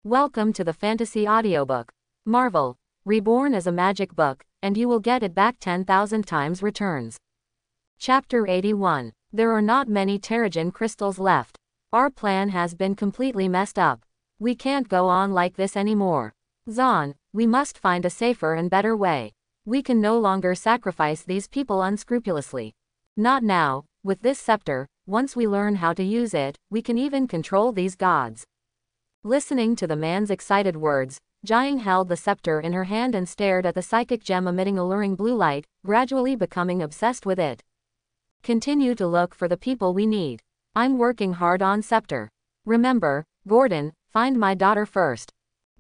Welcome to the fantasy audiobook. Marvel. Reborn is a magic book, and you will get it back 10,000 times returns. Chapter 81. There are not many Terrigen crystals left. Our plan has been completely messed up. We can't go on like this anymore. Zahn, we must find a safer and better way. We can no longer sacrifice these people unscrupulously. Not now. With this scepter, once we learn how to use it, we can even control these gods. Listening to the man's excited words, Jiang held the scepter in her hand and stared at the psychic gem emitting alluring blue light, gradually becoming obsessed with it. Continue to look for the people we need. I'm working hard on scepter. Remember, Gordon, find my daughter first.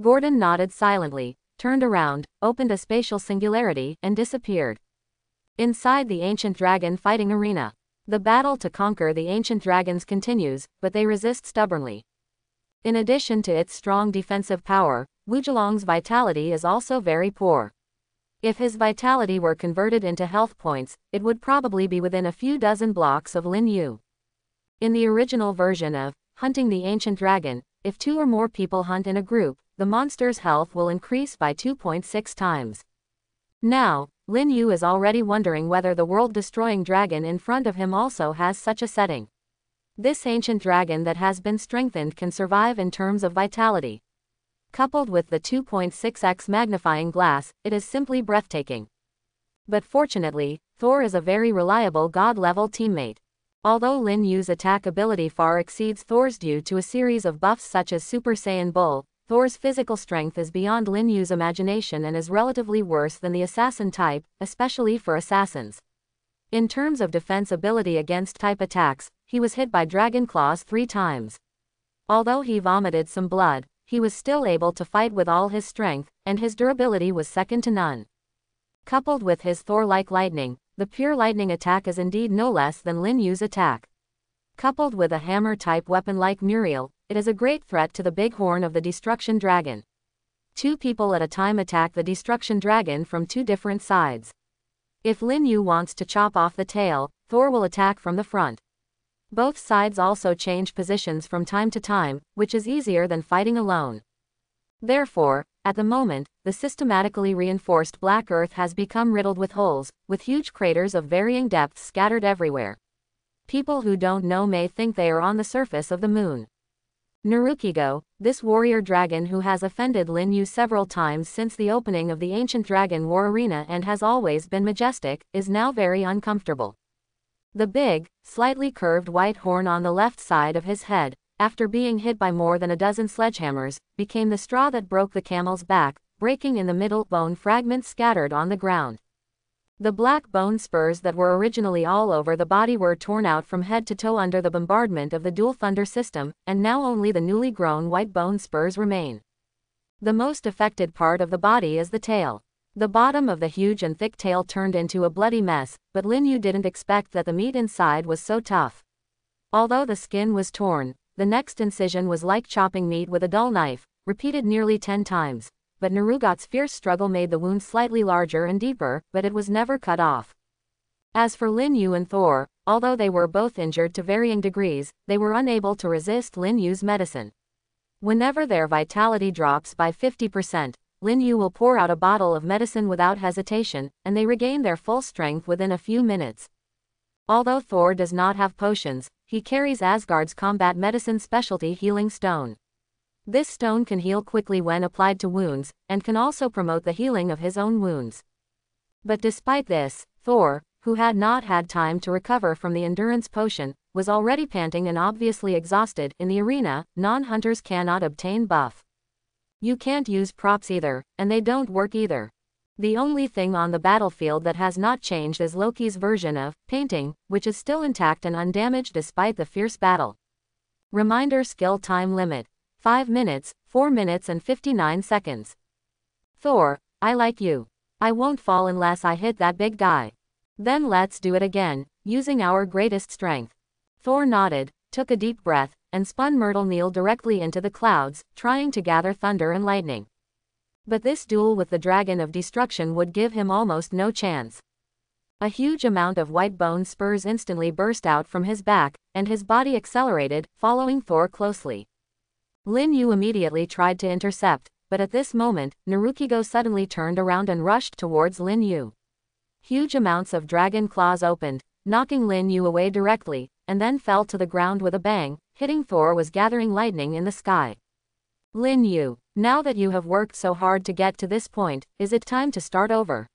Gordon nodded silently, turned around, opened a spatial singularity, and disappeared. Inside the ancient dragon fighting arena. The battle to conquer the ancient dragons continues, but they resist stubbornly. In addition to its strong defensive power, Wuzhelong's vitality is also very poor. If his vitality were converted into health points, it would probably be within a few dozen blocks of Lin Yu. In the original version of Hunting the Ancient Dragon, if 2 or more people hunt in a group, the monster's health will increase by 2.6 times. Now, Lin Yu is already wondering whether the world-destroying dragon in front of him also has such a setting. This ancient dragon that has been strengthened can survive in terms of vitality. Coupled with the 2.6x magnifying glass, it is simply breathtaking. But fortunately, Thor is a very reliable god-level teammate. Although Lin Yu's attack ability far exceeds Thor's due to a series of buffs such as Super Saiyan Bull, Thor's physical strength is beyond Lin Yu's imagination and is relatively worse than the assassin type, especially for assassins. In terms of defense ability against type attacks, he was hit by Dragon Claws 3 times. Although he vomited some blood, he was still able to fight with all his strength, and his durability was second to none. Coupled with his Thor-like lightning, the pure lightning attack is indeed no less than Lin Yu's attack. Coupled with a hammer-type weapon like Muriel, it is a great threat to the big horn of the Destruction Dragon. 2 people at a time attack the Destruction Dragon from 2 different sides. If Lin Yu wants to chop off the tail, Thor will attack from the front. Both sides also change positions from time to time, which is easier than fighting alone. Therefore, at the moment, the systematically reinforced Black Earth has become riddled with holes, with huge craters of varying depths scattered everywhere. People who don't know may think they are on the surface of the moon. Narukigo, this warrior dragon who has offended Lin Yu several times since the opening of the Ancient Dragon War Arena and has always been majestic, is now very uncomfortable. The big, slightly curved white horn on the left side of his head, after being hit by more than a dozen sledgehammers, became the straw that broke the camel's back, breaking in the middle, bone fragments scattered on the ground. The black bone spurs that were originally all over the body were torn out from head to toe under the bombardment of the dual thunder system, and now only the newly grown white bone spurs remain. The most affected part of the body is the tail. The bottom of the huge and thick tail turned into a bloody mess, but Lin Yu didn't expect that the meat inside was so tough. Although the skin was torn, the next incision was like chopping meat with a dull knife, repeated nearly 10 times. But Narugot's fierce struggle made the wound slightly larger and deeper, but it was never cut off. As for Lin Yu and Thor, although they were both injured to varying degrees, they were unable to resist Lin Yu's medicine. Whenever their vitality drops by 50%, Lin Yu will pour out a bottle of medicine without hesitation, and they regain their full strength within a few minutes. Although Thor does not have potions, he carries Asgard's combat medicine specialty Healing Stone. This stone can heal quickly when applied to wounds, and can also promote the healing of his own wounds. But despite this, Thor, who had not had time to recover from the endurance potion, was already panting and obviously exhausted. In the arena, non-hunters cannot obtain buff. You can't use props either, and they don't work either. The only thing on the battlefield that has not changed is Loki's version of painting, which is still intact and undamaged despite the fierce battle. Reminder: skill time limit. 5 minutes, 4 minutes and 59 seconds. Thor, I like you. I won't fall unless I hit that big guy. Then let's do it again, using our greatest strength. Thor nodded, took a deep breath, and spun Myrtle Needle directly into the clouds, trying to gather thunder and lightning. But this duel with the Dragon of Destruction would give him almost no chance. A huge amount of white bone spurs instantly burst out from his back, and his body accelerated, following Thor closely. Lin Yu immediately tried to intercept, but at this moment, Narukigo suddenly turned around and rushed towards Lin Yu. Huge amounts of dragon claws opened, knocking Lin Yu away directly, and then fell to the ground with a bang, hitting Thor was gathering lightning in the sky. Lin Yu, now that you have worked so hard to get to this point, is it time to start over?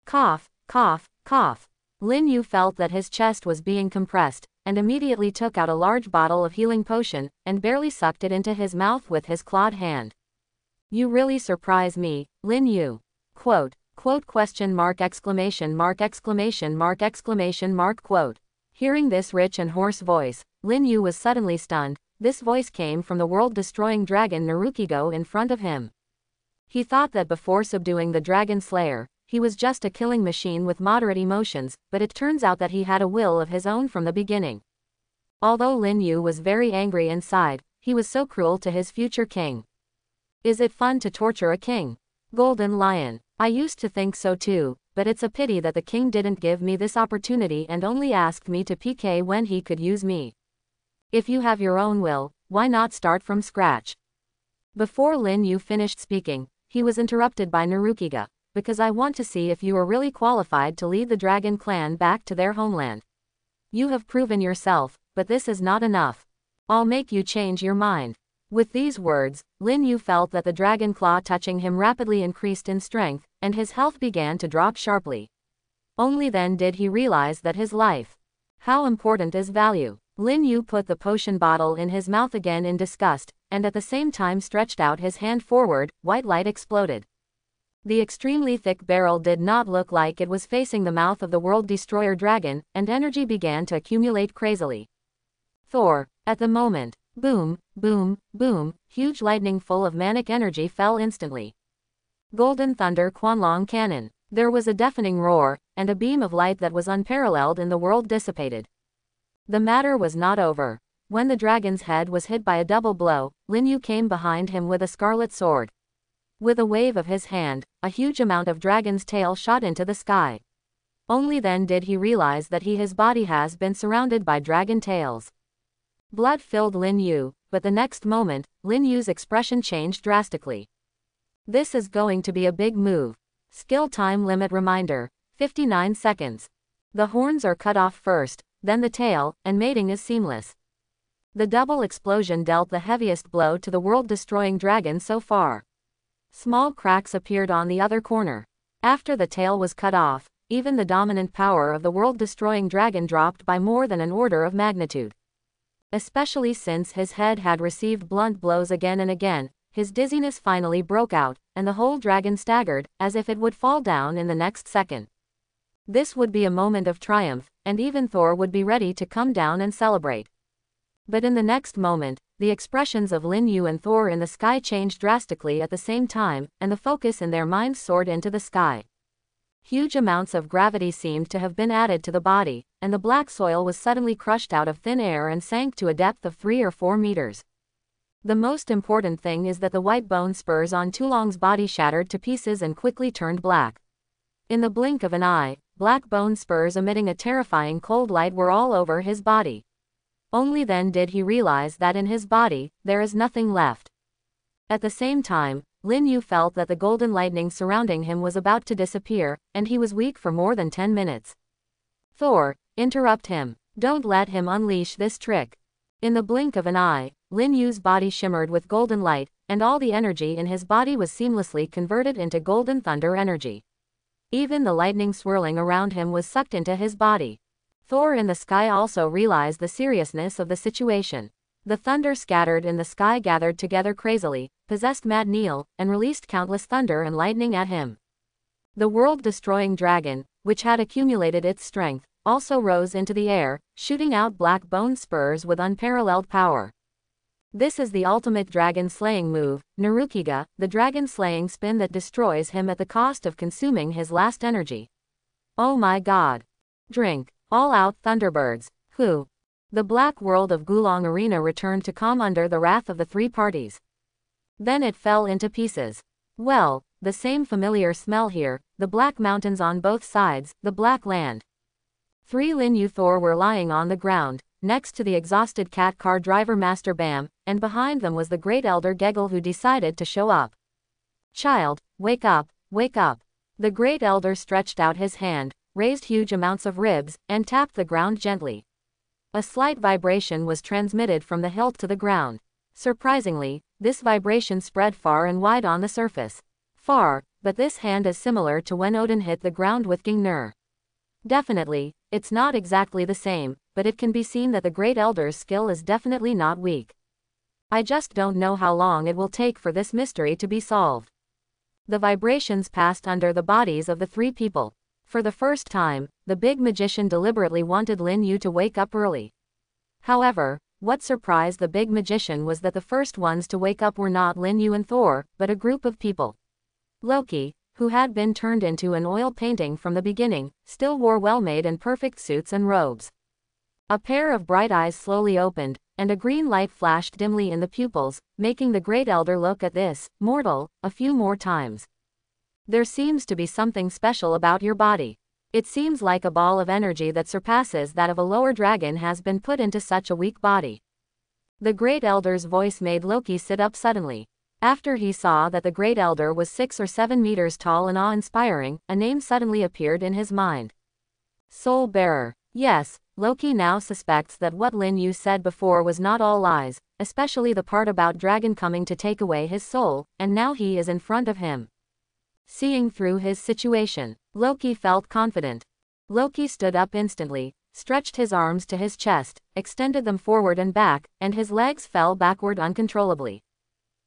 Cough, cough, cough. Lin Yu felt that his chest was being compressed, and immediately took out a large bottle of healing potion, and barely sucked it into his mouth with his clawed hand. You really surprise me, Lin Yu. Quote, quote, question mark, exclamation mark, exclamation mark, exclamation mark, quote. Hearing this rich and hoarse voice, Lin Yu was suddenly stunned. This voice came from the world-destroying dragon Narukigo in front of him. He thought that before subduing the dragon slayer, he was just a killing machine with moderate emotions, but it turns out that he had a will of his own from the beginning. Although Lin Yu was very angry inside, he was so cruel to his future king. Is it fun to torture a king? Golden Lion. I used to think so too, but it's a pity that the king didn't give me this opportunity and only asked me to PK when he could use me. If you have your own will, why not start from scratch? Before Lin Yu finished speaking, he was interrupted by Narukiga, because I want to see if you are really qualified to lead the dragon clan back to their homeland. You have proven yourself, but this is not enough. I'll make you change your mind. With these words, Lin Yu felt that the dragon claw touching him rapidly increased in strength, and his health began to drop sharply. Only then did he realize that his life, how important is value. Lin Yu put the potion bottle in his mouth again in disgust, and at the same time stretched out his hand forward. White light exploded. The extremely thick barrel did not look like it was facing the mouth of the World Destroyer dragon, and energy began to accumulate crazily. Thor, at the moment, boom, boom, boom, huge lightning full of manic energy fell instantly. Golden Thunder Quanlong Cannon. There was a deafening roar, and a beam of light that was unparalleled in the world dissipated. The matter was not over. When the dragon's head was hit by a double blow, Lin Yu came behind him with a scarlet sword. With a wave of his hand, a huge amount of dragon's tail shot into the sky. Only then did he realize that his body has been surrounded by dragon tails. Blood filled Lin Yu, but the next moment, Lin Yu's expression changed drastically. This is going to be a big move. Skill time limit reminder, 59 seconds. The horns are cut off first, then the tail, and mating is seamless. The double explosion dealt the heaviest blow to the world-destroying dragon so far. Small cracks appeared on the other corner. After the tail was cut off, even the dominant power of the world-destroying dragon dropped by more than an order of magnitude. Especially since his head had received blunt blows again and again, his dizziness finally broke out, and the whole dragon staggered, as if it would fall down in the next second. This would be a moment of triumph, and even Thor would be ready to come down and celebrate. But in the next moment, the expressions of Lin Yu and Thor in the sky changed drastically at the same time, and the focus in their minds soared into the sky. Huge amounts of gravity seemed to have been added to the body, and the black soil was suddenly crushed out of thin air and sank to a depth of 3 or 4 meters. The most important thing is that the white bone spurs on Tulong's body shattered to pieces and quickly turned black. In the blink of an eye, black bone spurs emitting a terrifying cold light were all over his body. Only then did he realize that in his body, there is nothing left. At the same time, Lin Yu felt that the golden lightning surrounding him was about to disappear, and he was weak for more than 10 minutes. Thor, interrupt him. Don't let him unleash this trick. In the blink of an eye, Lin Yu's body shimmered with golden light, and all the energy in his body was seamlessly converted into golden thunder energy. Even the lightning swirling around him was sucked into his body. Thor in the sky also realized the seriousness of the situation. The thunder scattered in the sky gathered together crazily, possessed Mad Neil, and released countless thunder and lightning at him. The world-destroying dragon, which had accumulated its strength, also rose into the air, shooting out black bone spurs with unparalleled power. This is the ultimate dragon-slaying move, Narukiga, the dragon-slaying spin that destroys him at the cost of consuming his last energy. Oh my god. Drink. All out Thunderbirds. Who? The black world of Gulong Arena returned to calm under the wrath of the 3 parties. Then it fell into pieces. Well, the same familiar smell here, the black mountains on both sides, the black land. 3 Lin Yu Thor were lying on the ground, next to the exhausted cat car driver Master Bam, and behind them was the great elder Gegel, who decided to show up. "Child, wake up, wake up." The great elder stretched out his hand, raised huge amounts of ribs, and tapped the ground gently. A slight vibration was transmitted from the hilt to the ground. Surprisingly, this vibration spread far and wide on the surface. Far, but this hand is similar to when Odin hit the ground with Gungnir. Definitely, it's not exactly the same, but it can be seen that the great elder's skill is definitely not weak. I just don't know how long it will take for this mystery to be solved. The vibrations passed under the bodies of the three people. For the first time, the big magician deliberately wanted Lin Yu to wake up early. However, what surprised the big magician was that the first ones to wake up were not Lin Yu and Thor, but a group of people. Loki, who had been turned into an oil painting from the beginning, still wore well-made and perfect suits and robes. A pair of bright eyes slowly opened, and a green light flashed dimly in the pupils, making the great elder look at this mortal a few more times. "There seems to be something special about your body. It seems like a ball of energy that surpasses that of a lower dragon has been put into such a weak body." The great elder's voice made Loki sit up suddenly. After he saw that the great elder was 6 or 7 meters tall and awe-inspiring, a name suddenly appeared in his mind. Soul Bearer. Yes, Loki now suspects that what Lin Yu said before was not all lies, especially the part about dragon coming to take away his soul, and now he is in front of him. Seeing through his situation, Loki felt confident. Loki stood up instantly, stretched his arms to his chest, extended them forward and back, and his legs fell backward uncontrollably.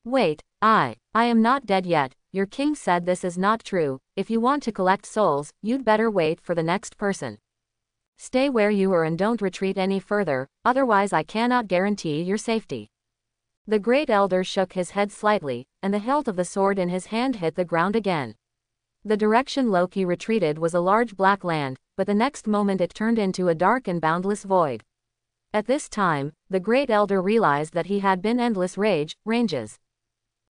"Wait, I am not dead yet. Your king said this is not true. If you want to collect souls, you'd better wait for the next person. Stay where you are and don't retreat any further, otherwise I cannot guarantee your safety." The great elder shook his head slightly, and the hilt of the sword in his hand hit the ground again. The direction Loki retreated was a large black land, but the next moment it turned into a dark and boundless void. At this time, the great elder realized that he had been endless ranges.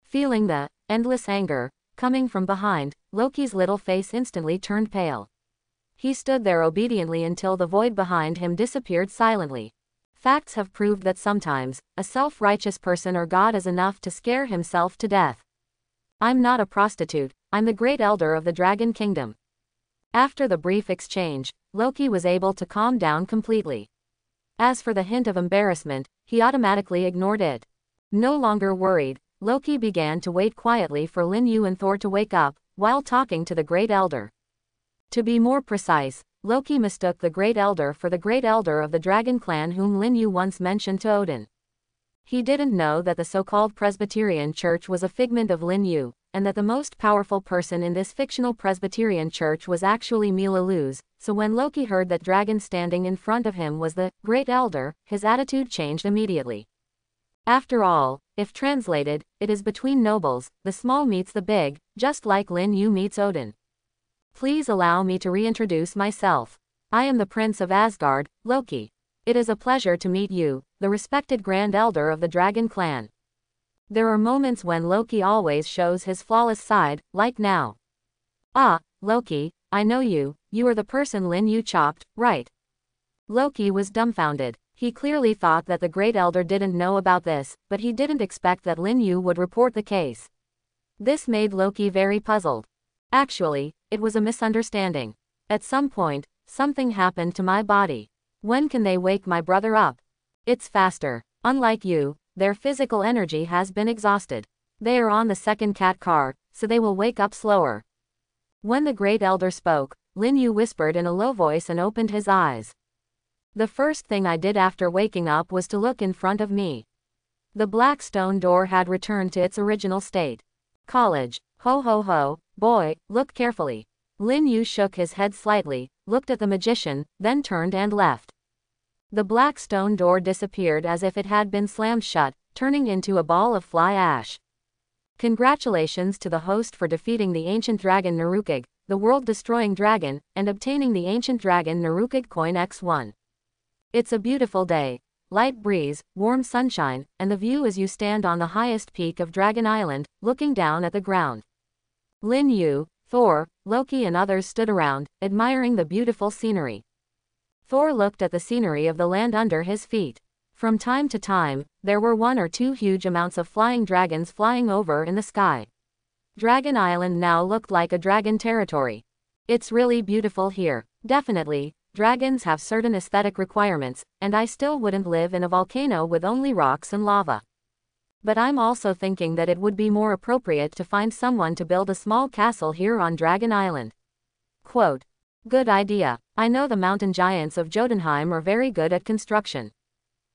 Feeling the endless anger coming from behind, Loki's little face instantly turned pale. He stood there obediently until the void behind him disappeared silently. Facts have proved that sometimes, a self-righteous person or god is enough to scare himself to death. "I'm not a prostitute, I'm the great elder of the Dragon Kingdom." After the brief exchange, Loki was able to calm down completely. As for the hint of embarrassment, he automatically ignored it. No longer worried, Loki began to wait quietly for Lin Yu and Thor to wake up, while talking to the great elder. To be more precise, Loki mistook the great elder for the great elder of the dragon clan whom Lin Yu once mentioned to Odin. He didn't know that the so-called Presbyterian church was a figment of Lin Yu, and that the most powerful person in this fictional Presbyterian church was actually Mila Luz, so when Loki heard that dragon standing in front of him was the great elder, his attitude changed immediately. After all, if translated, it is between nobles, the small meets the big, just like Lin Yu meets Odin. Please allow me to reintroduce myself. I am the Prince of Asgard, Loki. It is a pleasure to meet you, the respected Grand Elder of the Dragon Clan. There are moments when Loki always shows his flawless side, like now. "Ah, Loki, I know you, you are the person Lin Yu chopped, right?" Loki was dumbfounded. He clearly thought that the Great Elder didn't know about this, but he didn't expect that Lin Yu would report the case. This made Loki very puzzled. Actually, it was a misunderstanding. At some point, something happened to my body. When can they wake my brother up? It's faster. Unlike you, their physical energy has been exhausted. They are on the second cat car, so they will wake up slower. When the Great Elder spoke, Lin Yu whispered in a low voice and opened his eyes. The first thing I did after waking up was to look in front of me. The black stone door had returned to its original state. College. Ho ho ho, boy, look carefully. Lin Yu shook his head slightly, looked at the magician, then turned and left. The black stone door disappeared as if it had been slammed shut, turning into a ball of fly ash. Congratulations to the host for defeating the ancient dragon Narukig, the world-destroying dragon, and obtaining the ancient dragon Narukig coin X1. It's a beautiful day. Light breeze, warm sunshine, and the view as you stand on the highest peak of Dragon Island, looking down at the ground. Lin Yu, Thor, Loki and others stood around, admiring the beautiful scenery. Thor looked at the scenery of the land under his feet. From time to time, there were 1 or 2 huge amounts of flying dragons flying over in the sky. Dragon Island now looked like a dragon territory. It's really beautiful here. Definitely, dragons have certain aesthetic requirements, and I still wouldn't live in a volcano with only rocks and lava. But I'm also thinking that it would be more appropriate to find someone to build a small castle here on Dragon Island. Quote. Good idea. I know the mountain giants of Jotunheim are very good at construction.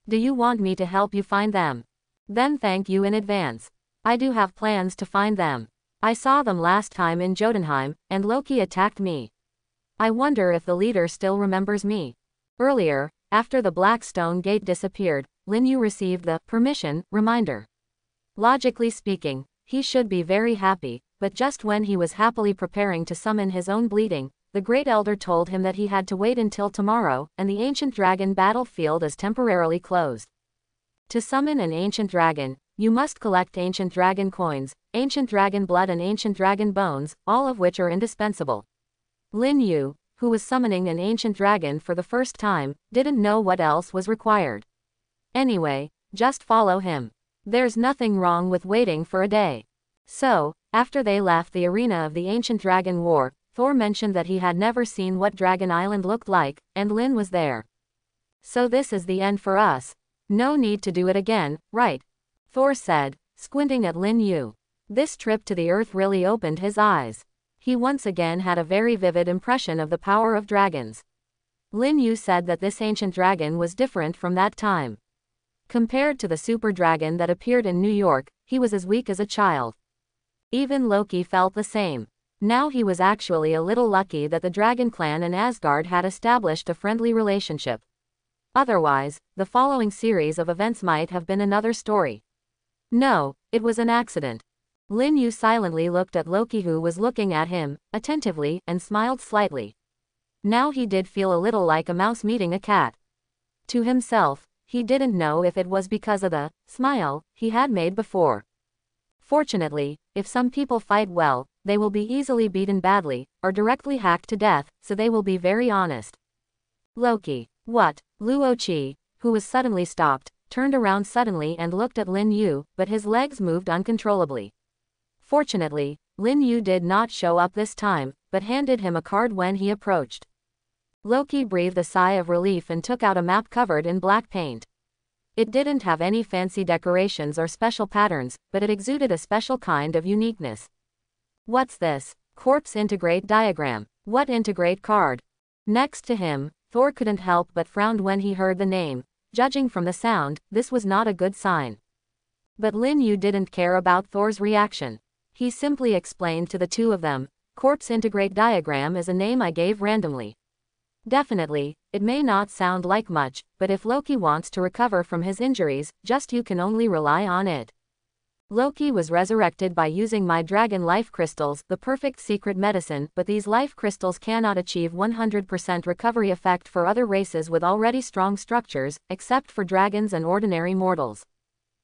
Do you want me to help you find them? Then thank you in advance. I do have plans to find them. I saw them last time in Jotunheim, and Loki attacked me. I wonder if the leader still remembers me. Earlier, after the Black Stone Gate disappeared, Lin Yu received the permission reminder. Logically speaking, he should be very happy, but just when he was happily preparing to summon his own bleeding, the Great Elder told him that he had to wait until tomorrow, and the Ancient Dragon battlefield is temporarily closed. To summon an Ancient Dragon, you must collect Ancient Dragon coins, Ancient Dragon blood and Ancient Dragon bones, all of which are indispensable. Lin Yu, who was summoning an Ancient Dragon for the first time, didn't know what else was required. Anyway, just follow him. There's nothing wrong with waiting for a day. So, after they left the arena of the Ancient Dragon War, Thor mentioned that he had never seen what Dragon Island looked like, and Lin was there. So this is the end for us. No need to do it again, right? Thor said, squinting at Lin Yu. This trip to the Earth really opened his eyes. He once again had a very vivid impression of the power of dragons. Lin Yu said that this ancient dragon was different from that time. Compared to the super dragon that appeared in New York, he was as weak as a child. Even Loki felt the same. Now he was actually a little lucky that the Dragon Clan and Asgard had established a friendly relationship. Otherwise, the following series of events might have been another story. No, it was an accident. Lin Yu silently looked at Loki, who was looking at him attentively, and smiled slightly. Now he did feel a little like a mouse meeting a cat. To himself, he didn't know if it was because of the smile he had made before. Fortunately, if some people fight well, they will be easily beaten badly, or directly hacked to death, so they will be very honest. Loki. What? Luo-Chi, who was suddenly stopped, turned around suddenly and looked at Lin Yu, but his legs moved uncontrollably. Fortunately, Lin Yu did not show up this time, but handed him a card when he approached. Loki breathed a sigh of relief and took out a map covered in black paint. It didn't have any fancy decorations or special patterns, but it exuded a special kind of uniqueness. What's this? Corpse integrate diagram. What integrate card? Next to him, Thor couldn't help but frown when he heard the name. Judging from the sound, this was not a good sign. But Lin Yu didn't care about Thor's reaction. He simply explained to the two of them, Corpse integrate diagram is a name I gave randomly. Definitely, it may not sound like much, but if Loki wants to recover from his injuries, just you can only rely on it. Loki was resurrected by using my dragon life crystals, the perfect secret medicine, but these life crystals cannot achieve 100% recovery effect for other races with already strong structures, except for dragons and ordinary mortals.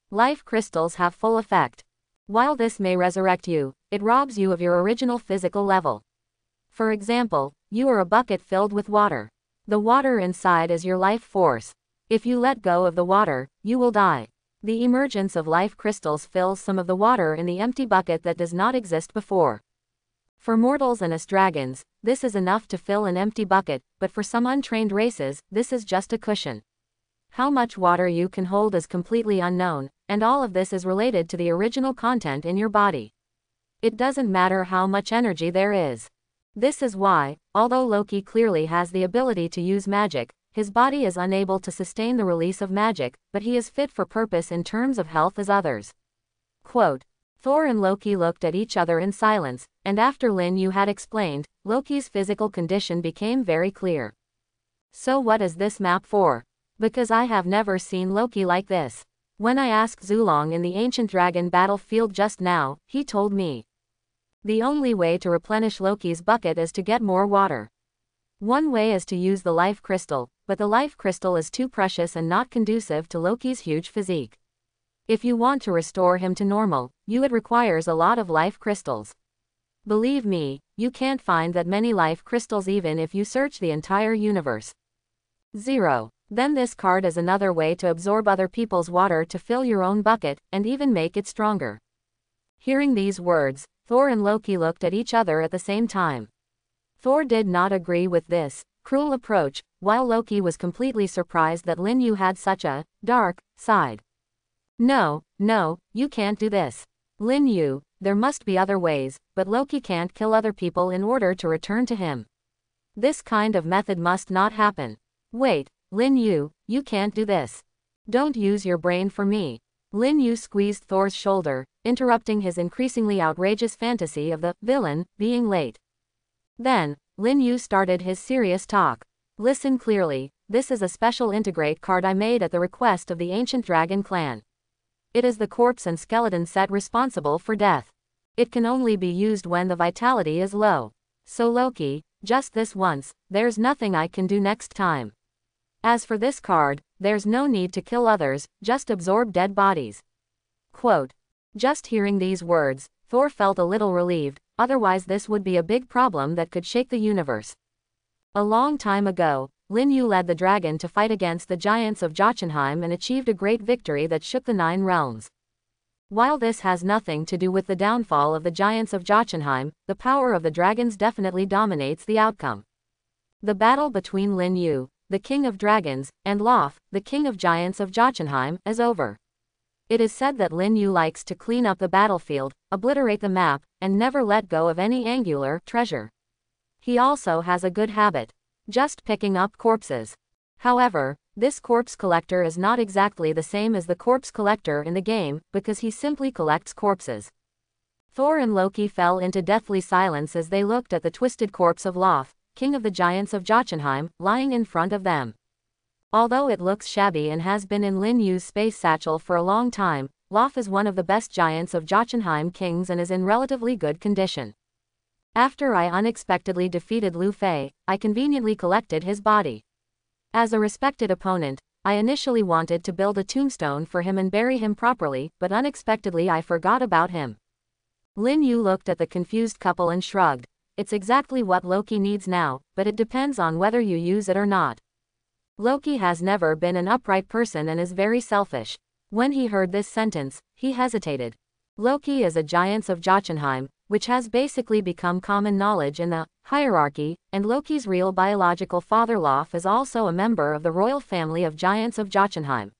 Life crystals have full effect. While this may resurrect you, it robs you of your original physical level. For example, you are a bucket filled with water. The water inside is your life force. If you let go of the water, you will die. The emergence of life crystals fills some of the water in the empty bucket that does not exist before. For mortals and us dragons, this is enough to fill an empty bucket, but for some untrained races, this is just a cushion. How much water you can hold is completely unknown, and all of this is related to the original content in your body. It doesn't matter how much energy there is. This is why, although Loki clearly has the ability to use magic, his body is unable to sustain the release of magic, but he is fit for purpose in terms of health as others. Quote. Thor and Loki looked at each other in silence, and after Lin Yu had explained, Loki's physical condition became very clear. So what is this map for? Because I have never seen Loki like this. When I asked Zulong in the Ancient Dragon battlefield just now, he told me. The only way to replenish Loki's bucket is to get more water. One way is to use the life crystal, but the life crystal is too precious and not conducive to Loki's huge physique. If you want to restore him to normal, it requires a lot of life crystals. Believe me, you can't find that many life crystals even if you search the entire universe. 0. Then this card is another way to absorb other people's water to fill your own bucket, and even make it stronger. Hearing these words, Thor and Loki looked at each other at the same time. Thor did not agree with this cruel approach, while Loki was completely surprised that Lin Yu had such a dark side. No, you can't do this. Lin Yu, there must be other ways, but Loki can't kill other people in order to return to him. This kind of method must not happen. Wait, Lin Yu, you can't do this. Don't use your brain for me. Lin Yu squeezed Thor's shoulder, interrupting his increasingly outrageous fantasy of the villain being late. Then, Lin Yu started his serious talk. Listen clearly, this is a special integrate card I made at the request of the ancient dragon clan. It is the corpse and skeleton set responsible for death. It can only be used when the vitality is low. So Loki, just this once, there's nothing I can do next time. As for this card, there's no need to kill others, just absorb dead bodies. Quote. Just hearing these words, Thor felt a little relieved, otherwise this would be a big problem that could shake the universe. A long time ago, Lin Yu led the dragon to fight against the giants of Jotunheim and achieved a great victory that shook the 9 realms. While this has nothing to do with the downfall of the giants of Jotunheim, the power of the dragons definitely dominates the outcome. The battle between Lin Yu, the king of dragons, and Lof, the king of giants of Jotunheim, is over. It is said that Lin Yu likes to clean up the battlefield, obliterate the map, and never let go of any angular treasure. He also has a good habit. Just picking up corpses. However, this corpse collector is not exactly the same as the corpse collector in the game, because he simply collects corpses. Thor and Loki fell into deathly silence as they looked at the twisted corpse of Lof, king of the giants of Jotunheim, lying in front of them. Although it looks shabby and has been in Lin Yu's space satchel for a long time, Lof is one of the best giants of Jotunheim kings and is in relatively good condition. After I unexpectedly defeated Lu Fei, I conveniently collected his body. As a respected opponent, I initially wanted to build a tombstone for him and bury him properly, but unexpectedly I forgot about him. Lin Yu looked at the confused couple and shrugged. It's exactly what Loki needs now, but it depends on whether you use it or not. Loki has never been an upright person and is very selfish. When he heard this sentence, he hesitated. Loki is a giant of Jotunheim, which has basically become common knowledge in the hierarchy, and Loki's real biological father Lof is also a member of the royal family of giants of Jotunheim.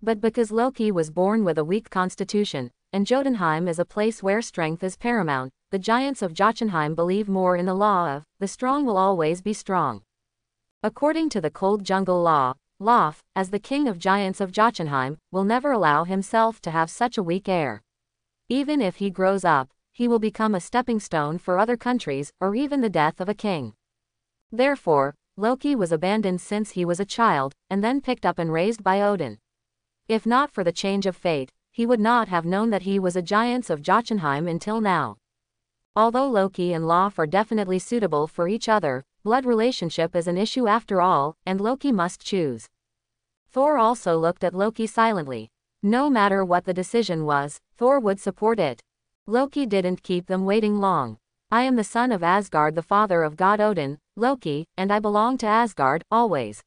But because Loki was born with a weak constitution, and Jotunheim is a place where strength is paramount, the giants of Jotunheim believe more in the law of, the strong will always be strong. According to the cold jungle law, Lof, as the king of giants of Jotunheim, will never allow himself to have such a weak heir. Even if he grows up, he will become a stepping stone for other countries, or even the death of a king. Therefore, Loki was abandoned since he was a child, and then picked up and raised by Odin. If not for the change of fate, he would not have known that he was a giant of Jotunheim until now. Although Loki and Lof are definitely suitable for each other, blood relationship is an issue after all, and Loki must choose. Thor also looked at Loki silently. No matter what the decision was, Thor would support it. Loki didn't keep them waiting long. I am the son of Asgard, the father of god Odin, Loki, and I belong to Asgard, always.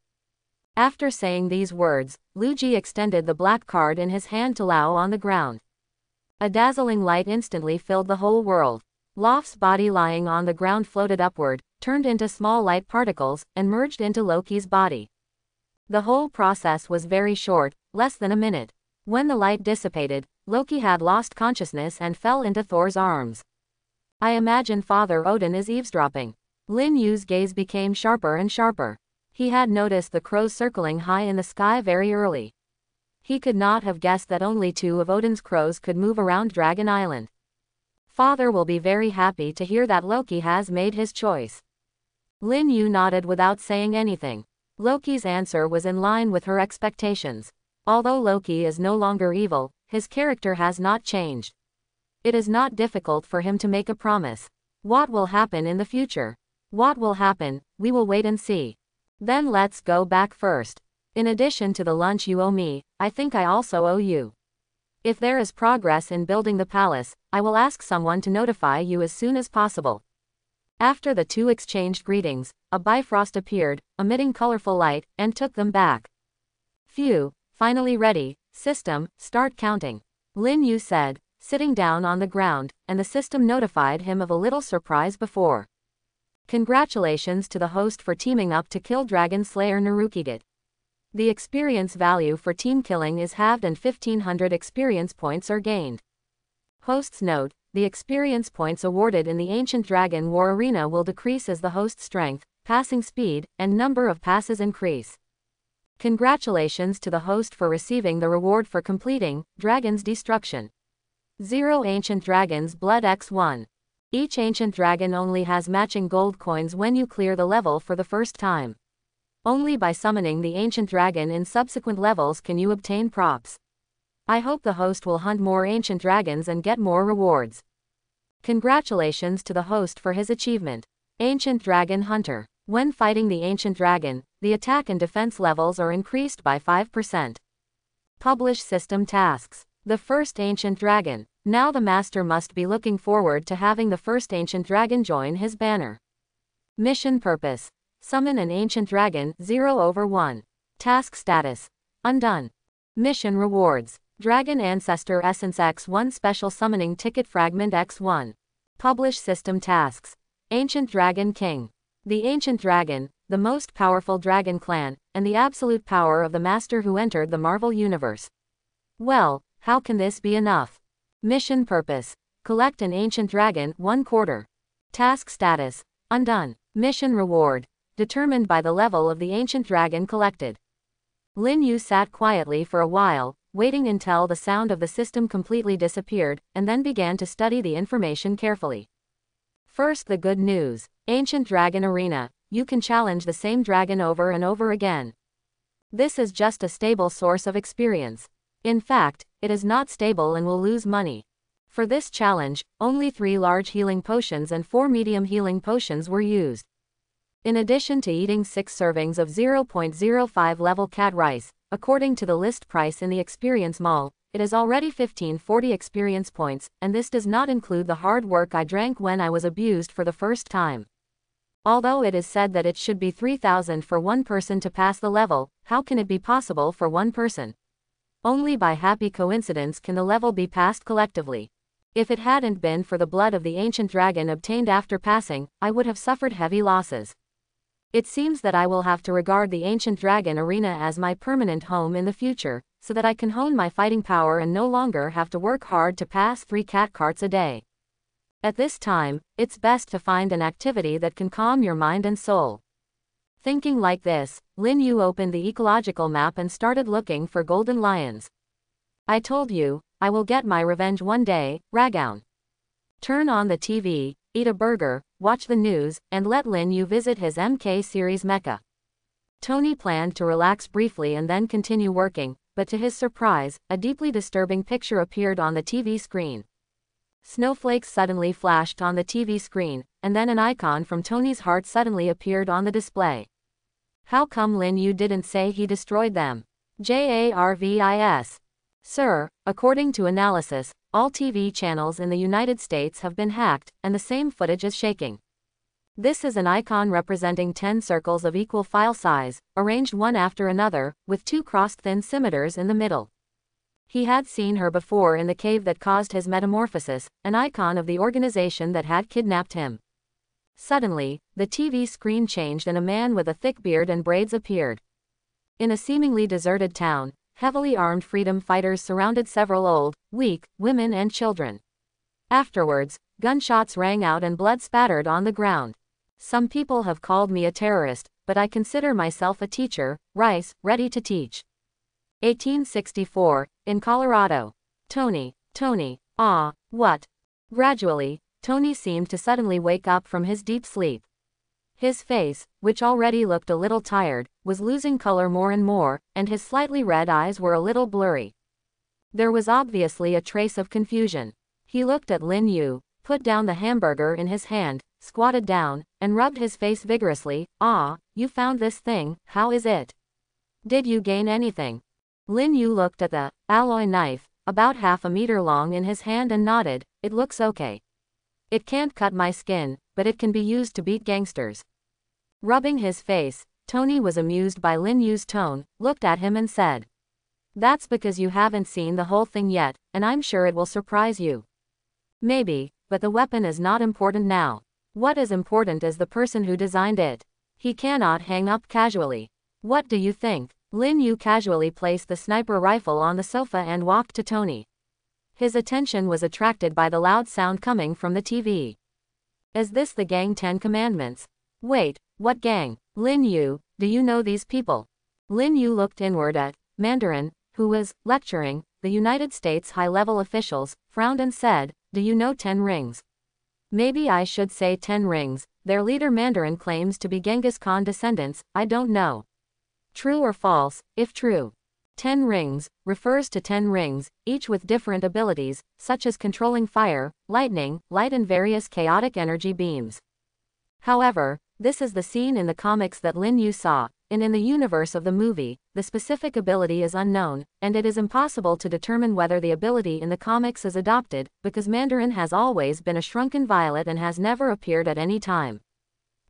After saying these words, Luigi extended the black card in his hand to Lao on the ground. A dazzling light instantly filled the whole world. Lof's body lying on the ground floated upward, turned into small light particles, and merged into Loki's body. The whole process was very short, less than a minute. When the light dissipated, Loki had lost consciousness and fell into Thor's arms. I imagine Father Odin is eavesdropping. Lin Yu's gaze became sharper and sharper. He had noticed the crows circling high in the sky very early. He could not have guessed that only 2 of Odin's crows could move around Dragon Island. Father will be very happy to hear that Loki has made his choice. Lin Yu nodded without saying anything. Loki's answer was in line with her expectations. Although Loki is no longer evil, his character has not changed. It is not difficult for him to make a promise. What will happen in the future? What will happen, we will wait and see. Then let's go back first. In addition to the lunch you owe me, I think I also owe you. If there is progress in building the palace, I will ask someone to notify you as soon as possible. After the two exchanged greetings, a Bifrost appeared, emitting colorful light, and took them back. Phew, finally ready. System, start counting. Lin Yu said, sitting down on the ground, and the system notified him of a little surprise before. Congratulations to the host for teaming up to kill Dragon Slayer Narukigit. The experience value for team killing is halved and 1500 experience points are gained. Host's note, the experience points awarded in the Ancient Dragon War Arena will decrease as the host's strength, passing speed, and number of passes increase. Congratulations to the host for receiving the reward for completing Dragon's Destruction. 0 Ancient Dragon's Blood X1. Each Ancient Dragon only has matching gold coins when you clear the level for the first time. Only by summoning the Ancient Dragon in subsequent levels can you obtain props. I hope the host will hunt more Ancient Dragons and get more rewards. Congratulations to the host for his achievement. Ancient Dragon Hunter. When fighting the Ancient Dragon, the attack and defense levels are increased by 5%. Publish system tasks. The first Ancient Dragon. Now the master must be looking forward to having the first Ancient Dragon join his banner. Mission purpose. Summon an Ancient Dragon 0/1. Task status. Undone. Mission rewards. Dragon Ancestor Essence X1 Special Summoning Ticket Fragment X1. Publish system tasks. Ancient Dragon King. The Ancient Dragon, the most powerful dragon clan, and the absolute power of the master who entered the Marvel Universe. Well, how can this be enough? Mission purpose. Collect an Ancient Dragon 1/4. Task status. Undone. Mission reward. Determined by the level of the Ancient Dragon collected. Lin Yu sat quietly for a while, waiting until the sound of the system completely disappeared, and then began to study the information carefully. First, the good news. Ancient Dragon Arena. You can challenge the same dragon over and over again. This is just a stable source of experience. In fact, it is not stable and will lose money. For this challenge, only 3 large healing potions and 4 medium healing potions were used. In addition to eating 6 servings of 0.05 level cat rice, according to the list price in the experience mall, it is already 1540 experience points, and this does not include the hard work I drank when I was abused for the first time. Although it is said that it should be 3000 for one person to pass the level, how can it be possible for one person? Only by happy coincidence can the level be passed collectively. If it hadn't been for the blood of the Ancient Dragon obtained after passing, I would have suffered heavy losses. It seems that I will have to regard the Ancient Dragon Arena as my permanent home in the future, so that I can hone my fighting power and no longer have to work hard to pass 3 cat carts a day. At this time, it's best to find an activity that can calm your mind and soul. Thinking like this, Lin Yu opened the ecological map and started looking for golden lions. I told you, I will get my revenge one day, Ragdown. Turn on the TV, eat a burger, watch the news, and let Lin Yu visit his MK series mecha. Tony planned to relax briefly and then continue working, but to his surprise, a deeply disturbing picture appeared on the TV screen. Snowflakes suddenly flashed on the TV screen, and then an icon from Tony's heart suddenly appeared on the display. How come Lin Yu didn't say he destroyed them? JARVIS. Sir, according to analysis, all TV channels in the United States have been hacked, and the same footage is shaking. This is an icon representing 10 circles of equal file size, arranged one after another, with 2 crossed thin scimitars in the middle. He had seen her before in the cave that caused his metamorphosis, an icon of the organization that had kidnapped him. Suddenly, the TV screen changed and a man with a thick beard and braids appeared. In a seemingly deserted town, heavily armed freedom fighters surrounded several old, weak, women and children. Afterwards, gunshots rang out and blood spattered on the ground. Some people have called me a terrorist, but I consider myself a teacher, Rice, ready to teach. 1864, in Colorado. Tony, what? Gradually, Tony seemed to suddenly wake up from his deep sleep. His face, which already looked a little tired, was losing color more and more, and his slightly red eyes were a little blurry. There was obviously a trace of confusion. He looked at Lin Yu, put down the hamburger in his hand, squatted down, and rubbed his face vigorously. "Ah, you found this thing, how is it? Did you gain anything?" Lin Yu looked at the alloy knife, about half a meter long in his hand and nodded. "It looks okay." It can't cut my skin, but it can be used to beat gangsters. Rubbing his face, Tony was amused by Lin Yu's tone, looked at him and said. That's because you haven't seen the whole thing yet, and I'm sure it will surprise you. Maybe, but the weapon is not important now. What is important is the person who designed it. He cannot hang up casually. What do you think? Lin Yu casually placed the sniper rifle on the sofa and walked to Tony. His attention was attracted by the loud sound coming from the TV. Is this the Gang 10 Commandments? Wait, what gang? Lin Yu, do you know these people? Lin Yu looked inward at Mandarin, who was lecturing the United States high-level officials, frowned and said, do you know 10 rings? Maybe I should say 10 rings. Their leader Mandarin claims to be Genghis Khan descendants, I don't know. True or false? If true. 10 rings refers to 10 rings, each with different abilities, such as controlling fire, lightning, light and various chaotic energy beams. However, this is the scene in the comics that Lin Yu saw, and in the universe of the movie, the specific ability is unknown, and it is impossible to determine whether the ability in the comics is adopted, because Mandarin has always been a shrunken violet and has never appeared at any time.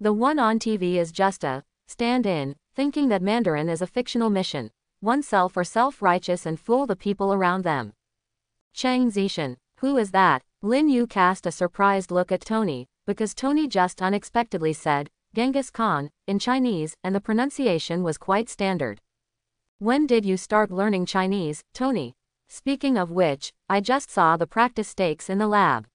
The one on TV is just a stand-in, thinking that Mandarin is a fictional mission, oneself or self-righteous and fool the people around them. Chang Zishan, who is that? Lin Yu cast a surprised look at Tony, because Tony just unexpectedly said, Genghis Khan, in Chinese, and the pronunciation was quite standard. When did you start learning Chinese, Tony? Speaking of which, I just saw the practice stakes in the lab.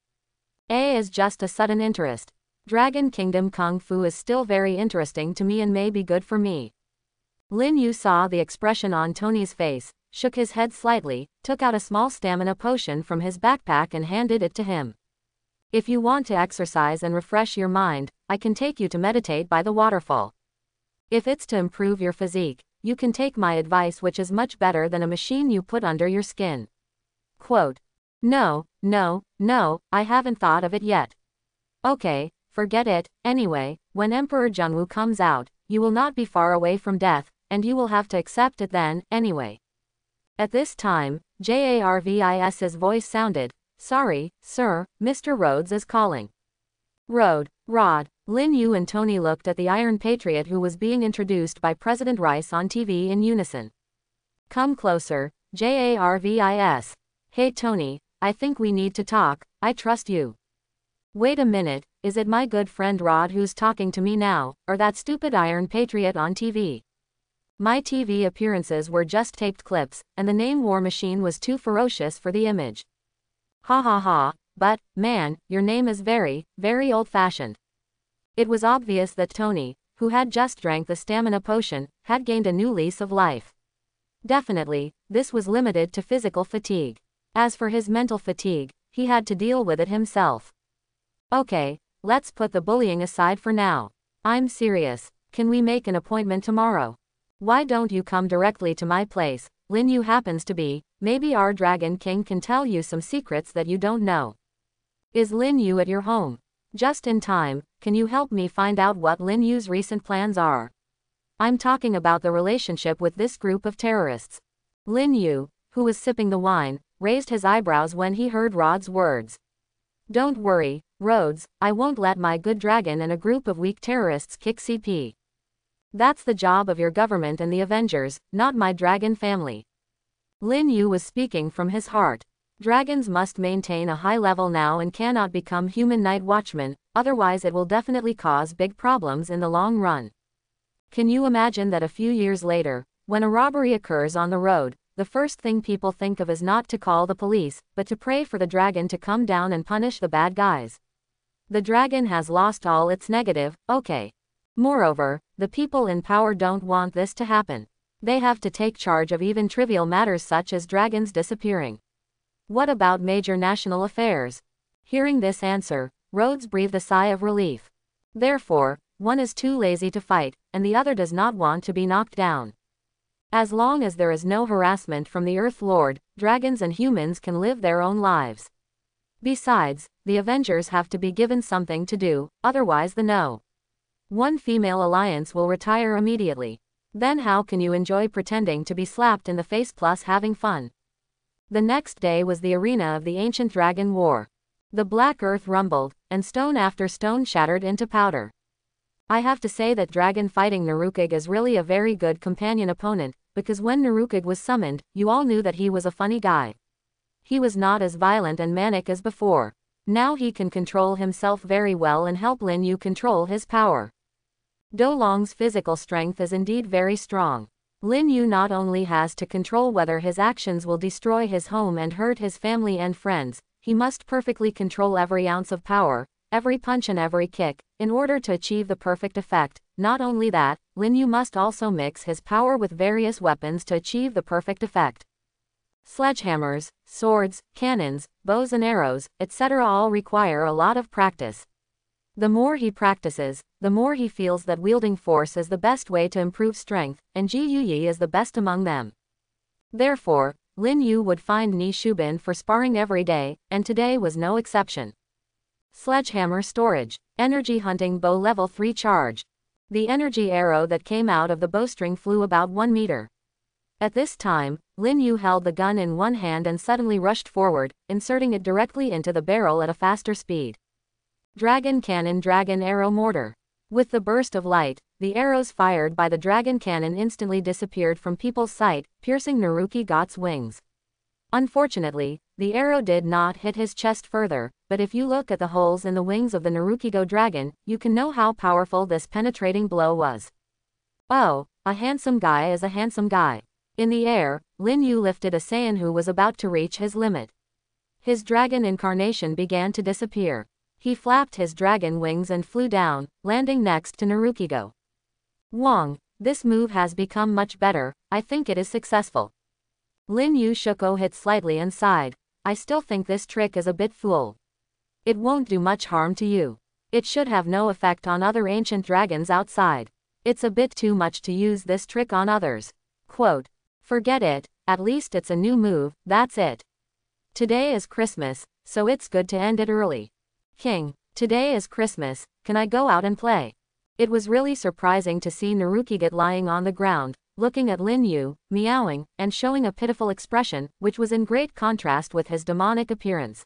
A is just a sudden interest. Dragon Kingdom Kung Fu is still very interesting to me and may be good for me. Lin Yu saw the expression on Tony's face, shook his head slightly, took out a small stamina potion from his backpack and handed it to him. If you want to exercise and refresh your mind, I can take you to meditate by the waterfall. If it's to improve your physique, you can take my advice, which is much better than a machine you put under your skin. Quote. No, I haven't thought of it yet. Okay, forget it. Anyway, when Emperor Zhengwu comes out, you will not be far away from death, and you will have to accept it then, anyway. At this time, Jarvis's voice sounded, sorry, sir, Mr. Rhodes is calling. Rod. Lin Yu and Tony looked at the Iron Patriot who was being introduced by President Rice on TV in unison. Come closer, Jarvis. Hey Tony, I think we need to talk, I trust you. Wait a minute, is it my good friend Rod who's talking to me now, or that stupid Iron Patriot on TV? My TV appearances were just taped clips, and the name War Machine was too ferocious for the image. Ha ha ha, but, man, your name is very, very old-fashioned. It was obvious that Tony, who had just drank the stamina potion, had gained a new lease of life. Definitely, this was limited to physical fatigue. As for his mental fatigue, he had to deal with it himself. Okay, let's put the bullying aside for now. I'm serious. Can we make an appointment tomorrow? Why don't you come directly to my place? Lin Yu happens to be, maybe our Dragon King can tell you some secrets that you don't know. Is Lin Yu at your home? Just in time, can you help me find out what Lin Yu's recent plans are? I'm talking about the relationship with this group of terrorists. Lin Yu, who was sipping the wine, raised his eyebrows when he heard Rod's words. Don't worry, Rhodes, I won't let my good dragon and a group of weak terrorists kick CP. That's the job of your government and the Avengers, not my dragon family. Lin Yu was speaking from his heart. Dragons must maintain a high level now and cannot become human night watchmen, otherwise it will definitely cause big problems in the long run. Can you imagine that a few years later, when a robbery occurs on the road, the first thing people think of is not to call the police, but to pray for the dragon to come down and punish the bad guys? The dragon has lost all its negative, okay. Moreover, the people in power don't want this to happen. They have to take charge of even trivial matters such as dragons disappearing. What about major national affairs? Hearing this answer, Rhodes breathed a sigh of relief. Therefore, one is too lazy to fight, and the other does not want to be knocked down. As long as there is no harassment from the Earth Lord, dragons and humans can live their own lives. Besides, the Avengers have to be given something to do, otherwise the one female alliance will retire immediately. Then how can you enjoy pretending to be slapped in the face plus having fun? The next day was the arena of the ancient dragon war. The black earth rumbled, and stone after stone shattered into powder. I have to say that dragon fighting Narukig is really a very good companion opponent, because when Narukig was summoned, you all knew that he was a funny guy. He was not as violent and manic as before. Now he can control himself very well and help Lin Yu control his power. Do Long's physical strength is indeed very strong. Lin Yu not only has to control whether his actions will destroy his home and hurt his family and friends, he must perfectly control every ounce of power, every punch and every kick, in order to achieve the perfect effect. Not only that, Lin Yu must also mix his power with various weapons to achieve the perfect effect. Sledgehammers, swords, cannons, bows and arrows, etc. all require a lot of practice. The more he practices, the more he feels that wielding force is the best way to improve strength, and Ji Yuyi is the best among them. Therefore, Lin Yu would find Ni Shubin for sparring every day, and today was no exception. Sledgehammer storage. Energy hunting bow level 3 charge. The energy arrow that came out of the bowstring flew about 1 meter. At this time, Lin Yu held the gun in one hand and suddenly rushed forward, inserting it directly into the barrel at a faster speed. Dragon Cannon Dragon Arrow Mortar. With the burst of light, the arrows fired by the dragon cannon instantly disappeared from people's sight, piercing Narukigot's wings. Unfortunately, the arrow did not hit his chest further, but if you look at the holes in the wings of the Narukigo dragon, you can know how powerful this penetrating blow was. Oh, a handsome guy is a handsome guy. In the air, Lin Yu lifted a Saiyan who was about to reach his limit. His dragon incarnation began to disappear. He flapped his dragon wings and flew down, landing next to Narukigo. Wong, this move has become much better, I think it is successful. Lin Yu shook her head slightly and sighed. I still think this trick is a bit fool. It won't do much harm to you. It should have no effect on other ancient dragons outside. It's a bit too much to use this trick on others. Quote, forget it, at least it's a new move, that's it. Today is Christmas, so it's good to end it early. King, today is Christmas, can I go out and play? It was really surprising to see Narukigot lying on the ground, looking at Lin Yu, meowing, and showing a pitiful expression, which was in great contrast with his demonic appearance.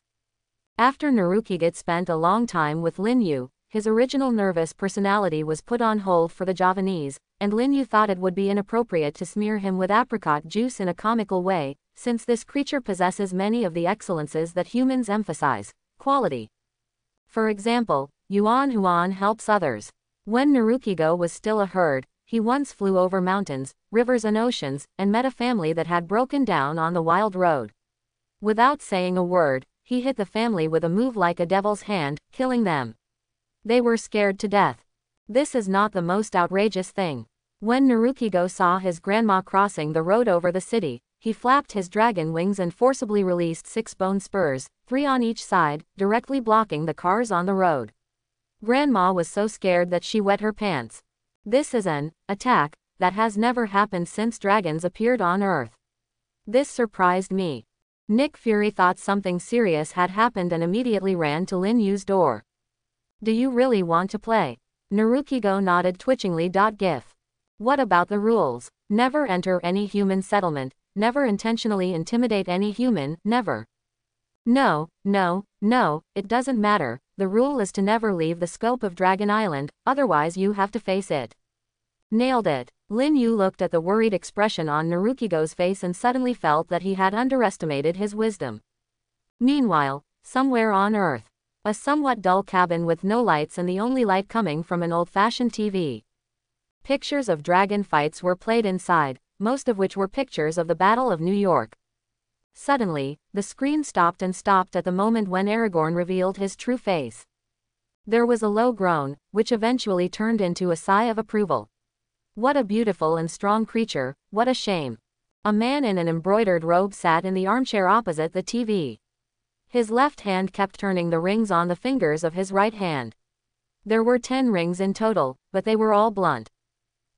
After Narukigot spent a long time with Lin Yu, his original nervous personality was put on hold for the Javanese, and Lin Yu thought it would be inappropriate to smear him with apricot juice in a comical way, since this creature possesses many of the excellences that humans emphasize, quality. For example, Yuan Huan helps others. When Narukigo was still a herd, he once flew over mountains, rivers and oceans, and met a family that had broken down on the wild road. Without saying a word, he hit the family with a move like a devil's hand, killing them. They were scared to death. This is not the most outrageous thing. When Narukigo saw his grandma crossing the road over the city, he flapped his dragon wings and forcibly released 6 bone spurs, 3 on each side, directly blocking the cars on the road. Grandma was so scared that she wet her pants. This is an attack that has never happened since dragons appeared on Earth. This surprised me. Nick Fury thought something serious had happened and immediately ran to Lin Yu's door. Do you really want to play? Narukigo nodded twitchingly. Gif. What about the rules? Never enter any human settlement, never intentionally intimidate any human, never. No, it doesn't matter, the rule is to never leave the scope of Dragon Island, otherwise you have to face it. Nailed it. Lin Yu looked at the worried expression on Narukigo's face and suddenly felt that he had underestimated his wisdom. Meanwhile, somewhere on Earth, a somewhat dull cabin with no lights and the only light coming from an old-fashioned TV. Pictures of dragon fights were played inside, most of which were pictures of the Battle of New York. Suddenly, the screen stopped at the moment when Aragorn revealed his true face. There was a low groan, which eventually turned into a sigh of approval. What a beautiful and strong creature, what a shame. A man in an embroidered robe sat in the armchair opposite the TV. His left hand kept turning the rings on the fingers of his right hand. There were 10 rings in total, but they were all blunt.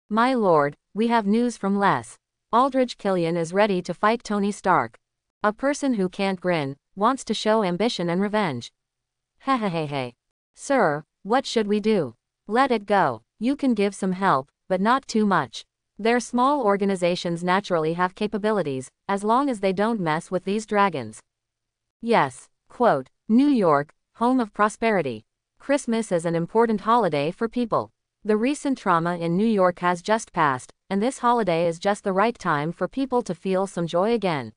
My lord, we have news from Les. Aldridge Killian is ready to fight Tony Stark. A person who can't grin, wants to show ambition and revenge. Hehehehe. Sir, what should we do? Let it go. You can give some help, but not too much. Their small organizations naturally have capabilities, as long as they don't mess with these dragons. Yes. Quote, New York, home of prosperity. Christmas is an important holiday for people. The recent trauma in New York has just passed, and this holiday is just the right time for people to feel some joy again.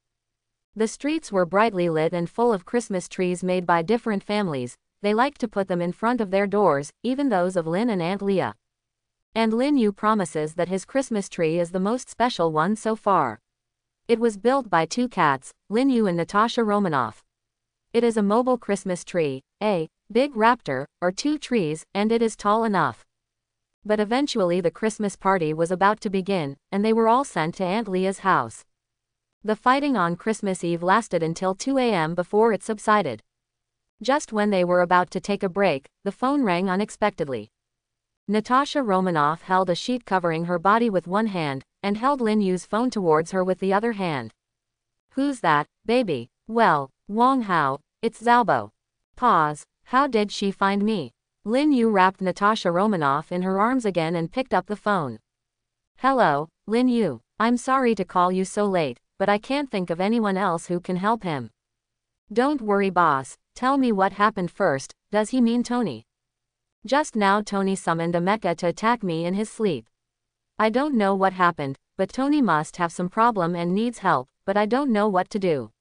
The streets were brightly lit and full of Christmas trees made by different families. They like to put them in front of their doors, even those of Lin and Aunt Leah. And Lin Yu promises that his Christmas tree is the most special one so far. It was built by two cats, Lin Yu and Natasha Romanoff. It is a mobile Christmas tree, a big raptor, or two trees, and it is tall enough. But eventually the Christmas party was about to begin, and they were all sent to Aunt Leah's house. The fighting on Christmas Eve lasted until 2 a.m. before it subsided. Just when they were about to take a break, the phone rang unexpectedly. Natasha Romanoff held a sheet covering her body with one hand, and held Lin Yu's phone towards her with the other hand. "Who's that, baby?" "Well, Wang Hao, it's Xiaobo." Pause. "How did she find me?" Lin Yu wrapped Natasha Romanoff in her arms again and picked up the phone. "Hello, Lin Yu. I'm sorry to call you so late, but I can't think of anyone else who can help him." "Don't worry, boss. Tell me what happened first. Does he mean Tony?" "Just now Tony summoned a mecha to attack me in his sleep. I don't know what happened, but Tony must have some problem and needs help, but I don't know what to do."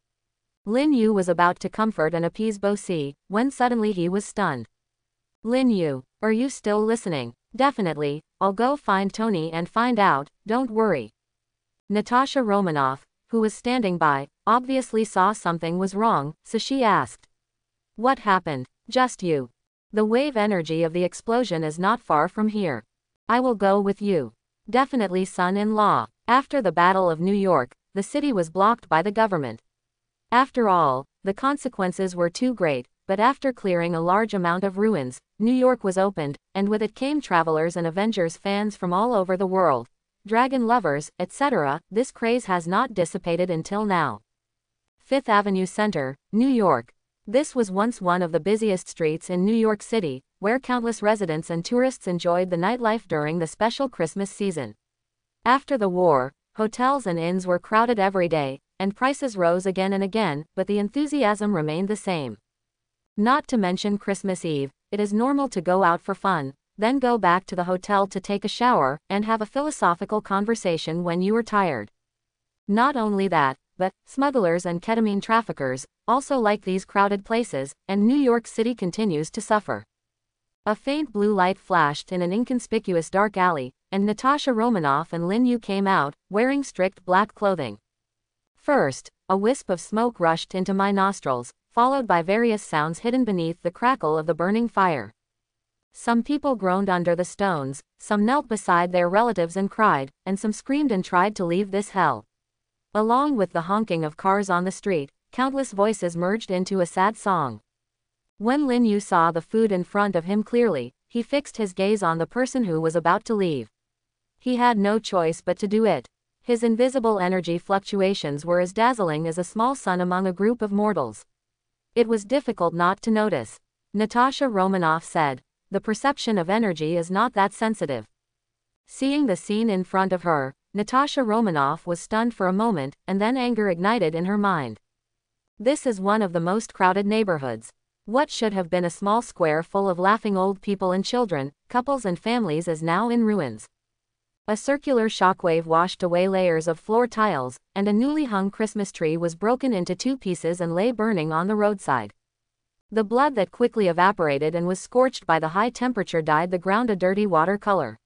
Lin Yu was about to comfort and appease Bo Si, when suddenly he was stunned. "Lin Yu, are you still listening?" "Definitely, I'll go find Tony and find out, don't worry." Natasha Romanoff, who was standing by, obviously saw something was wrong, so she asked. "What happened?" "Just you. The wave energy of the explosion is not far from here. I will go with you." "Definitely, son-in-law." After the Battle of New York, the city was blocked by the government. After all, the consequences were too great, but after clearing a large amount of ruins, New York was opened, and with it came travelers and Avengers fans from all over the world. Dragon lovers, etc. This craze has not dissipated until now. Fifth Avenue Center, New York. This was once one of the busiest streets in New York City, where countless residents and tourists enjoyed the nightlife during the special Christmas season. After the war, hotels and inns were crowded every day, and prices rose again and again, but the enthusiasm remained the same. Not to mention Christmas Eve, it is normal to go out for fun, then go back to the hotel to take a shower, and have a philosophical conversation when you are tired. Not only that, but smugglers and ketamine traffickers also like these crowded places, and New York City continues to suffer. A faint blue light flashed in an inconspicuous dark alley, and Natasha Romanoff and Lin Yu came out, wearing strict black clothing. First, a wisp of smoke rushed into my nostrils, followed by various sounds hidden beneath the crackle of the burning fire. Some people groaned under the stones, some knelt beside their relatives and cried, and some screamed and tried to leave this hell. Along with the honking of cars on the street, countless voices merged into a sad song. When Lin Yu saw the food in front of him clearly, he fixed his gaze on the person who was about to leave. He had no choice but to do it. His invisible energy fluctuations were as dazzling as a small sun among a group of mortals. It was difficult not to notice. Natasha Romanoff said, "The perception of energy is not that sensitive." Seeing the scene in front of her, Natasha Romanoff was stunned for a moment, and then anger ignited in her mind. This is one of the most crowded neighborhoods. What should have been a small square full of laughing old people and children, couples and families is now in ruins. A circular shockwave washed away layers of floor tiles, and a newly hung Christmas tree was broken into two pieces and lay burning on the roadside. The blood that quickly evaporated and was scorched by the high temperature dyed the ground a dirty water color.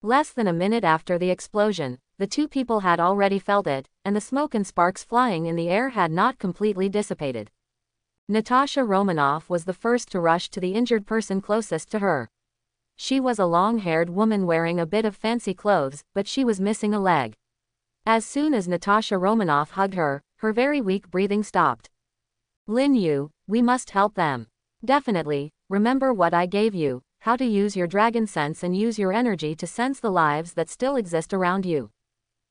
Less than a minute after the explosion, the two people had already felt it, and the smoke and sparks flying in the air had not completely dissipated. Natasha Romanoff was the first to rush to the injured person closest to her. She was a long-haired woman wearing a bit of fancy clothes, but she was missing a leg. As soon as Natasha Romanoff hugged her, her very weak breathing stopped. "Lin Yu, we must help them." "Definitely, remember what I gave you, how to use your dragon sense and use your energy to sense the lives that still exist around you.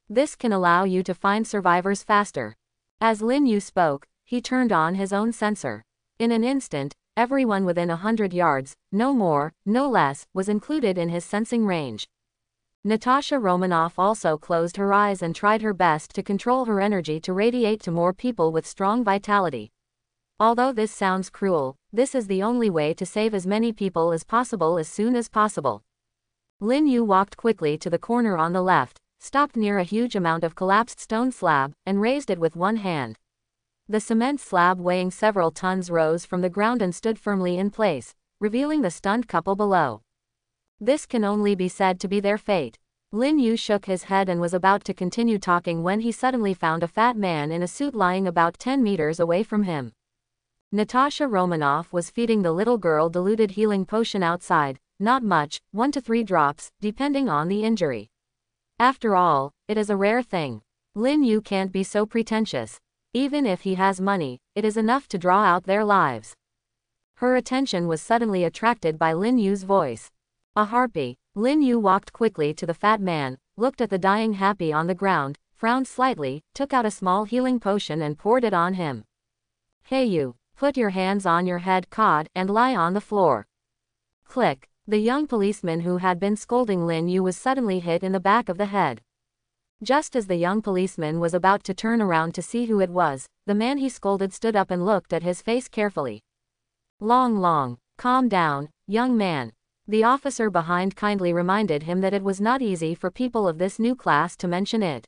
This can allow you to find survivors faster." As Lin Yu spoke, he turned on his own sensor. In an instant, everyone within 100 yards, no more, no less, was included in his sensing range. Natasha Romanoff also closed her eyes and tried her best to control her energy to radiate to more people with strong vitality. Although this sounds cruel, This is the only way to save as many people as possible as soon as possible. Lin Yu walked quickly to the corner on the left, stopped near a huge amount of collapsed stone slab, and raised it with one hand. The cement slab weighing several tons rose from the ground and stood firmly in place, revealing the stunned couple below. This can only be said to be their fate. Lin Yu shook his head and was about to continue talking when he suddenly found a fat man in a suit lying about 10 meters away from him. Natasha Romanoff was feeding the little girl diluted healing potion outside, not much, 1 to 3 drops, depending on the injury. After all, it is a rare thing. Lin Yu can't be so pretentious. Even if he has money, it is enough to draw out their lives. Her attention was suddenly attracted by Lin Yu's voice. A harpy. Lin Yu walked quickly to the fat man, looked at the dying happy on the ground, frowned slightly, took out a small healing potion and poured it on him. Hey you, put your hands on your head, cod, and lie on the floor. Click. The young policeman who had been scolding Lin Yu was suddenly hit in the back of the head. Just as the young policeman was about to turn around to see who it was, the man he scolded stood up and looked at his face carefully. Calm down, young man. The officer behind kindly reminded him that it was not easy for people of this new class to mention it.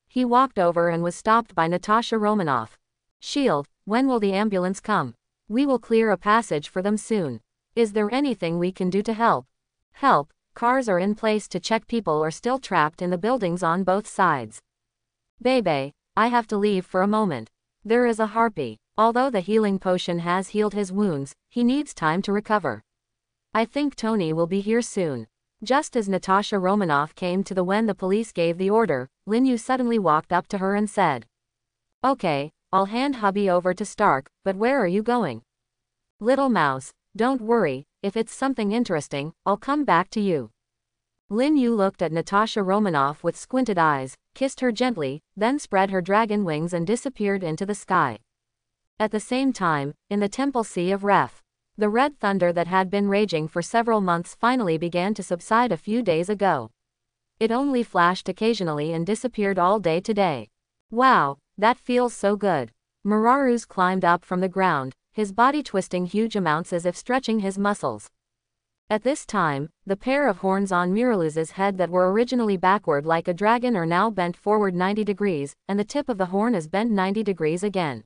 He walked over and was stopped by Natasha Romanoff. Shield, when will the ambulance come? We will clear a passage for them soon. Is there anything we can do to help? Help, cars are in place to check people are still trapped in the buildings on both sides. Bebe, I have to leave for a moment. There is a harpy. Although the healing potion has healed his wounds, he needs time to recover. I think Tony will be here soon. Just as Natasha Romanoff came to when the police gave the order, Lin Yu suddenly walked up to her and said, Okay, I'll hand hubby over to Stark, but where are you going? Little mouse, don't worry, if it's something interesting, I'll come back to you. Lin Yu looked at Natasha Romanoff with squinted eyes, kissed her gently, then spread her dragon wings and disappeared into the sky. At the same time, in the temple sea of Ref, the red thunder that had been raging for several months finally began to subside a few days ago. It only flashed occasionally and disappeared all day today. Wow, that feels so good. Mararuz climbed up from the ground, his body twisting huge amounts as if stretching his muscles. At this time, the pair of horns on Miraluz's head that were originally backward like a dragon are now bent forward 90 degrees, and the tip of the horn is bent 90 degrees again.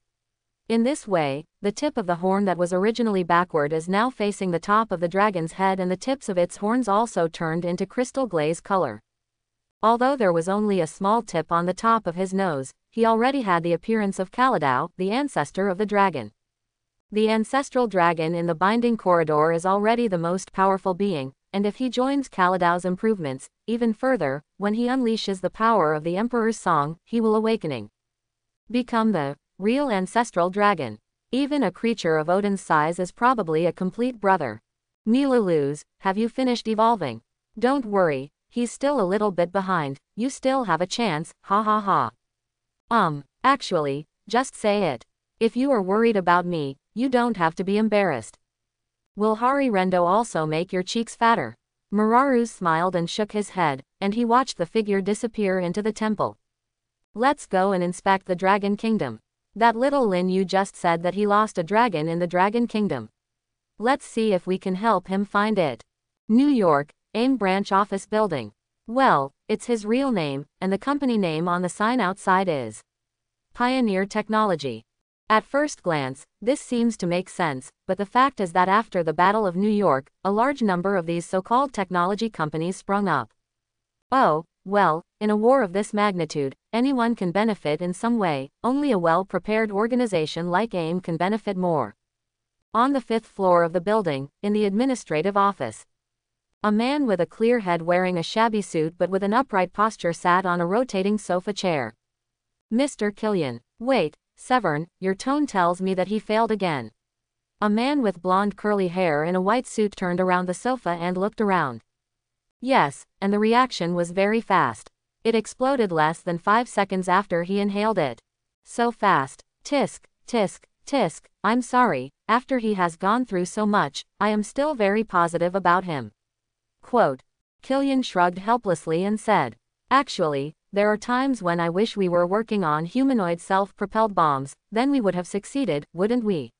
In this way, the tip of the horn that was originally backward is now facing the top of the dragon's head and the tips of its horns also turned into crystal glaze color. Although there was only a small tip on the top of his nose, he already had the appearance of Kaladao, the ancestor of the dragon. The ancestral dragon in the binding corridor is already the most powerful being, and if he joins Kaladao's improvements, even further, when he unleashes the power of the Emperor's Song, he will become the real ancestral dragon. Even a creature of Odin's size is probably a complete brother. Milaluz, have you finished evolving? Don't worry, he's still a little bit behind, you still have a chance, ha ha ha. Actually, just say it. If you are worried about me, you don't have to be embarrassed. Will Hari Rendo also make your cheeks fatter? Mararuz smiled and shook his head, and he watched the figure disappear into the temple. Let's go and inspect the Dragon Kingdom. That little Lin Yu just said that he lost a dragon in the Dragon Kingdom. Let's see if we can help him find it. New York, AIM Branch Office Building. Well, it's his real name, and the company name on the sign outside is Pioneer Technology. At first glance, this seems to make sense, but the fact is that after the Battle of New York, a large number of these so-called technology companies sprung up. Oh, well, in a war of this magnitude, anyone can benefit in some way, only a well-prepared organization like AIM can benefit more. On the 5th floor of the building, in the administrative office, a man with a clear head wearing a shabby suit but with an upright posture sat on a rotating sofa chair. Mr. Killian. Wait, Severn, your tone tells me that he failed again. A man with blonde curly hair in a white suit turned around the sofa and looked around. Yes, and the reaction was very fast. It exploded less than 5 seconds after he inhaled it. So fast. Tisk, tisk, tisk, I'm sorry, after he has gone through so much, I am still very positive about him. Quote. Killian shrugged helplessly and said, Actually, there are times when I wish we were working on humanoid self-propelled bombs, then we would have succeeded, wouldn't we?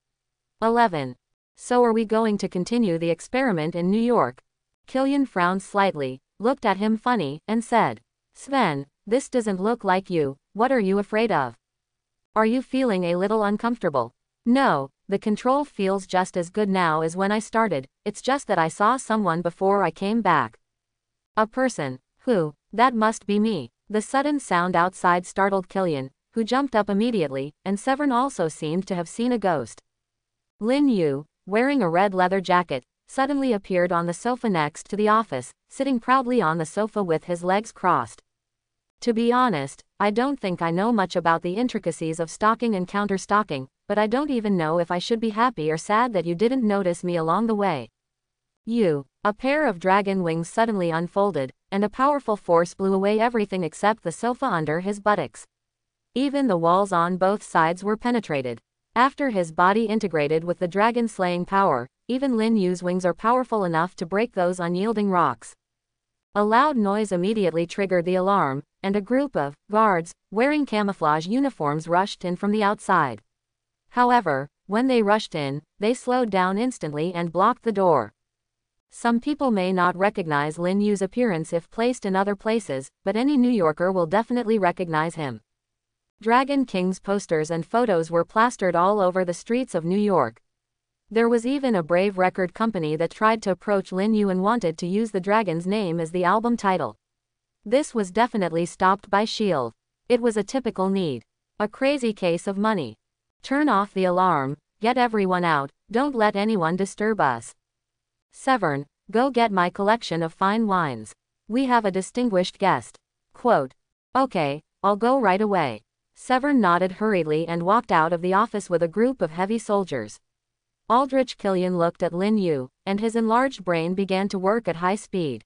11. So are we going to continue the experiment in New York? Killian frowned slightly, looked at him funny, and said, Sven, this doesn't look like you. What are you afraid of? Are you feeling a little uncomfortable? No, the control feels just as good now as when I started, it's just that I saw someone before I came back. A person. Who? That must be me. The sudden sound outside startled Killian, who jumped up immediately, and Severn also seemed to have seen a ghost. Lin Yu, wearing a red leather jacket, suddenly appeared on the sofa next to the office, sitting proudly on the sofa with his legs crossed. To be honest, I don't think I know much about the intricacies of stalking and counter-stalking, but I don't even know if I should be happy or sad that you didn't notice me along the way. A pair of dragon wings suddenly unfolded, and a powerful force blew away everything except the sofa under his buttocks. Even the walls on both sides were penetrated. After his body integrated with the dragon-slaying power, even Lin Yu's wings are powerful enough to break those unyielding rocks. A loud noise immediately triggered the alarm, and a group of guards, wearing camouflage uniforms rushed in from the outside. However, when they rushed in, they slowed down instantly and blocked the door. Some people may not recognize Lin Yu's appearance if placed in other places, but any New Yorker will definitely recognize him. Dragon King's posters and photos were plastered all over the streets of New York. There was even a Brave record company that tried to approach Lin Yu and wanted to use the dragon's name as the album title. This was definitely stopped by S.H.I.E.L.D. It was a typical need. A crazy case of money. Turn off the alarm, get everyone out, don't let anyone disturb us. Severn, go get my collection of fine wines. We have a distinguished guest. Quote. Okay, I'll go right away. Severn nodded hurriedly and walked out of the office with a group of heavy soldiers. Aldrich Killian looked at Lin Yu, and his enlarged brain began to work at high speed.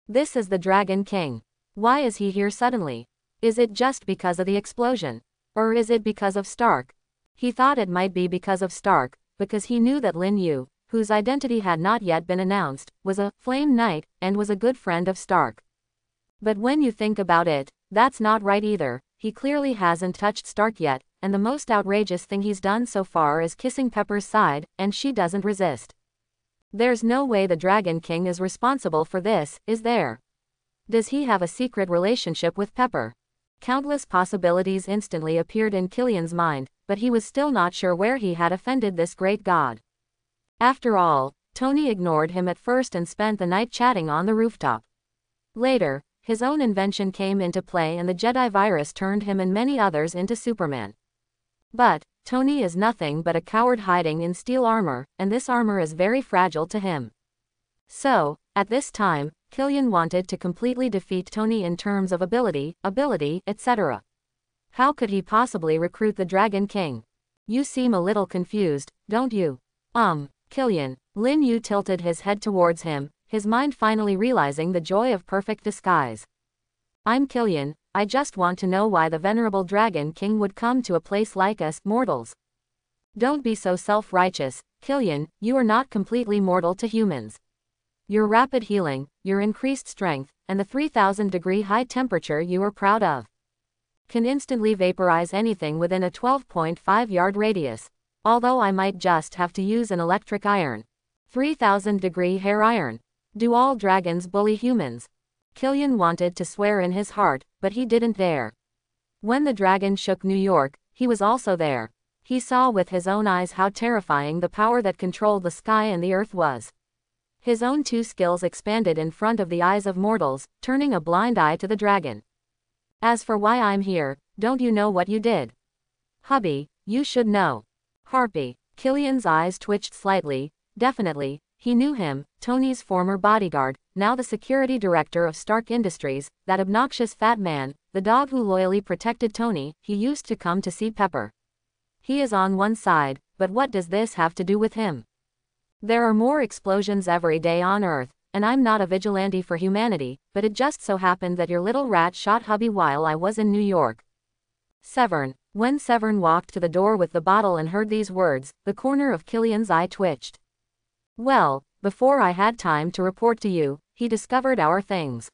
This is the Dragon King. Why is he here suddenly? Is it just because of the explosion? Or is it because of Stark? He thought it might be because of Stark, because he knew that Lin Yu, whose identity had not yet been announced, was a Flame Knight, and was a good friend of Stark. But when you think about it, that's not right either. He clearly hasn't touched Stark yet, and the most outrageous thing he's done so far is kissing Pepper's side, and she doesn't resist. There's no way the Dragon King is responsible for this, is there? Does he have a secret relationship with Pepper? Countless possibilities instantly appeared in Killian's mind, but he was still not sure where he had offended this great god. After all, Tony ignored him at first and spent the night chatting on the rooftop. Later, his own invention came into play and the Jedi virus turned him and many others into Superman. But, Tony is nothing but a coward hiding in steel armor, and this armor is very fragile to him. So, at this time, Killian wanted to completely defeat Tony in terms of ability, etc. How could he possibly recruit the Dragon King? You seem a little confused, don't you? Killian. Lin Yu tilted his head towards him, his mind finally realizing the joy of perfect disguise. I'm Killian, I just want to know why the venerable Dragon King would come to a place like us, mortals. Don't be so self-righteous, Killian, you are not completely mortal to humans. Your rapid healing, your increased strength, and the 3,000-degree high temperature you are proud of can instantly vaporize anything within a 12.5-yard radius. Although I might just have to use an electric iron. 3,000-degree hair iron. Do all dragons bully humans? Killian wanted to swear in his heart, but he didn't dare. When the dragon shook New York, he was also there. He saw with his own eyes how terrifying the power that controlled the sky and the earth was. His own two skills expanded in front of the eyes of mortals, turning a blind eye to the dragon. As for why I'm here, don't you know what you did? Hubby, you should know. Harpy. Killian's eyes twitched slightly. Definitely, he knew him, Tony's former bodyguard, now the security director of Stark Industries, that obnoxious fat man, the dog who loyally protected Tony. He used to come to see Pepper. He is on one side, but what does this have to do with him? There are more explosions every day on Earth, and I'm not a vigilante for humanity, but it just so happened that your little rat shot hubby while I was in New York. Severn. When Severn walked to the door with the bottle and heard these words, the corner of Killian's eye twitched. Well, before I had time to report to you, he discovered our things.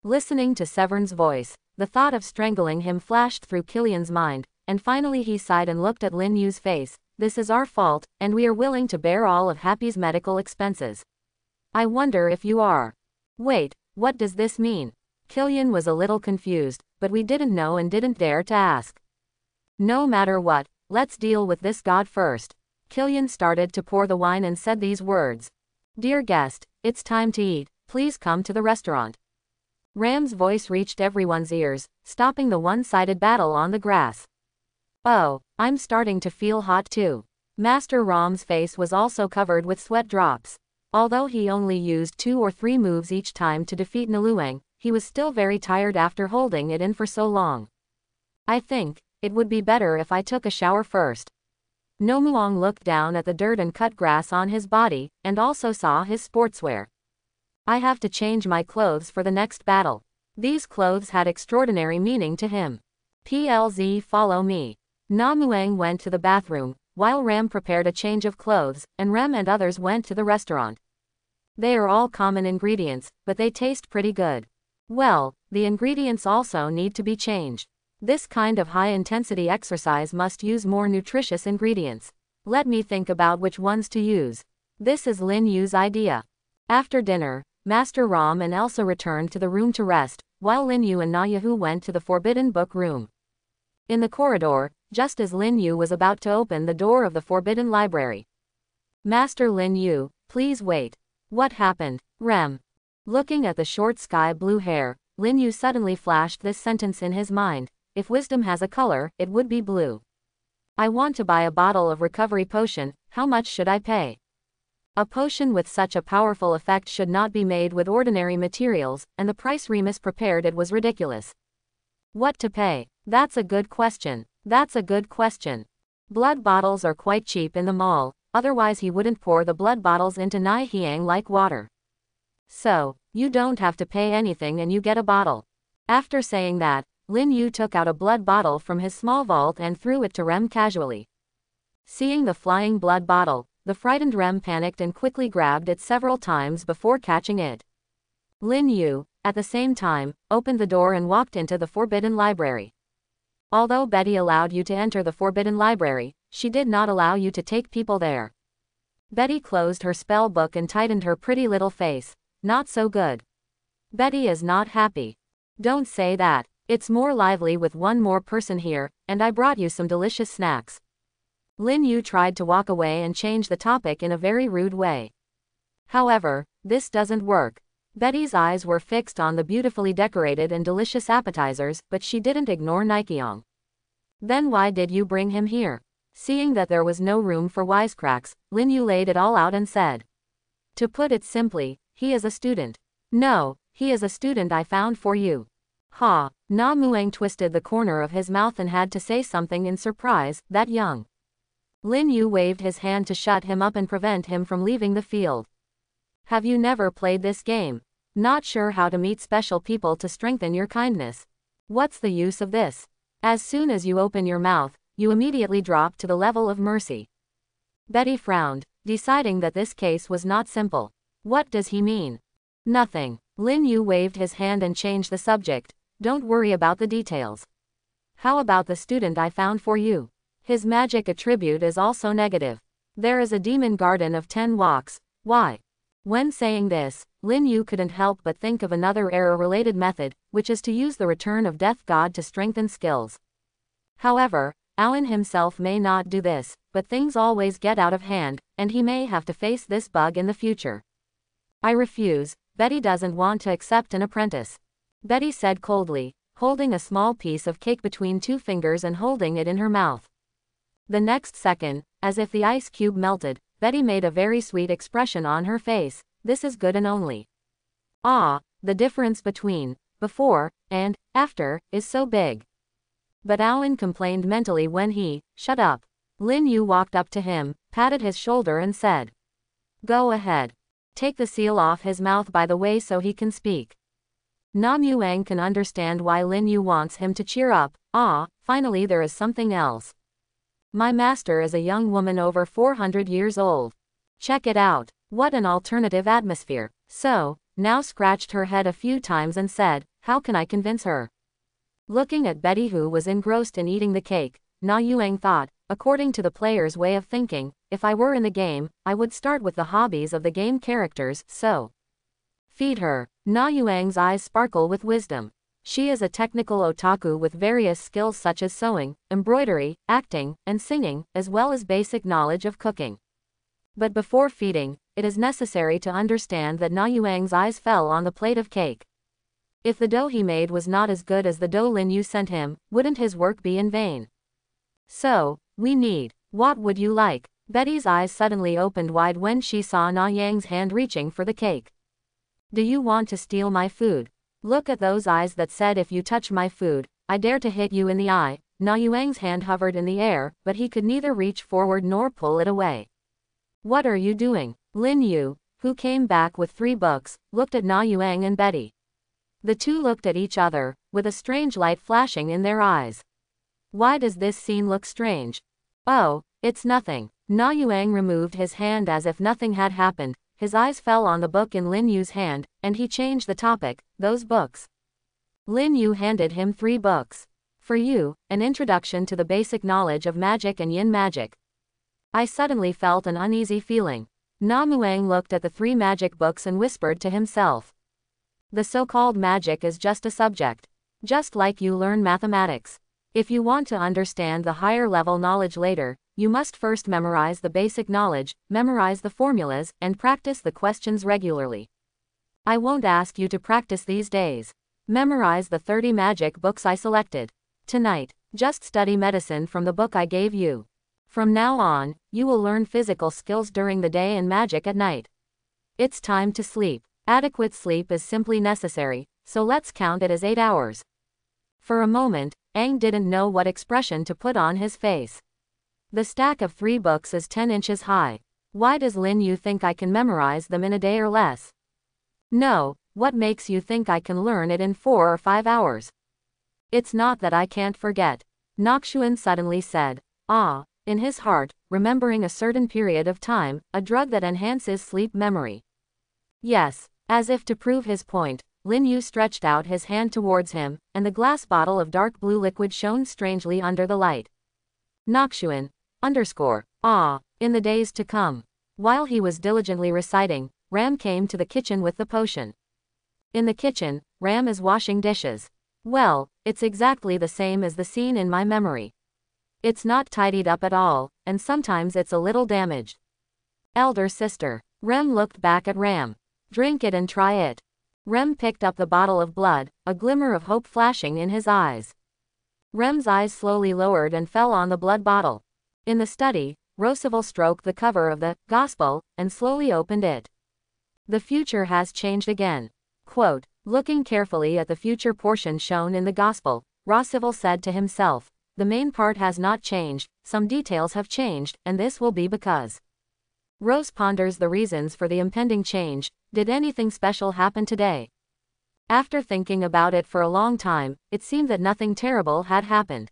Listening to Severn's voice, the thought of strangling him flashed through Killian's mind, and finally he sighed and looked at Lin Yu's face. this is our fault, and we are willing to bear all of Happy's medical expenses. I wonder if you are. Wait, what does this mean? Killian was a little confused, but we didn't know and didn't dare to ask. No matter what, let's deal with this god first. Killian started to pour the wine and said these words. Dear guest, it's time to eat, please come to the restaurant. Ram's voice reached everyone's ears, stopping the one-sided battle on the grass. Oh, I'm starting to feel hot too. Master Ram's face was also covered with sweat drops. Although he only used 2 or 3 moves each time to defeat Niluang, he was still very tired after holding it in for so long. I think it would be better if I took a shower first. Nomuang looked down at the dirt and cut grass on his body, and also saw his sportswear. I have to change my clothes for the next battle. These clothes had extraordinary meaning to him. PLZ, follow me. Nomuang went to the bathroom, while Ram prepared a change of clothes, and Rem and others went to the restaurant. They are all common ingredients, but they taste pretty good. Well, the ingredients also need to be changed. This kind of high-intensity exercise must use more nutritious ingredients. Let me think about which ones to use. This is Lin Yu's idea. After dinner, Master Ram and Elsa returned to the room to rest, while Lin Yu and Na Yahu went to the Forbidden Book room. In the corridor, just as Lin Yu was about to open the door of the Forbidden Library. Master Lin Yu, please wait. What happened, Rem? Looking at the short sky blue hair, Lin Yu suddenly flashed this sentence in his mind. If wisdom has a color, it would be blue. I want to buy a bottle of recovery potion, how much should I pay? A potion with such a powerful effect should not be made with ordinary materials, and the price Remus prepared it was ridiculous. What to pay? That's a good question. That's a good question. Blood bottles are quite cheap in the mall, otherwise he wouldn't pour the blood bottles into Nai Hiang like water. So, you don't have to pay anything and you get a bottle. After saying that, Lin Yu took out a blood bottle from his small vault and threw it to Rem casually. Seeing the flying blood bottle, the frightened Rem panicked and quickly grabbed it several times before catching it. Lin Yu, at the same time, opened the door and walked into the Forbidden Library. Although Betty allowed you to enter the Forbidden Library, she did not allow you to take people there. Betty closed her spell book and tightened her pretty little face. Not so good. Betty is not happy. Don't say that. It's more lively with one more person here, and I brought you some delicious snacks. Lin Yu tried to walk away and change the topic in a very rude way. However, this doesn't work. Betty's eyes were fixed on the beautifully decorated and delicious appetizers, but she didn't ignore Nikeong. Then why did you bring him here? Seeing that there was no room for wisecracks, Lin Yu laid it all out and said. To put it simply, he is a student. No, he is a student I found for you. Ha, Na Muang twisted the corner of his mouth and had to say something in surprise, that young. Lin Yu waved his hand to shut him up and prevent him from leaving the field. Have you never played this game? Not sure how to meet special people to strengthen your kindness? What's the use of this? As soon as you open your mouth, you immediately drop to the level of mercy. Betty frowned, deciding that this case was not simple. What does he mean? Nothing. Lin Yu waved his hand and changed the subject. Don't worry about the details. How about the student I found for you? His magic attribute is also negative. There is a demon garden of 10 walks. Why? When saying this, Lin Yu couldn't help but think of another error-related method, which is to use the return of Death God to strengthen skills. However, Alan himself may not do this, but things always get out of hand, and he may have to face this bug in the future. I refuse. Betty doesn't want to accept an apprentice. Betty said coldly, holding a small piece of cake between 2 fingers and holding it in her mouth. The next second, as if the ice cube melted, Betty made a very sweet expression on her face. This is good and only. Ah, the difference between before and after is so big. But Alan complained mentally when he shut up. Lin Yu walked up to him, patted his shoulder and said, go ahead. Take the seal off his mouth by the way so he can speak. Nam Yuang can understand why Lin Yu wants him to cheer up. Ah, finally there is something else. My master is a young woman over 400 years old. Check it out. What an alternative atmosphere. So, now scratched her head a few times and said, how can I convince her? Looking at Betty who was engrossed in eating the cake, Na Yuang thought, according to the player's way of thinking. If I were in the game, I would start with the hobbies of the game characters, so feed her. Na Yuang's eyes sparkle with wisdom. She is a technical otaku with various skills such as sewing, embroidery, acting, and singing, as well as basic knowledge of cooking. But before feeding, it is necessary to understand that Na Yuang's eyes fell on the plate of cake. If the dough he made was not as good as the dough Lin Yu sent him, wouldn't his work be in vain? So, we need. What would you like? Betty's eyes suddenly opened wide when she saw Na Yang's hand reaching for the cake. Do you want to steal my food? Look at those eyes that said if you touch my food, I dare to hit you in the eye. Na Yuang's hand hovered in the air, but he could neither reach forward nor pull it away. What are you doing? Lin Yu, who came back with 3 books, looked at Na Yuang and Betty. The two looked at each other, with a strange light flashing in their eyes. Why does this scene look strange? Oh, it's nothing. Na Yuang removed his hand as if nothing had happened. His eyes fell on the book in Lin Yu's hand, and he changed the topic. Those books. Lin Yu handed him 3 books. For you, an introduction to the basic knowledge of magic and yin magic. I suddenly felt an uneasy feeling. Na Muang looked at the 3 magic books and whispered to himself. The so-called magic is just a subject. Just like you learn mathematics. If you want to understand the higher level knowledge later, you must first memorize the basic knowledge, memorize the formulas, and practice the questions regularly. I won't ask you to practice these days. Memorize the 30 magic books I selected. Tonight, just study medicine from the book I gave you. From now on, you will learn physical skills during the day and magic at night. It's time to sleep. Adequate sleep is simply necessary, so let's count it as 8 hours. For a moment, Aang didn't know what expression to put on his face. The stack of 3 books is 10 inches high. Why does Lin Yu think I can memorize them in a day or less? No, what makes you think I can learn it in 4 or 5 hours? It's not that I can't forget. Nokshuan suddenly said. In his heart, remembering a certain period of time, a drug that enhances sleep memory. Yes, as if to prove his point, Lin Yu stretched out his hand towards him, and the glass bottle of dark blue liquid shone strangely under the light. Nokshuan, in the days to come. While he was diligently reciting, Ram came to the kitchen with the potion. In the kitchen, Ram is washing dishes. Well, it's exactly the same as the scene in my memory. It's not tidied up at all, and sometimes it's a little damaged. Elder sister. Rem looked back at Ram. Drink it and try it. Rem picked up the bottle of blood, a glimmer of hope flashing in his eyes. Rem's eyes slowly lowered and fell on the blood bottle. In the study, Roosevelt stroked the cover of the Gospel, and slowly opened it. The future has changed again. Quote, looking carefully at the future portion shown in the Gospel, Roosevelt said to himself, the main part has not changed, some details have changed, and this will be because. Rose ponders the reasons for the impending change. Did anything special happen today? After thinking about it for a long time, it seemed that nothing terrible had happened.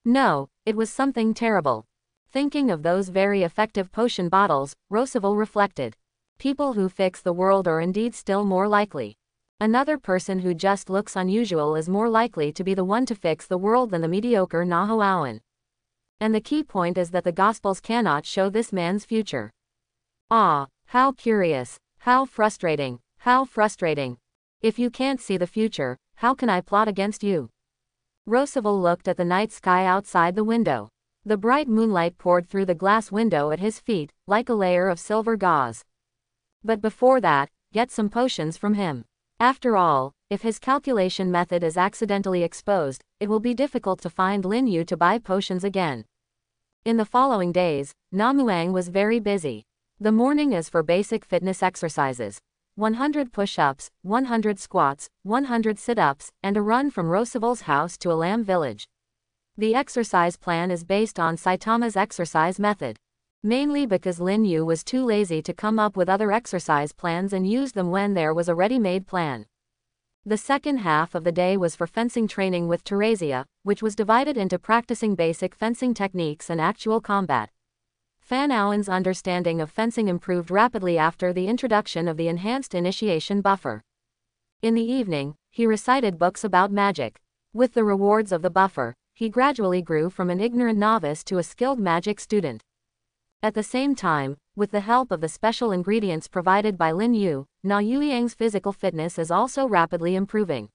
No, it was something terrible. Thinking of those very effective potion bottles, Roosevelt reflected. People who fix the world are indeed still more likely. Another person who just looks unusual is more likely to be the one to fix the world than the mediocre Nahoawan. And the key point is that the Gospels cannot show this man's future. How curious, how frustrating, how frustrating. If you can't see the future, how can I plot against you? Roosevelt looked at the night sky outside the window. The bright moonlight poured through the glass window at his feet, like a layer of silver gauze. But before that, get some potions from him. After all, if his calculation method is accidentally exposed, it will be difficult to find Lin Yu to buy potions again. In the following days, Namuang was very busy. The morning is for basic fitness exercises. 100 push-ups, 100 squats, 100 sit-ups, and a run from Roosevelt's house to a lamb village. The exercise plan is based on Saitama's exercise method. Mainly because Lin Yu was too lazy to come up with other exercise plans and use them when there was a ready-made plan. The second half of the day was for fencing training with Teresia, which was divided into practicing basic fencing techniques and actual combat. Fan Owen's understanding of fencing improved rapidly after the introduction of the enhanced initiation buffer. In the evening, he recited books about magic. With the rewards of the buffer, he gradually grew from an ignorant novice to a skilled magic student. At the same time, with the help of the special ingredients provided by Lin Yu, Na Yueyang's physical fitness is also rapidly improving.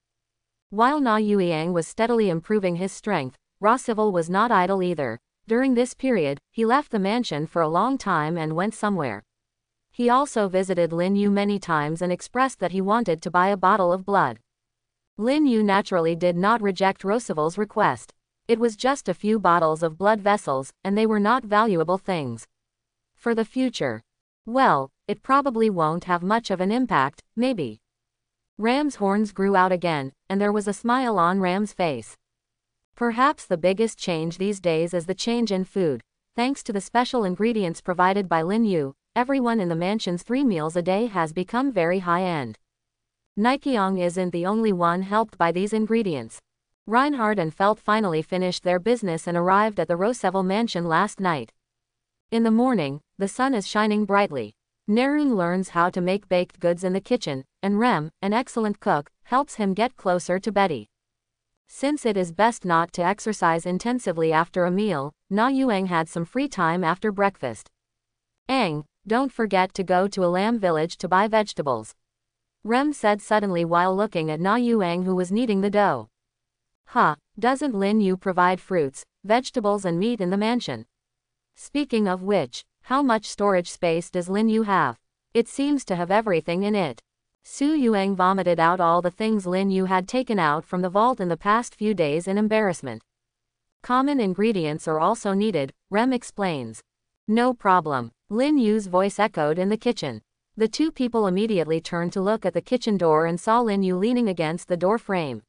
While Na Yueyang was steadily improving his strength, Rossival was not idle either. During this period, he left the mansion for a long time and went somewhere. He also visited Lin Yu many times and expressed that he wanted to buy a bottle of blood. Lin Yu naturally did not reject Rossival's request. It was just a few bottles of blood vessels, and they were not valuable things. For the future. Well, it probably won't have much of an impact, maybe. Ram's horns grew out again, and there was a smile on Ram's face. Perhaps the biggest change these days is the change in food. Thanks to the special ingredients provided by Lin Yu, everyone in the mansion's 3 meals a day has become very high-end. Nikeong isn't the only one helped by these ingredients. Reinhard and Felt finally finished their business and arrived at the Rosseville mansion last night. In the morning, the sun is shining brightly. Nerun learns how to make baked goods in the kitchen, and Rem, an excellent cook, helps him get closer to Betty. Since it is best not to exercise intensively after a meal, Na Yuang had some free time after breakfast. Ang, don't forget to go to a lamb village to buy vegetables. Rem said suddenly while looking at Na Yuang, who was kneading the dough. Doesn't Lin Yu provide fruits, vegetables and meat in the mansion? Speaking of which, how much storage space does Lin Yu have? It seems to have everything in it. Su Yuang vomited out all the things Lin Yu had taken out from the vault in the past few days in embarrassment. Common ingredients are also needed, Rem explains. No problem. Lin Yu's voice echoed in the kitchen. The two people immediately turned to look at the kitchen door and saw Lin Yu leaning against the door frame.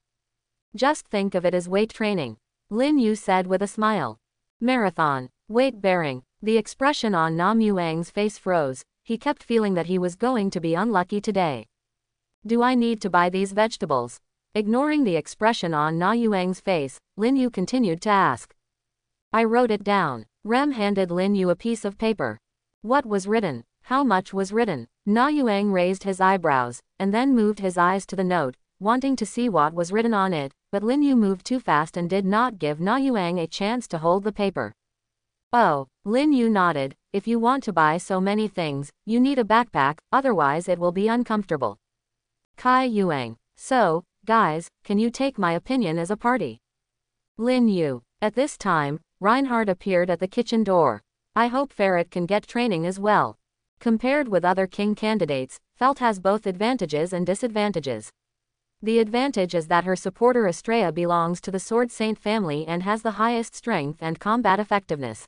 Just think of it as weight training, Lin Yu said with a smile. Marathon. Weight bearing. The expression on Nam Yuang's face froze. He kept feeling that he was going to be unlucky today. Do I need to buy these vegetables? Ignoring the expression on Na Yuang's face, Lin Yu continued to ask. I wrote it down. Rem handed Lin Yu a piece of paper. What was written? How much was written? Na Yuang raised his eyebrows, and then moved his eyes to the note, wanting to see what was written on it, but Lin Yu moved too fast and did not give Na Yuang a chance to hold the paper. Oh, Lin Yu nodded. If you want to buy so many things, you need a backpack, otherwise it will be uncomfortable. Kai Yuang. So, guys, can you take my opinion as a party? Lin Yu. At this time, Reinhard appeared at the kitchen door. I hope Ferret can get training as well. Compared with other king candidates, Felt has both advantages and disadvantages. The advantage is that her supporter Estrella belongs to the Sword Saint family and has the highest strength and combat effectiveness.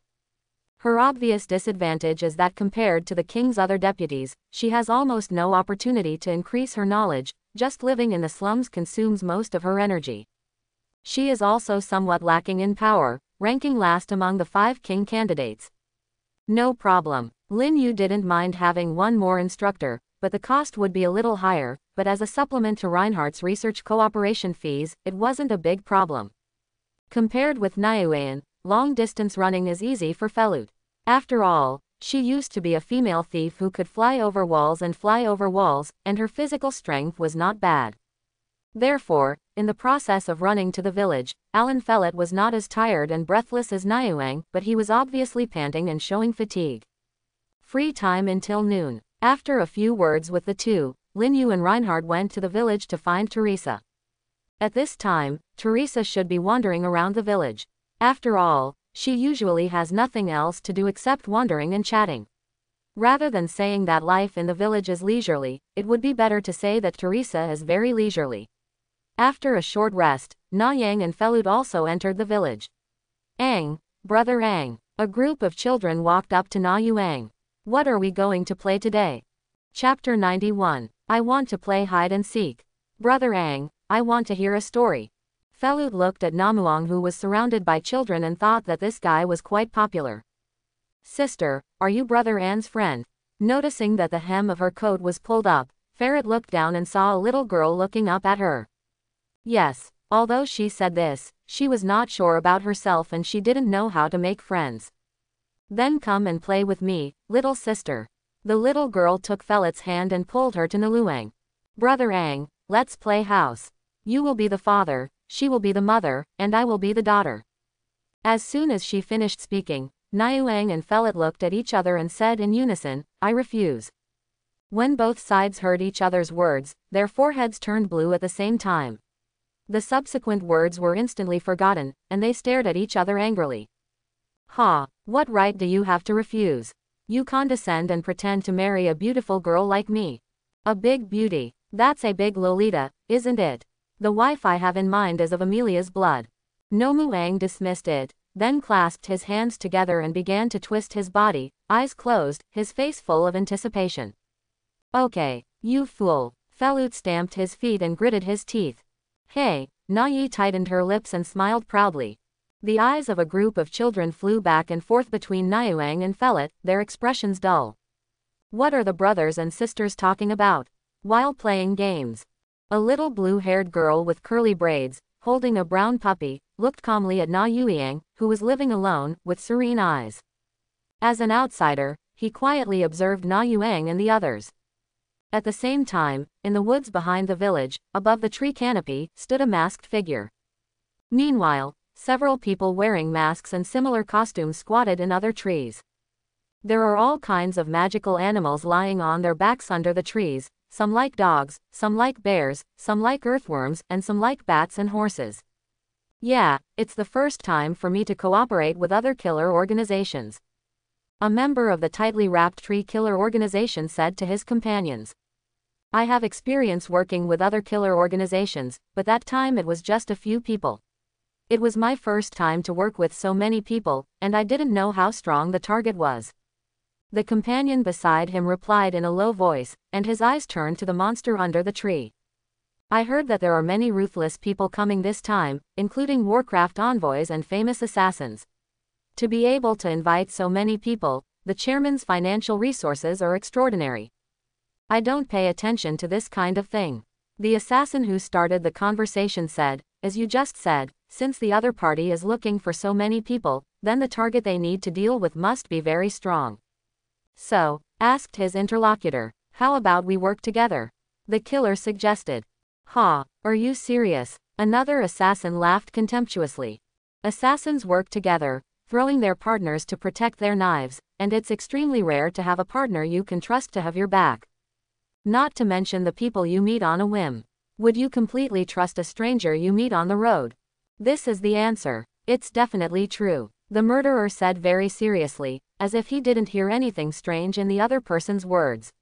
Her obvious disadvantage is that compared to the king's other deputies, she has almost no opportunity to increase her knowledge, just living in the slums consumes most of her energy. She is also somewhat lacking in power, ranking last among the 5 king candidates. No problem. Lin Yu didn't mind having one more instructor, but the cost would be a little higher, but as a supplement to Reinhardt's research cooperation fees, it wasn't a big problem. Compared with Niuean, long-distance running is easy for Felut. After all, she used to be a female thief who could fly over walls, and her physical strength was not bad. Therefore, in the process of running to the village, Alan Felut was not as tired and breathless as Niuang, but he was obviously panting and showing fatigue. Free time until noon. After a few words with the two, Lin Yu and Reinhard went to the village to find Teresa. At this time, Teresa should be wandering around the village. After all, she usually has nothing else to do except wandering and chatting. Rather than saying that life in the village is leisurely, it would be better to say that Teresa is very leisurely. After a short rest, Na Yang and Felut also entered the village. Ang, brother Ang. A group of children walked up to Na Yuang. What are we going to play today? Chapter 91. I want to play hide and seek. Brother Ang, I want to hear a story. Felut looked at Namuang, who was surrounded by children, and thought that this guy was quite popular. Sister, are you brother An's friend? Noticing that the hem of her coat was pulled up, Ferret looked down and saw a little girl looking up at her. Yes, although she said this, she was not sure about herself and she didn't know how to make friends. Then come and play with me, little sister. The little girl took Felut's hand and pulled her to Naluang. Brother Ang, let's play house. You will be the father, she will be the mother, and I will be the daughter. As soon as she finished speaking, Niuang and Felit looked at each other and said in unison, "I refuse." When both sides heard each other's words, their foreheads turned blue at the same time. The subsequent words were instantly forgotten, and they stared at each other angrily. "Ha! What right do you have to refuse? You condescend and pretend to marry a beautiful girl like me. A big beauty. That's a big Lolita, isn't it? The wife I have in mind is of Amelia's blood." Nomuang dismissed it, then clasped his hands together and began to twist his body, eyes closed, his face full of anticipation. "Okay, you fool." Felut stamped his feet and gritted his teeth. "Hey." Nayi tightened her lips and smiled proudly. The eyes of a group of children flew back and forth between Niuang and Felit, their expressions dull. What are the brothers and sisters talking about? While playing games. A little blue-haired girl with curly braids, holding a brown puppy, looked calmly at Na Yueyang, who was living alone, with serene eyes. As an outsider, he quietly observed Na Yueyang and the others. At the same time, in the woods behind the village, above the tree canopy, stood a masked figure. Meanwhile, several people wearing masks and similar costumes squatted in other trees. There are all kinds of magical animals lying on their backs under the trees, some like dogs, some like bears, some like earthworms, and some like bats and horses. Yeah, it's the first time for me to cooperate with other killer organizations. A member of the tightly wrapped tree killer organization said to his companions. I have experience working with other killer organizations, but that time it was just a few people. It was my first time to work with so many people, and I didn't know how strong the target was. The companion beside him replied in a low voice, and his eyes turned to the monster under the tree. I heard that there are many ruthless people coming this time, including Warcraft envoys and famous assassins. To be able to invite so many people, the chairman's financial resources are extraordinary. I don't pay attention to this kind of thing. The assassin who started the conversation said, as you just said, since the other party is looking for so many people, then the target they need to deal with must be very strong. So, asked his interlocutor, how about we work together? The killer suggested. Ha, are you serious? Another assassin laughed contemptuously. Assassins work together, throwing their partners to protect their knives, and it's extremely rare to have a partner you can trust to have your back. Not to mention the people you meet on a whim. Would you completely trust a stranger you meet on the road? This is the answer. It's definitely true. The murderer said very seriously, as if he didn't hear anything strange in the other person's words.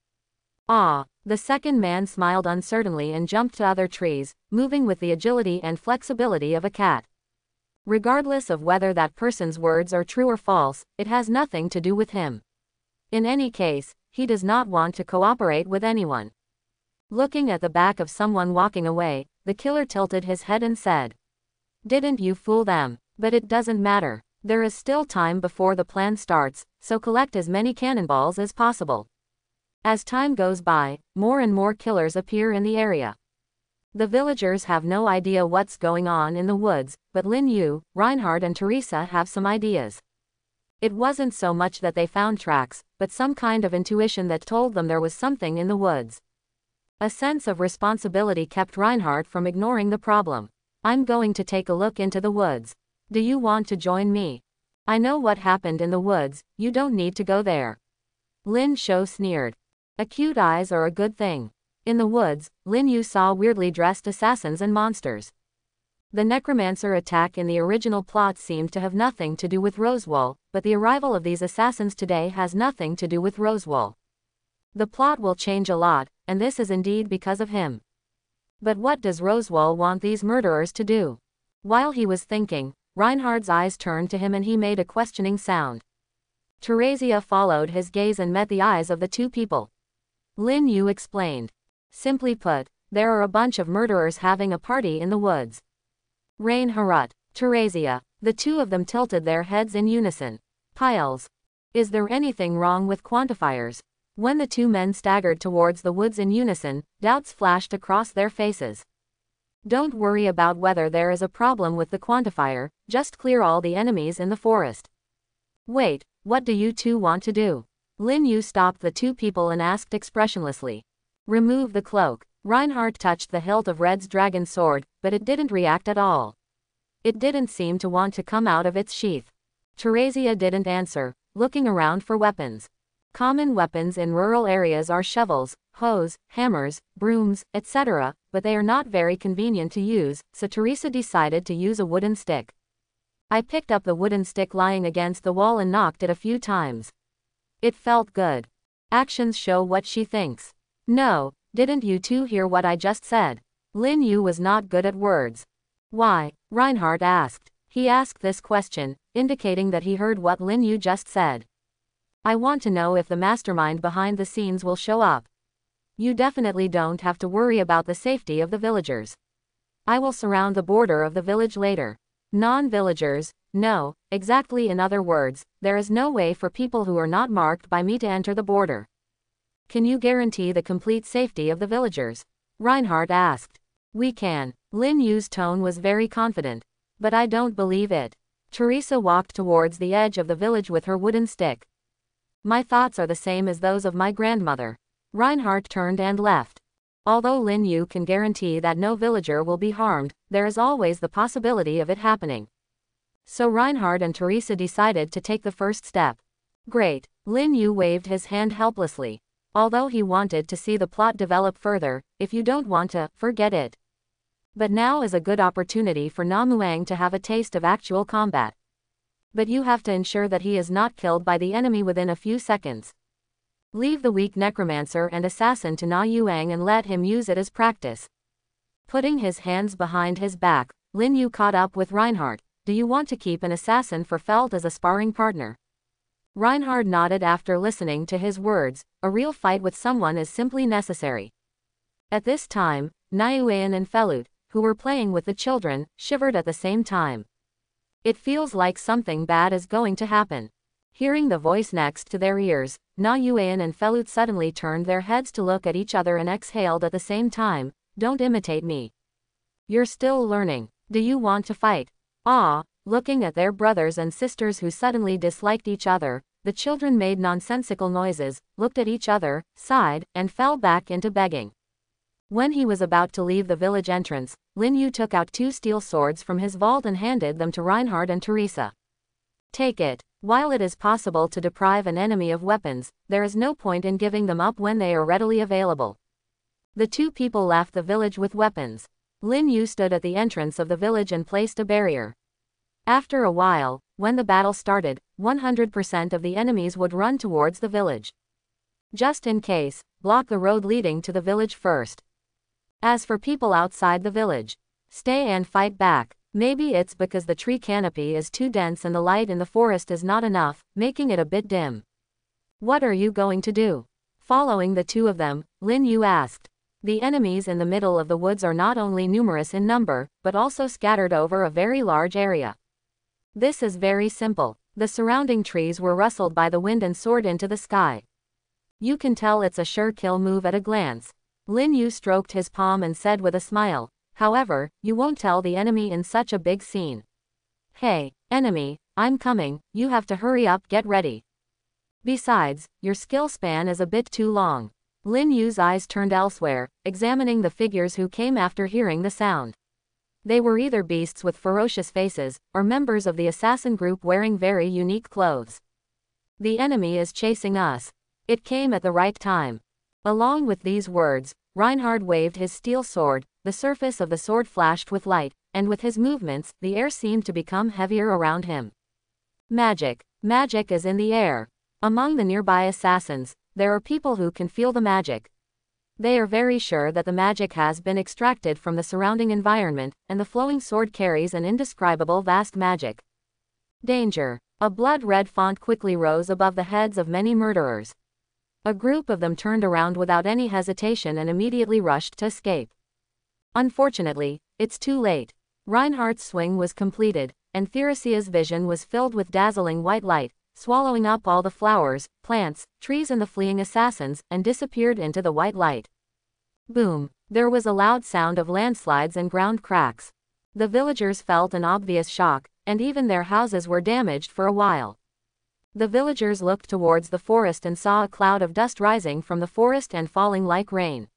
Ah, the second man smiled uncertainly and jumped to other trees, moving with the agility and flexibility of a cat. Regardless of whether that person's words are true or false, it has nothing to do with him. In any case, he does not want to cooperate with anyone. Looking at the back of someone walking away, the killer tilted his head and said, "Didn't you fool them? But it doesn't matter. There is still time before the plan starts, so collect as many cannonballs as possible." As time goes by, more and more killers appear in the area. The villagers have no idea what's going on in the woods, but Lin Yu, Reinhard and Teresa have some ideas. It wasn't so much that they found tracks, but some kind of intuition that told them there was something in the woods. A sense of responsibility kept Reinhard from ignoring the problem. I'm going to take a look into the woods. Do you want to join me? I know what happened in the woods, you don't need to go there. Lin Shou sneered. Acute eyes are a good thing. In the woods, Lin Yu saw weirdly dressed assassins and monsters. The necromancer attack in the original plot seemed to have nothing to do with Rosewall, but the arrival of these assassins today has nothing to do with Rosewall. The plot will change a lot, and this is indeed because of him. But what does Rosewall want these murderers to do? While he was thinking, Reinhard's eyes turned to him and he made a questioning sound. Teresia followed his gaze and met the eyes of the two people. Lin Yu explained. Simply put, there are a bunch of murderers having a party in the woods. Rain Harut, Teresia, the two of them tilted their heads in unison. Piles. Is there anything wrong with quantifiers? When the two men staggered towards the woods in unison, doubts flashed across their faces. Don't worry about whether there is a problem with the quantifier, just clear all the enemies in the forest. Wait, what do you two want to do? Lin Yu stopped the two people and asked expressionlessly. Remove the cloak. Reinhard touched the hilt of Red's dragon sword, but it didn't react at all. It didn't seem to want to come out of its sheath. Teresia didn't answer, looking around for weapons. Common weapons in rural areas are shovels, hoes, hammers, brooms, etc., but they are not very convenient to use, so Teresa decided to use a wooden stick. I picked up the wooden stick lying against the wall and knocked it a few times. It felt good. Actions show what she thinks. No, didn't you two hear what I just said? Lin Yu was not good at words. Why? Reinhardt asked. He asked this question, indicating that he heard what Lin Yu just said. I want to know if the mastermind behind the scenes will show up. You definitely don't have to worry about the safety of the villagers. I will surround the border of the village later. Non-villagers, no, exactly, in other words, there is no way for people who are not marked by me to enter the border. Can you guarantee the complete safety of the villagers? Reinhardt asked. We can. Lin Yu's tone was very confident. But I don't believe it. Teresa walked towards the edge of the village with her wooden stick. My thoughts are the same as those of my grandmother. Reinhardt turned and left. Although Lin Yu can guarantee that no villager will be harmed, there is always the possibility of it happening. So Reinhardt and Teresa decided to take the first step. Great. Lin Yu waved his hand helplessly. Although he wanted to see the plot develop further, if you don't want to, forget it. But now is a good opportunity for Na Muang to have a taste of actual combat. But you have to ensure that he is not killed by the enemy within a few seconds. Leave the weak necromancer and assassin to Na Yuang and let him use it as practice. Putting his hands behind his back, Lin Yu caught up with Reinhardt. Do you want to keep an assassin for Felt as a sparring partner? Reinhardt nodded after listening to his words. A real fight with someone is simply necessary. At this time, Na Yuan and Felut, who were playing with the children, shivered at the same time. It feels like something bad is going to happen. Hearing the voice next to their ears, Na Yuan and Felut suddenly turned their heads to look at each other and exhaled at the same time. Don't imitate me. You're still learning. Do you want to fight? Looking at their brothers and sisters who suddenly disliked each other, the children made nonsensical noises, looked at each other, sighed, and fell back into begging. When he was about to leave the village entrance, Lin Yu took out 2 steel swords from his vault and handed them to Reinhardt and Teresa. Take it. While it is possible to deprive an enemy of weapons, there is no point in giving them up when they are readily available. The 2 people left the village with weapons. Lin Yu stood at the entrance of the village and placed a barrier. After a while, when the battle started, 100% of the enemies would run towards the village. Just in case, block the road leading to the village first. As for people outside the village, stay and fight back. Maybe it's because the tree canopy is too dense and the light in the forest is not enough, making it a bit dim. What are you going to do? Following the 2 of them, Lin Yu asked. The enemies in the middle of the woods are not only numerous in number, but also scattered over a very large area. This is very simple. The surrounding trees were rustled by the wind and soared into the sky. You can tell it's a sure kill move at a glance. Lin Yu stroked his palm and said with a smile, however, you won't tell the enemy in such a big scene. Hey, enemy, I'm coming, you have to hurry up, get ready. Besides, your skill span is a bit too long. Lin Yu's eyes turned elsewhere, examining the figures who came after hearing the sound. They were either beasts with ferocious faces, or members of the assassin group wearing very unique clothes. The enemy is chasing us. It came at the right time. Along with these words, Reinhardt waved his steel sword, the surface of the sword flashed with light, and with his movements, the air seemed to become heavier around him. Magic. Magic is in the air. Among the nearby assassins, there are people who can feel the magic. They are very sure that the magic has been extracted from the surrounding environment, and the flowing sword carries an indescribable vast magic. Danger. A blood-red font quickly rose above the heads of many murderers. A group of them turned around without any hesitation and immediately rushed to escape. Unfortunately, it's too late. Reinhardt's swing was completed, and Theresia's vision was filled with dazzling white light, swallowing up all the flowers, plants, trees and the fleeing assassins, and disappeared into the white light. Boom! There was a loud sound of landslides and ground cracks. The villagers felt an obvious shock, and even their houses were damaged for a while. The villagers looked towards the forest and saw a cloud of dust rising from the forest and falling like rain.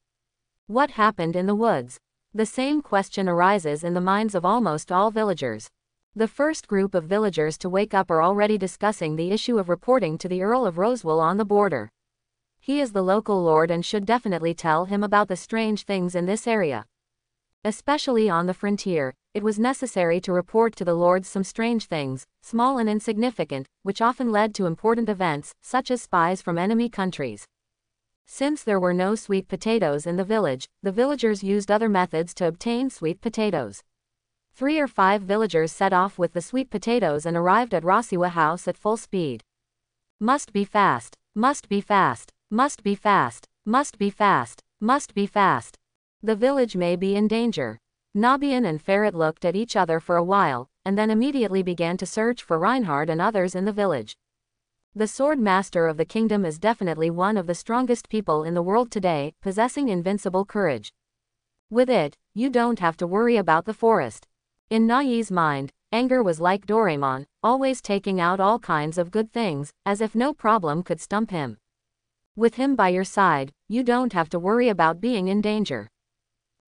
What happened in the woods? The same question arises in the minds of almost all villagers. The first group of villagers to wake up are already discussing the issue of reporting to the Earl of Rosewell on the border. He is the local lord and should definitely tell him about the strange things in this area. Especially on the frontier, it was necessary to report to the lords some strange things, small and insignificant, which often led to important events, such as spies from enemy countries. Since there were no sweet potatoes in the village, the villagers used other methods to obtain sweet potatoes. 3 or 5 villagers set off with the sweet potatoes and arrived at Rosiwa House at full speed. Must be fast, must be fast, must be fast, must be fast, must be fast. The village may be in danger. Nabian and Ferret looked at each other for a while, and then immediately began to search for Reinhard and others in the village. The sword master of the kingdom is definitely one of the strongest people in the world today, possessing invincible courage. With it, you don't have to worry about the forest. In Nai's mind, anger was like Doraemon, always taking out all kinds of good things, as if no problem could stump him. With him by your side, you don't have to worry about being in danger.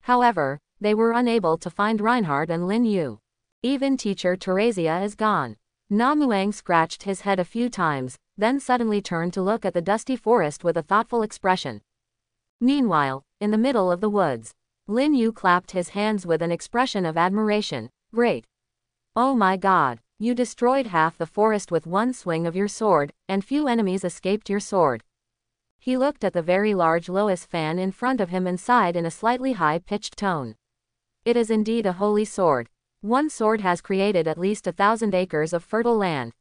However, they were unable to find Reinhard and Lin Yu. Even teacher Teresia is gone. Na Muang scratched his head a few times, then suddenly turned to look at the dusty forest with a thoughtful expression. Meanwhile, in the middle of the woods, Lin Yu clapped his hands with an expression of admiration. Great! Oh my God, you destroyed half the forest with one swing of your sword, and few enemies escaped your sword. He looked at the very large Lois fan in front of him and sighed in a slightly high-pitched tone. It is indeed a holy sword. One sword has created at least 1,000 acres of fertile land.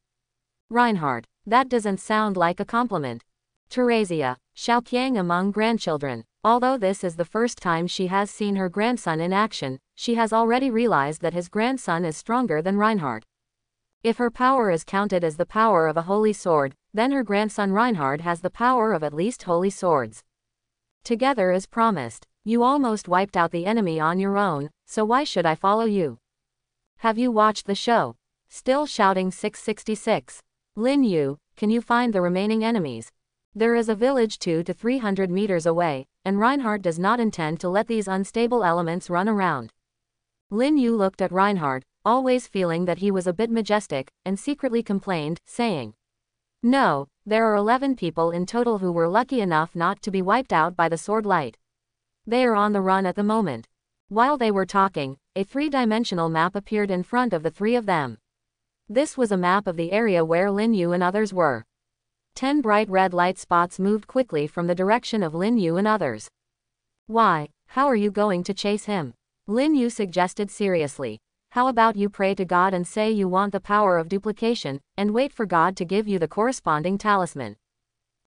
Reinhard, that doesn't sound like a compliment. Teresia, Xiaoqiang among grandchildren. Although this is the first time she has seen her grandson in action, she has already realized that his grandson is stronger than Reinhard. If her power is counted as the power of a holy sword, then her grandson Reinhard has the power of at least holy swords. Together as promised, you almost wiped out the enemy on your own, so why should I follow you? Have you watched the show? Still shouting 666. Lin Yu, can you find the remaining enemies? There is a village 200 to 300 meters away, and Reinhard does not intend to let these unstable elements run around. Lin Yu looked at Reinhard, always feeling that he was a bit majestic, and secretly complained, saying, "No, there are 11 people in total who were lucky enough not to be wiped out by the sword light. They are on the run at the moment." While they were talking, a 3-dimensional map appeared in front of the 3 of them. This was a map of the area where Lin Yu and others were. 10 bright red light spots moved quickly from the direction of Lin Yu and others. "Why, how are you going to chase him?" Lin Yu suggested seriously. "How about you pray to God and say you want the power of duplication, and wait for God to give you the corresponding talisman."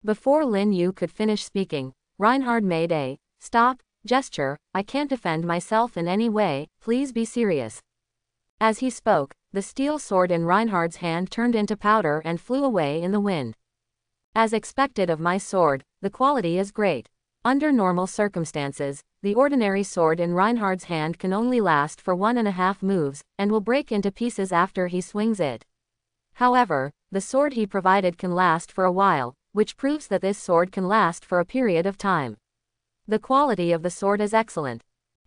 Before Lin Yu could finish speaking, Reinhard made a "stop" gesture. "I can't defend myself in any way, please be serious." As he spoke, the steel sword in Reinhard's hand turned into powder and flew away in the wind. As expected of my sword, the quality is great. Under normal circumstances, the ordinary sword in Reinhard's hand can only last for 1.5 moves, and will break into pieces after he swings it. However, the sword he provided can last for a while, which proves that this sword can last for a period of time. The quality of the sword is excellent.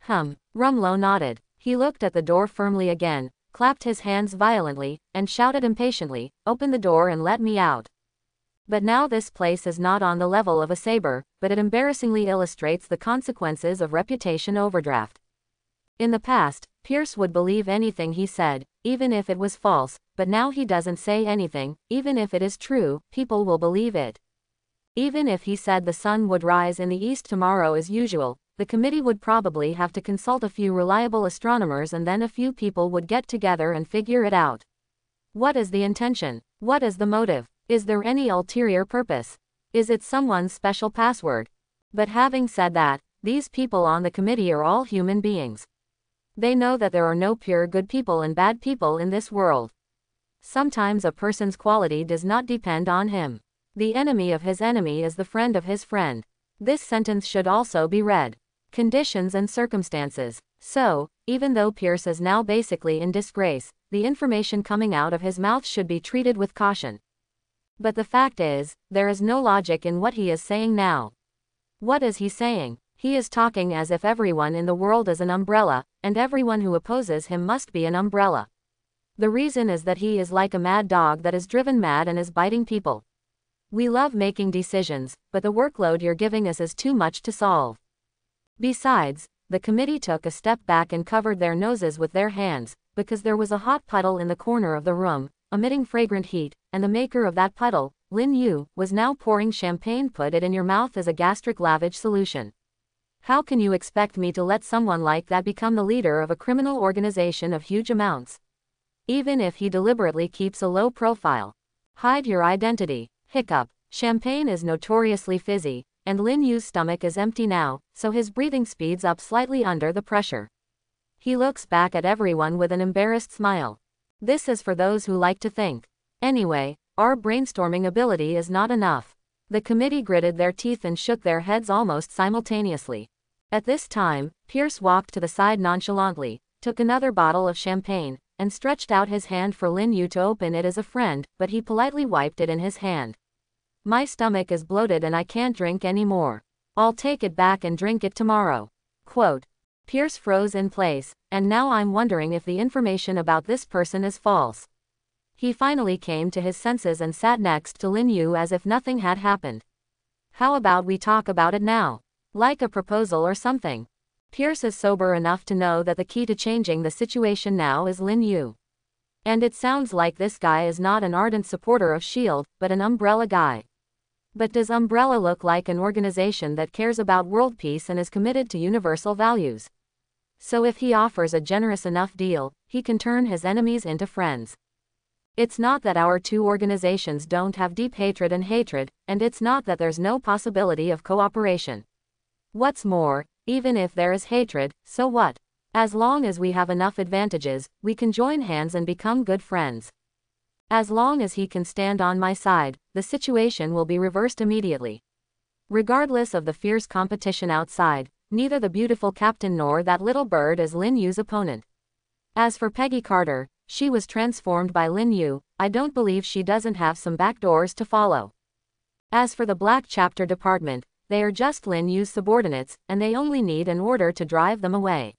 Rumlow nodded. He looked at the door firmly again, clapped his hands violently, and shouted impatiently, "Open the door and let me out." But now this place is not on the level of a saber, but it embarrassingly illustrates the consequences of reputation overdraft. In the past, Pierce would believe anything he said, even if it was false, but now he doesn't say anything. Even if it is true, people will believe it. Even if he said the sun would rise in the east tomorrow as usual, the committee would probably have to consult a few reliable astronomers and then a few people would get together and figure it out. What is the intention? What is the motive? Is there any ulterior purpose? Is it someone's special password? But having said that, these people on the committee are all human beings. They know that there are no pure good people and bad people in this world. Sometimes a person's quality does not depend on him. The enemy of his enemy is the friend of his friend. This sentence should also be read. Conditions and circumstances. So, even though Pierce is now basically in disgrace, the information coming out of his mouth should be treated with caution. But the fact is, there is no logic in what he is saying now. What is he saying? He is talking as if everyone in the world is an umbrella, and everyone who opposes him must be an umbrella. The reason is that he is like a mad dog that is driven mad and is biting people. We love making decisions, but the workload you're giving us is too much to solve. Besides, the committee took a step back and covered their noses with their hands, because there was a hot puddle in the corner of the room, emitting fragrant heat, and the maker of that puddle, Lin Yu, was now pouring champagne. Put it in your mouth as a gastric lavage solution. How can you expect me to let someone like that become the leader of a criminal organization of huge amounts? Even if he deliberately keeps a low profile. Hide your identity. Hiccup. Champagne is notoriously fizzy, and Lin Yu's stomach is empty now, so his breathing speeds up slightly under the pressure. He looks back at everyone with an embarrassed smile. This is for those who like to think. Anyway, our brainstorming ability is not enough. The committee gritted their teeth and shook their heads almost simultaneously. At this time, Pierce walked to the side nonchalantly, took another bottle of champagne, and stretched out his hand for Lin Yu to open it as a friend, but he politely wiped it in his hand. My stomach is bloated and I can't drink any more. I'll take it back and drink it tomorrow. Quote. Pierce froze in place, and now I'm wondering if the information about this person is false. He finally came to his senses and sat next to Lin Yu as if nothing had happened. How about we talk about it now? Like a proposal or something. Pierce is sober enough to know that the key to changing the situation now is Lin Yu. And it sounds like this guy is not an ardent supporter of S.H.I.E.L.D., but an umbrella guy. But does Umbrella look like an organization that cares about world peace and is committed to universal values? So if he offers a generous enough deal, he can turn his enemies into friends. It's not that our two organizations don't have deep hatred, and it's not that there's no possibility of cooperation. What's more, even if there is hatred, so what? As long as we have enough advantages, we can join hands and become good friends. As long as he can stand on my side, the situation will be reversed immediately. Regardless of the fierce competition outside, neither the beautiful captain nor that little bird is Lin Yu's opponent. As for Peggy Carter, she was transformed by Lin Yu. I don't believe she doesn't have some back doors to follow. As for the Black Chapter Department, they are just Lin Yu's subordinates, and they only need an order to drive them away.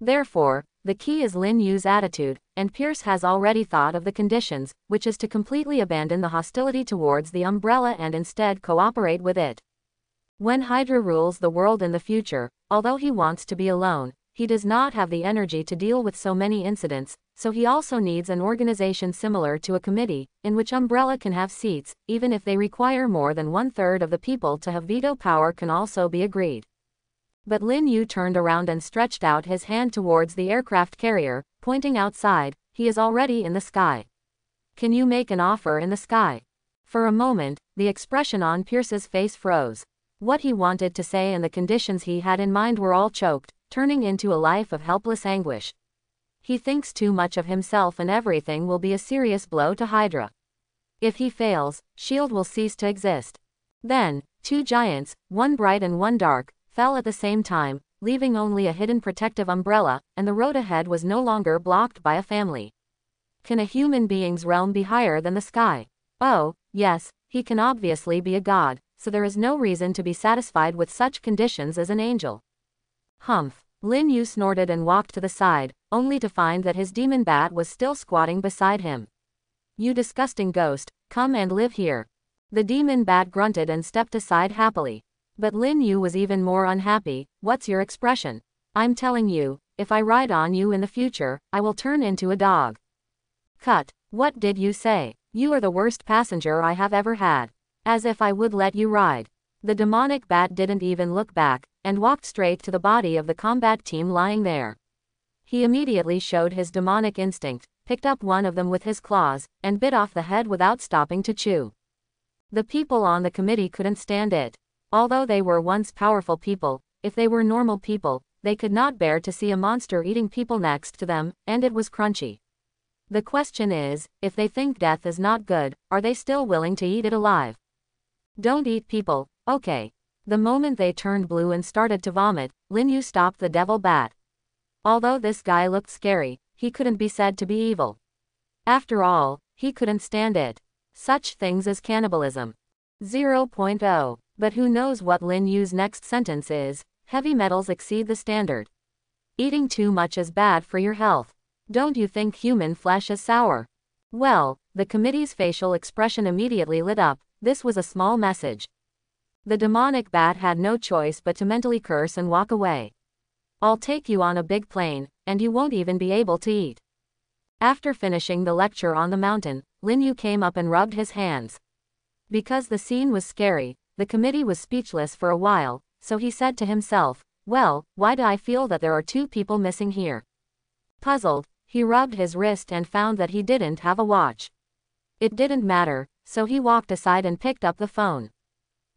Therefore, the key is Lin Yu's attitude, and Pierce has already thought of the conditions, which is to completely abandon the hostility towards the Umbrella and instead cooperate with it. When Hydra rules the world in the future, although he wants to be alone, he does not have the energy to deal with so many incidents, so he also needs an organization similar to a committee, in which Umbrella can have seats, even if they require more than 1/3 of the people to have veto power can also be agreed. But Lin Yu turned around and stretched out his hand towards the aircraft carrier, pointing outside. He is already in the sky. Can you make an offer in the sky? For a moment, the expression on Pierce's face froze. What he wanted to say and the conditions he had in mind were all choked, turning into a life of helpless anguish. He thinks too much of himself and everything will be a serious blow to Hydra. If he fails, S.H.I.E.L.D. will cease to exist. Then, two giants, one bright and one dark, fell at the same time, leaving only a hidden protective umbrella, and the road ahead was no longer blocked by a family. Can a human being's realm be higher than the sky? Oh, yes, he can obviously be a god, so there is no reason to be satisfied with such conditions as an angel. Humph. Lin Yu snorted and walked to the side, only to find that his demon bat was still squatting beside him. You disgusting ghost, come and live here. The demon bat grunted and stepped aside happily. But Lin Yu was even more unhappy. What's your expression? I'm telling you, if I ride on you in the future, I will turn into a dog. Cut. What did you say? You are the worst passenger I have ever had. As if I would let you ride. The demonic bat didn't even look back, and walked straight to the body of the combat team lying there. He immediately showed his demonic instinct, picked up one of them with his claws, and bit off the head without stopping to chew. The people on the committee couldn't stand it. Although they were once powerful people, if they were normal people, they could not bear to see a monster eating people next to them, and it was crunchy. The question is, if they think death is not good, are they still willing to eat it alive? Don't eat people, okay. The moment they turned blue and started to vomit, Lin Yu stopped the devil bat. Although this guy looked scary, he couldn't be said to be evil. After all, he couldn't stand it. Such things as cannibalism. 0.0. But who knows what Lin Yu's next sentence is? Heavy metals exceed the standard. Eating too much is bad for your health. Don't you think human flesh is sour? Well, the committee's facial expression immediately lit up. This was a small message. The demonic bat had no choice but to mentally curse and walk away. I'll take you on a big plane, and you won't even be able to eat. After finishing the lecture on the mountain, Lin Yu came up and rubbed his hands. Because the scene was scary, the committee was speechless for a while, so he said to himself, well, why do I feel that there are two people missing here? Puzzled, he rubbed his wrist and found that he didn't have a watch. It didn't matter, so he walked aside and picked up the phone.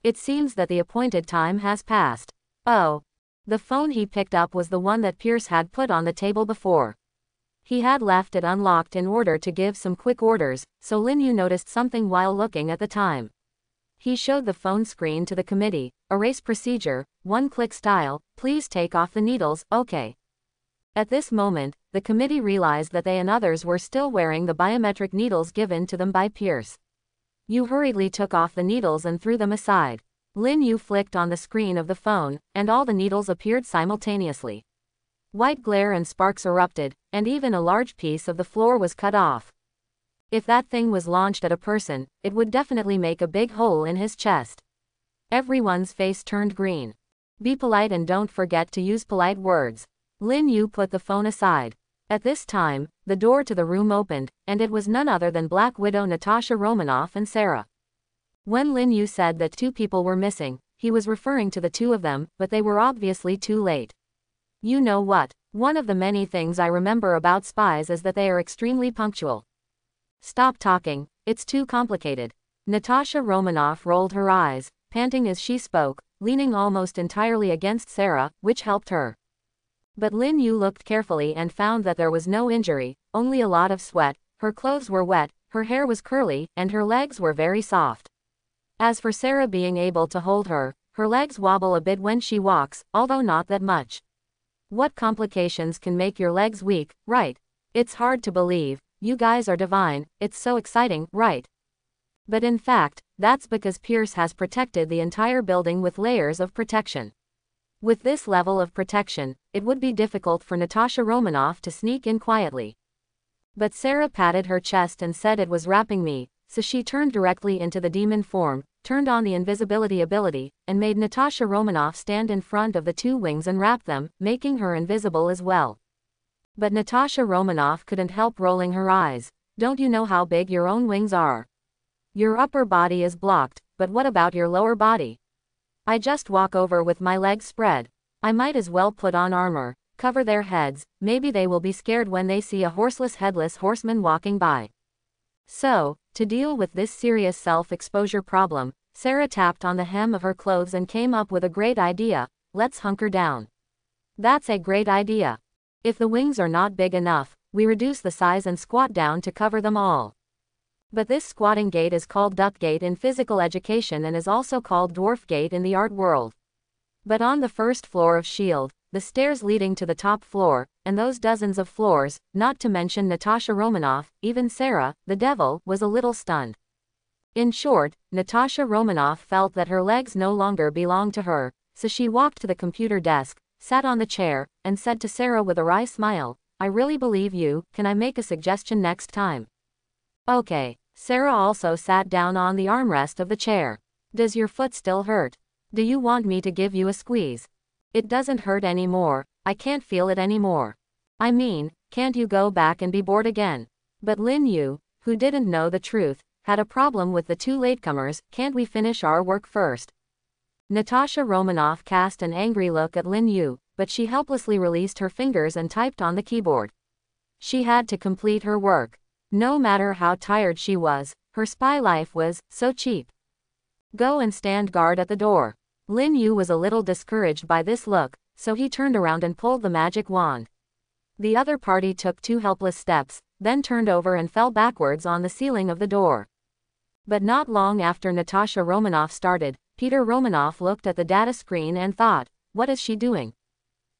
It seems that the appointed time has passed. Oh. The phone he picked up was the one that Pierce had put on the table before. He had left it unlocked in order to give some quick orders, so Lin Yu noticed something while looking at the time. He showed the phone screen to the committee. Erase procedure, one-click style, please take off the needles, okay. At this moment, the committee realized that they and others were still wearing the biometric needles given to them by Pierce. Yu hurriedly took off the needles and threw them aside. Lin Yu flicked on the screen of the phone, and all the needles appeared simultaneously. White glare and sparks erupted, and even a large piece of the floor was cut off. If that thing was launched at a person, it would definitely make a big hole in his chest. Everyone's face turned green. Be polite and don't forget to use polite words. Lin Yu put the phone aside. At this time, the door to the room opened, and it was none other than Black Widow Natasha Romanoff and Sarah. When Lin Yu said that two people were missing, he was referring to the two of them, but they were obviously too late. You know what? One of the many things I remember about spies is that they are extremely punctual. Stop talking, it's too complicated. Natasha Romanoff rolled her eyes, panting as she spoke, leaning almost entirely against Sarah, which helped her. But Lin Yu looked carefully and found that there was no injury, only a lot of sweat. Her clothes were wet, her hair was curly, and her legs were very soft. As for Sarah being able to hold her, her legs wobble a bit when she walks, although not that much. What complications can make your legs weak, right? It's hard to believe, you guys are divine, it's so exciting, right? But in fact, that's because Pierce has protected the entire building with layers of protection. With this level of protection, it would be difficult for Natasha Romanoff to sneak in quietly. But Sarah patted her chest and said it was wrapping me, so she turned directly into the demon form, turned on the invisibility ability, and made Natasha Romanoff stand in front of the two wings and wrap them, making her invisible as well. But Natasha Romanoff couldn't help rolling her eyes. Don't you know how big your own wings are? Your upper body is blocked, but what about your lower body? I just walk over with my legs spread. I might as well put on armor, cover their heads, maybe they will be scared when they see a horseless headless horseman walking by. So, to deal with this serious self-exposure problem, Sarah tapped on the hem of her clothes and came up with a great idea. Let's hunker down. That's a great idea. If the wings are not big enough, we reduce the size and squat down to cover them all. But this squatting gait is called duck gait in physical education and is also called dwarf gait in the art world. But on the first floor of S.H.I.E.L.D., the stairs leading to the top floor, and those dozens of floors, not to mention Natasha Romanoff, even Sarah, the devil, was a little stunned. In short, Natasha Romanoff felt that her legs no longer belonged to her, so she walked to the computer desk, sat on the chair, and said to Sarah with a wry smile, I really believe you, can I make a suggestion next time? Okay. Sarah also sat down on the armrest of the chair. Does your foot still hurt? Do you want me to give you a squeeze? It doesn't hurt anymore, I can't feel it anymore. I mean, can't you go back and be bored again? But Lin Yu, who didn't know the truth, had a problem with the two latecomers. Can't we finish our work first? Natasha Romanoff cast an angry look at Lin Yu, but she helplessly released her fingers and typed on the keyboard. She had to complete her work. No matter how tired she was, her spy life was so cheap. Go and stand guard at the door. Lin Yu was a little discouraged by this look, so he turned around and pulled the magic wand. The other party took 2 helpless steps, then turned over and fell backwards on the ceiling of the door. But not long after Natasha Romanoff started, Peter Romanoff looked at the data screen and thought, what is she doing?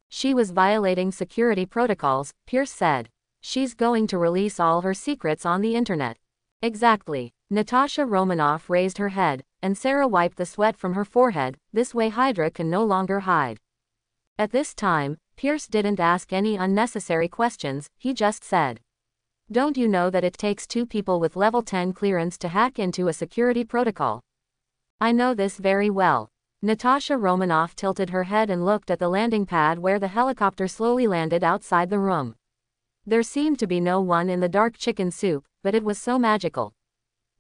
She was violating security protocols, Pierce said. She's going to release all her secrets on the internet. Exactly. Natasha Romanoff raised her head, and Sarah wiped the sweat from her forehead. This way Hydra can no longer hide. At this time, Pierce didn't ask any unnecessary questions, he just said. Don't you know that it takes 2 people with level 10 clearance to hack into a security protocol? I know this very well. Natasha Romanoff tilted her head and looked at the landing pad where the helicopter slowly landed outside the room. There seemed to be no one in the dark chicken soup, but it was so magical.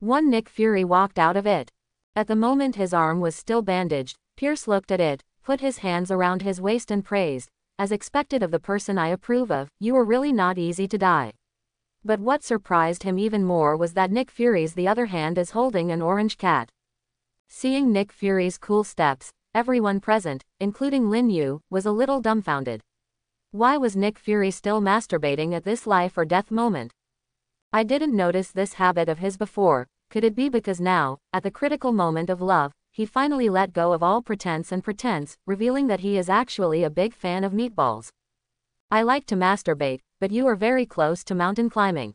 One Nick Fury walked out of it. At the moment his arm was still bandaged, Pierce looked at it, put his hands around his waist and praised, as expected of the person I approve of, you were really not easy to die. But what surprised him even more was that Nick Fury's the other hand is holding an orange cat. Seeing Nick Fury's cool steps, everyone present, including Lin Yu, was a little dumbfounded. Why was Nick Fury still masturbating at this life or death moment? I didn't notice this habit of his before. Could it be because now, at the critical moment of love, he finally let go of all pretense and pretense, revealing that he is actually a big fan of meatballs? I like to masturbate, but you are very close to mountain climbing.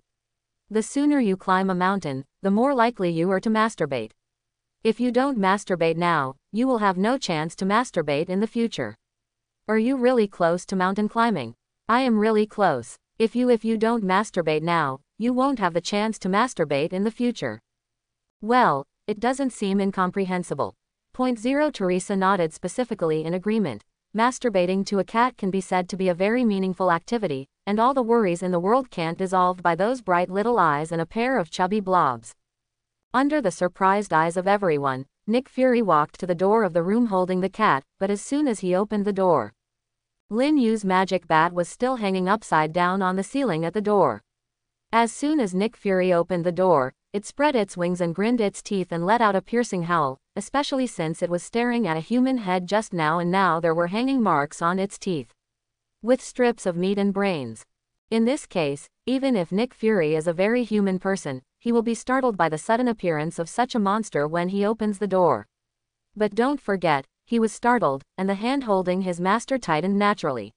The sooner you climb a mountain, the more likely you are to masturbate. If you don't masturbate now, you will have no chance to masturbate in the future. Are you really close to mountain climbing? I am really close. If you don't masturbate now, you won't have the chance to masturbate in the future. Well, it doesn't seem incomprehensible. Point 0 Teresa nodded specifically in agreement. Masturbating to a cat can be said to be a very meaningful activity, and all the worries in the world can't dissolved by those bright little eyes and a pair of chubby blobs. Under the surprised eyes of everyone, Nick Fury walked to the door of the room holding the cat, but as soon as he opened the door, Lin Yu's magic bat was still hanging upside down on the ceiling at the door. As soon as Nick Fury opened the door, it spread its wings and grinned its teeth and let out a piercing howl, especially since it was staring at a human head just now and now there were hanging marks on its teeth, with strips of meat and brains. In this case, even if Nick Fury is a very human person, he will be startled by the sudden appearance of such a monster when he opens the door. But don't forget, he was startled, and the hand holding his master tightened naturally.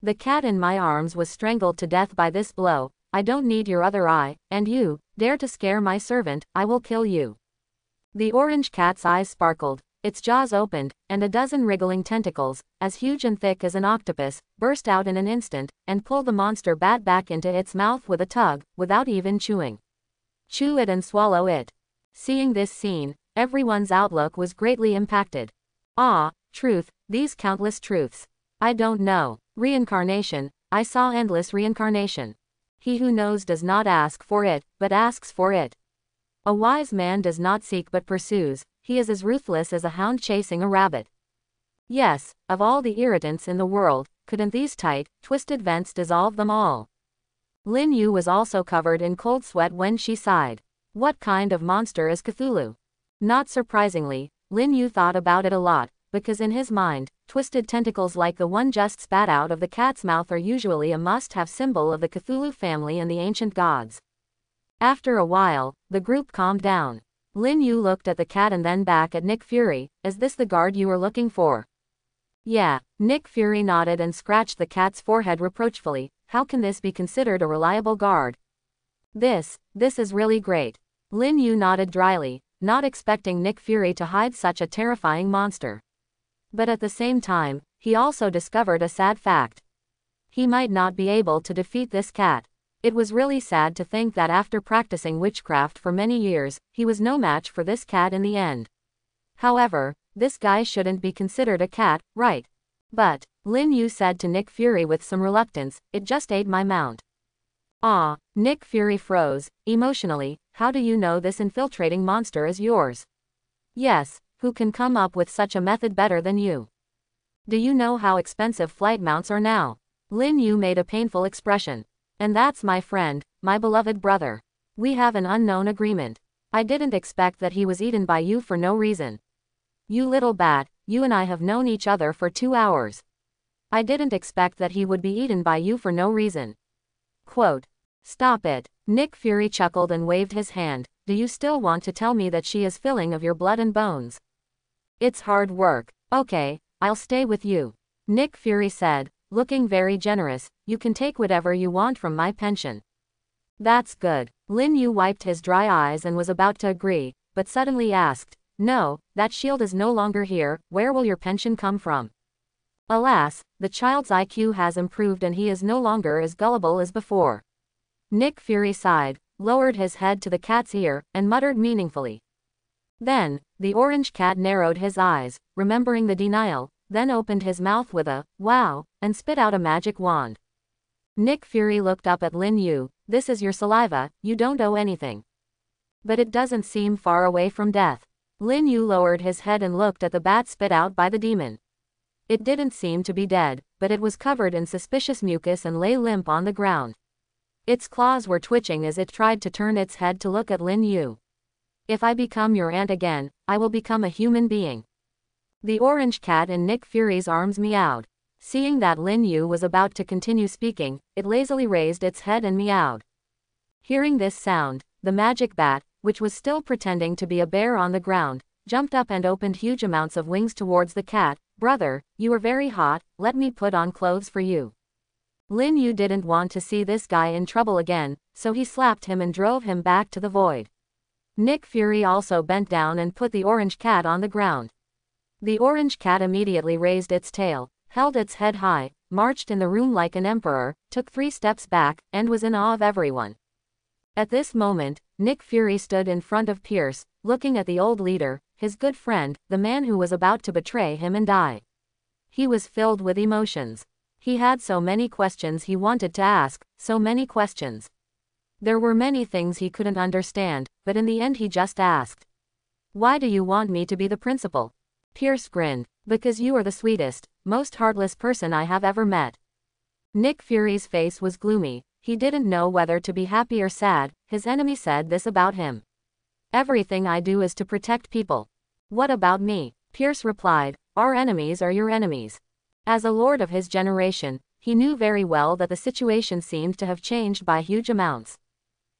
The cat in my arms was strangled to death by this blow. I don't need your other eye, and you dare to scare my servant, I will kill you. The orange cat's eyes sparkled, its jaws opened, and a dozen wriggling tentacles, as huge and thick as an octopus, burst out in an instant, and pulled the monster bat back into its mouth with a tug, without even chewing. Chew it and swallow it. Seeing this scene, everyone's outlook was greatly impacted. Ah, truth, these countless truths. I don't know. Reincarnation, I saw endless reincarnation. He who knows does not ask for it, but asks for it. A wise man does not seek but pursues, he is as ruthless as a hound chasing a rabbit. Yes, of all the irritants in the world, couldn't these tight, twisted vents dissolve them all? Lin Yu was also covered in cold sweat when she sighed. What kind of monster is Cthulhu? Not surprisingly, Lin Yu thought about it a lot, because in his mind, twisted tentacles like the one just spat out of the cat's mouth are usually a must-have symbol of the Cthulhu family and the ancient gods. After a while, the group calmed down. Lin Yu looked at the cat and then back at Nick Fury. Is this the guard you were looking for? Yeah, Nick Fury nodded and scratched the cat's forehead reproachfully. How can this be considered a reliable guard? This is really great. Lin Yu nodded dryly, not expecting Nick Fury to hide such a terrifying monster. But at the same time, he also discovered a sad fact. He might not be able to defeat this cat. It was really sad to think that after practicing witchcraft for many years, he was no match for this cat in the end. However, this guy shouldn't be considered a cat, right? But, Lin Yu said to Nick Fury with some reluctance, it just ate my mount. Ah, Nick Fury froze, emotionally. How do you know this infiltrating monster is yours? Yes, who can come up with such a method better than you? Do you know how expensive flight mounts are now? Lin Yu made a painful expression. And that's my friend, my beloved brother. We have an unknown agreement. I didn't expect that he was eaten by you for no reason. You little bat, you and I have known each other for 2 hours. I didn't expect that he would be eaten by you for no reason. Quote. Stop it. Nick Fury chuckled and waved his hand. Do you still want to tell me that she is filling of your blood and bones? It's hard work. Okay, I'll stay with you. Nick Fury said, looking very generous. You can take whatever you want from my pension. That's good. Lin Yu wiped his dry eyes and was about to agree, but suddenly asked, no, that shield is no longer here, where will your pension come from? Alas, the child's IQ has improved and he is no longer as gullible as before. Nick Fury sighed, lowered his head to the cat's ear, and muttered meaningfully. Then, the orange cat narrowed his eyes, remembering the denial, then opened his mouth with a, wow, and spit out a magic wand. Nick Fury looked up at Lin Yu. This is your saliva, you don't owe anything. But it doesn't seem far away from death. Lin Yu lowered his head and looked at the bat spit out by the demon. It didn't seem to be dead, but it was covered in suspicious mucus and lay limp on the ground. Its claws were twitching as it tried to turn its head to look at Lin Yu. If I become your aunt again, I will become a human being. The orange cat in Nick Fury's arms meowed. Seeing that Lin Yu was about to continue speaking, it lazily raised its head and meowed. Hearing this sound, the magic bat, which was still pretending to be a bear on the ground, jumped up and opened huge amounts of wings towards the cat. Brother, you are very hot, let me put on clothes for you. Lin Yu didn't want to see this guy in trouble again, so he slapped him and drove him back to the void. Nick Fury also bent down and put the orange cat on the ground. The orange cat immediately raised its tail, held its head high, marched in the room like an emperor, took 3 steps back, and was in awe of everyone. At this moment, Nick Fury stood in front of Pierce, looking at the old leader, his good friend, the man who was about to betray him and die. He was filled with emotions. He had so many questions he wanted to ask, so many questions. There were many things he couldn't understand, but in the end he just asked. Why do you want me to be the principal? Pierce grinned. Because you are the sweetest, most heartless person I have ever met. Nick Fury's face was gloomy. He didn't know whether to be happy or sad. His enemy said this about him. Everything I do is to protect people. What about me? Pierce replied, our enemies are your enemies. As a lord of his generation, he knew very well that the situation seemed to have changed by huge amounts.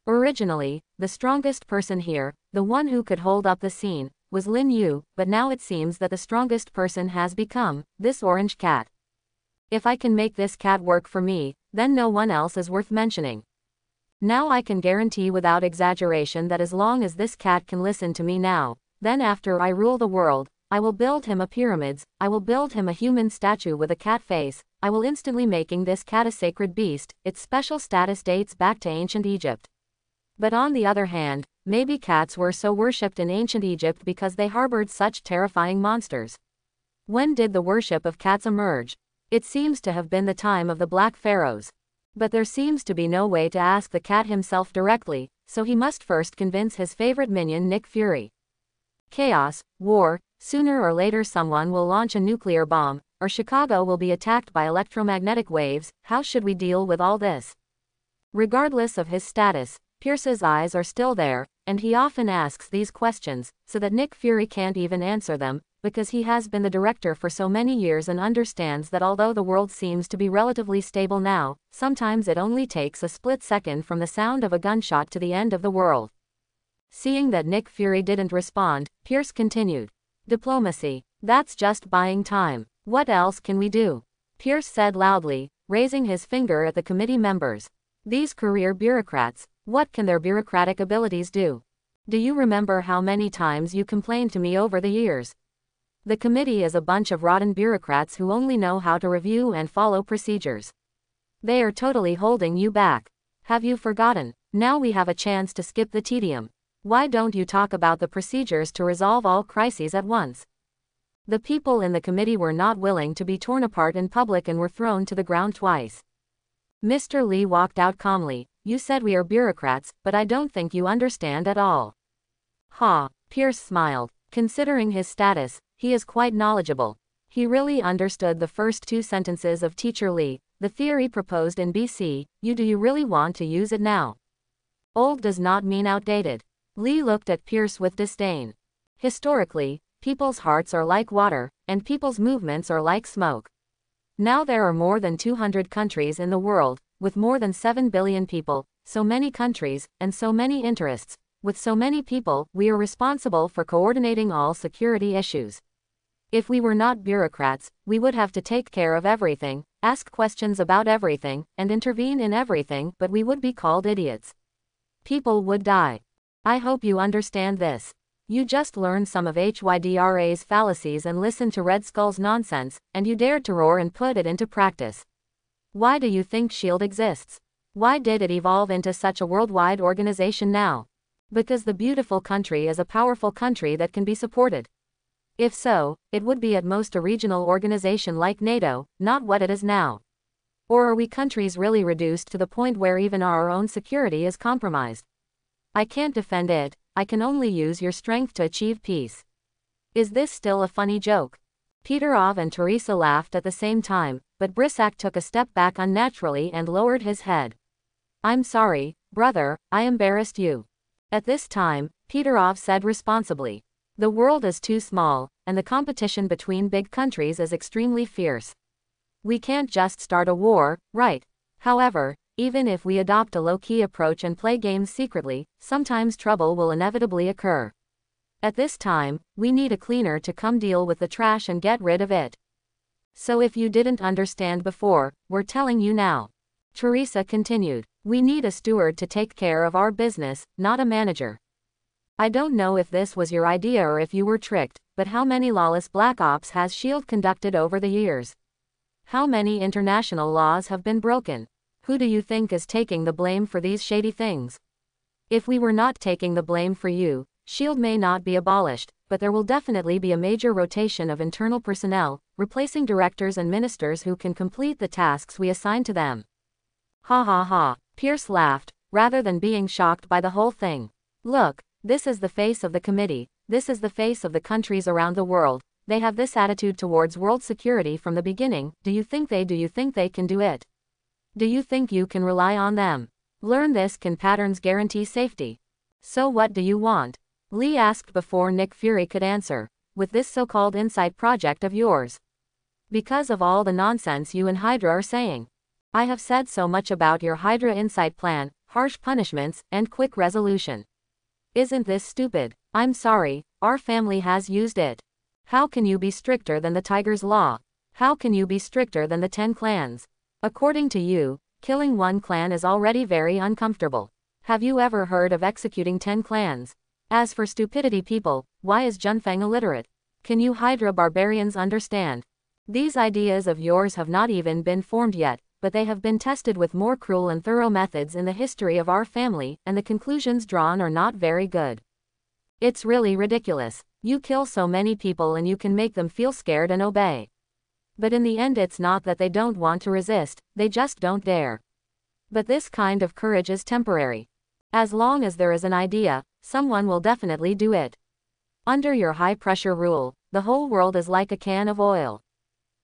Originally, the strongest person here, the one who could hold up the scene, was Lin Yu, but now it seems that the strongest person has become this orange cat. If I can make this cat work for me, then no one else is worth mentioning. Now I can guarantee without exaggeration that as long as this cat can listen to me now, then after I rule the world, I will build him a pyramids, I will build him a human statue with a cat face, I will instantly making this cat a sacred beast. Its special status dates back to ancient Egypt. But on the other hand, maybe cats were so worshipped in ancient Egypt because they harbored such terrifying monsters. When did the worship of cats emerge? It seems to have been the time of the Black Pharaohs. But there seems to be no way to ask the cat himself directly, so he must first convince his favorite minion Nick Fury. Chaos, war, sooner or later someone will launch a nuclear bomb, or Chicago will be attacked by electromagnetic waves. How should we deal with all this? Regardless of his status, Pierce's eyes are still there, and he often asks these questions, so that Nick Fury can't even answer them, because he has been the director for so many years and understands that although the world seems to be relatively stable now, sometimes it only takes a split second from the sound of a gunshot to the end of the world. Seeing that Nick Fury didn't respond, Pierce continued. Diplomacy. That's just buying time. What else can we do? Pierce said loudly, raising his finger at the committee members. These career bureaucrats, what can their bureaucratic abilities do? Do you remember how many times you complained to me over the years? The committee is a bunch of rotten bureaucrats who only know how to review and follow procedures. They are totally holding you back. Have you forgotten? Now we have a chance to skip the tedium. Why don't you talk about the procedures to resolve all crises at once? The people in the committee were not willing to be torn apart in public and were thrown to the ground twice. Mr. Lee walked out calmly. You said we are bureaucrats, but I don't think you understand at all. Ha, Pierce smiled. Considering his status, he is quite knowledgeable. He really understood the first 2 sentences of Teacher Lee, the theory proposed in BC. Do you really want to use it now? Old does not mean outdated. Lee looked at Pierce with disdain. Historically, people's hearts are like water, and people's movements are like smoke. Now there are more than 200 countries in the world, with more than 7 billion people, so many countries, and so many interests. With so many people, we are responsible for coordinating all security issues. If we were not bureaucrats, we would have to take care of everything, ask questions about everything, and intervene in everything, but we would be called idiots. People would die. I hope you understand this. You just learned some of Hydra's fallacies and listened to Red Skull's nonsense, and you dared to roar and put it into practice. Why do you think S.H.I.E.L.D. exists? Why did it evolve into such a worldwide organization now? Because the beautiful country is a powerful country that can be supported. If so, it would be at most a regional organization like NATO, not what it is now. Or are we countries really reduced to the point where even our own security is compromised? I can't defend it, I can only use your strength to achieve peace. Is this still a funny joke? Peterov and Teresa laughed at the same time, but Brissac took a step back unnaturally and lowered his head. I'm sorry, brother, I embarrassed you. At this time, Peterov said responsibly. The world is too small, and the competition between big countries is extremely fierce. We can't just start a war, right? However, even if we adopt a low-key approach and play games secretly, sometimes trouble will inevitably occur. At this time, we need a cleaner to come deal with the trash and get rid of it. So if you didn't understand before, we're telling you now. Teresa continued. We need a steward to take care of our business, not a manager. I don't know if this was your idea or if you were tricked, but how many lawless black ops has S.H.I.E.L.D. conducted over the years? How many international laws have been broken? Who do you think is taking the blame for these shady things? If we were not taking the blame for you, S.H.I.E.L.D. may not be abolished, but there will definitely be a major rotation of internal personnel, replacing directors and ministers who can complete the tasks we assign to them. Ha ha ha, Pierce laughed, rather than being shocked by the whole thing. Look, this is the face of the committee, this is the face of the countries around the world, they have this attitude towards world security from the beginning. Do you think they can do it? Do you think you can rely on them? Learn this. Can patterns guarantee safety? So what do you want? Lee asked before Nick Fury could answer. With this so-called insight project of yours. Because of all the nonsense you and Hydra are saying. I have said so much about your Hydra insight plan, harsh punishments, and quick resolution. Isn't this stupid? I'm sorry, our family has used it. How can you be stricter than the Tiger's Law? How can you be stricter than the 10 clans? According to you, killing one clan is already very uncomfortable. Have you ever heard of executing 10 clans? As for stupidity people, why is Junfeng illiterate? Can you Hydra barbarians understand? These ideas of yours have not even been formed yet, but they have been tested with more cruel and thorough methods in the history of our family, and the conclusions drawn are not very good. It's really ridiculous. You kill so many people and you can make them feel scared and obey. But in the end it's not that they don't want to resist, they just don't dare. But this kind of courage is temporary. As long as there is an idea, someone will definitely do it. Under your high-pressure rule, the whole world is like a can of oil.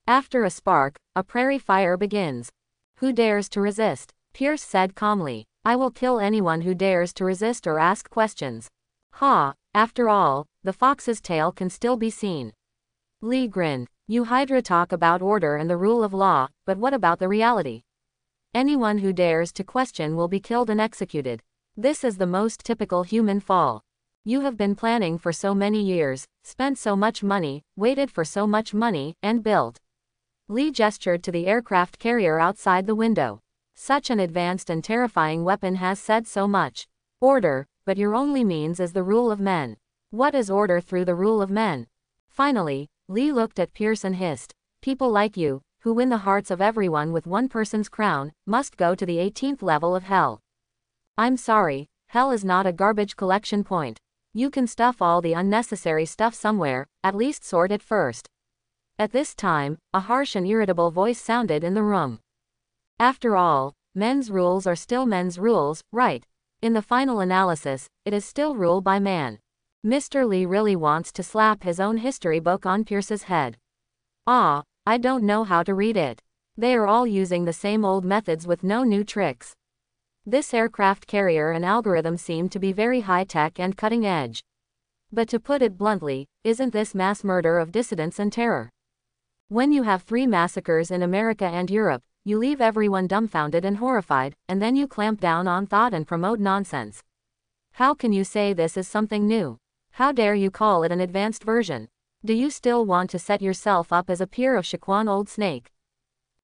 After a spark, a prairie fire begins. Who dares to resist? Pierce said calmly. I will kill anyone who dares to resist or ask questions. Ha, after all, the fox's tail can still be seen. Lee grinned. You Hydra talk about order and the rule of law, but what about the reality? Anyone who dares to question will be killed and executed. This is the most typical human fall. You have been planning for so many years, spent so much money, waited for so much money, and built. Lee gestured to the aircraft carrier outside the window. Such an advanced and terrifying weapon has said so much. Order, but your only means is the rule of men. What is order through the rule of men? Finally, Lee looked at Pierce and hissed. People like you, who win the hearts of everyone with one person's crown, must go to the 18th level of hell. I'm sorry, hell is not a garbage collection point. You can stuff all the unnecessary stuff somewhere, at least sort it first. At this time, a harsh and irritable voice sounded in the room. After all, men's rules are still men's rules, right? In the final analysis, it is still ruled by man. Mr. Lee really wants to slap his own history book on Pierce's head. Ah, I don't know how to read it. They are all using the same old methods with no new tricks. This aircraft carrier and algorithm seem to be very high-tech and cutting-edge. But to put it bluntly, isn't this mass murder of dissidents and terror? When you have 3 massacres in America and Europe, you leave everyone dumbfounded and horrified, and then you clamp down on thought and promote nonsense. How can you say this is something new? How dare you call it an advanced version? Do you still want to set yourself up as a peer of Shaquan Old Snake?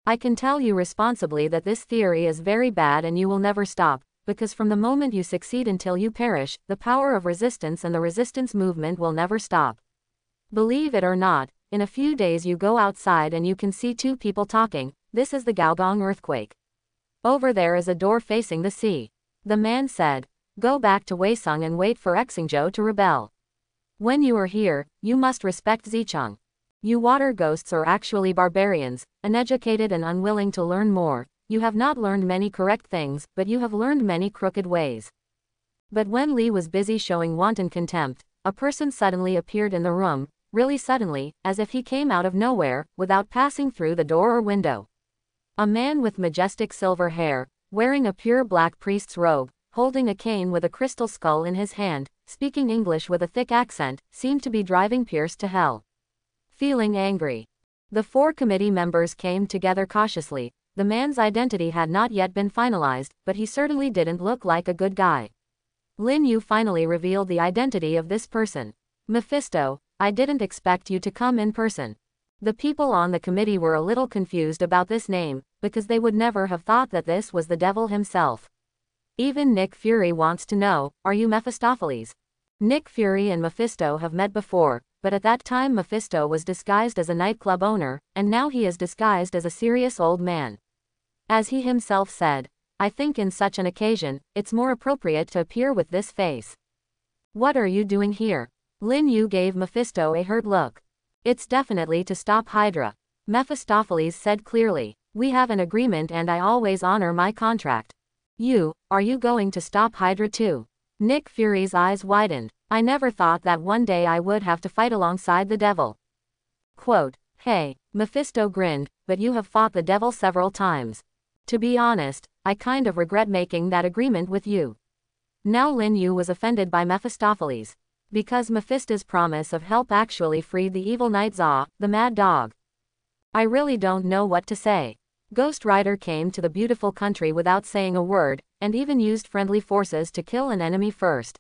I can tell you responsibly that this theory is very bad and you will never stop, because from the moment you succeed until you perish, the power of resistance and the resistance movement will never stop. Believe it or not, in a few days you go outside and you can see two people talking. This is the Gaogong earthquake. Over there is a door facing the sea. The man said, go back to Weisung and wait for Xingzhou to rebel. When you are here, you must respect Zicheng. You water ghosts are actually barbarians, uneducated and unwilling to learn more. You have not learned many correct things, but you have learned many crooked ways. But when Li was busy showing wanton contempt, a person suddenly appeared in the room, really suddenly, as if he came out of nowhere, without passing through the door or window. A man with majestic silver hair, wearing a pure black priest's robe, holding a cane with a crystal skull in his hand, speaking English with a thick accent, seemed to be driving Pierce to hell. Feeling angry, the 4 committee members came together cautiously. The man's identity had not yet been finalized, but he certainly didn't look like a good guy. Lin Yu finally revealed the identity of this person. Mephisto, I didn't expect you to come in person. The people on the committee were a little confused about this name, because they would never have thought that this was the devil himself. Even Nick Fury wants to know, are you Mephistopheles? Nick Fury and Mephisto have met before, but at that time Mephisto was disguised as a nightclub owner, and now he is disguised as a serious old man. As he himself said, I think in such an occasion, it's more appropriate to appear with this face. What are you doing here? Lin Yu gave Mephisto a hurt look. It's definitely to stop Hydra. Mephistopheles said clearly, we have an agreement and I always honor my contract. Are you going to stop Hydra too? Nick Fury's eyes widened. I never thought that one day I would have to fight alongside the devil. Quote, hey, Mephisto grinned, but you have fought the devil several times. To be honest, I kind of regret making that agreement with you. Now Lin Yu was offended by Mephistopheles. Because Mephisto's promise of help actually freed the evil Knight Za, the mad dog. I really don't know what to say. Ghost Rider came to the beautiful country without saying a word, and even used friendly forces to kill an enemy first.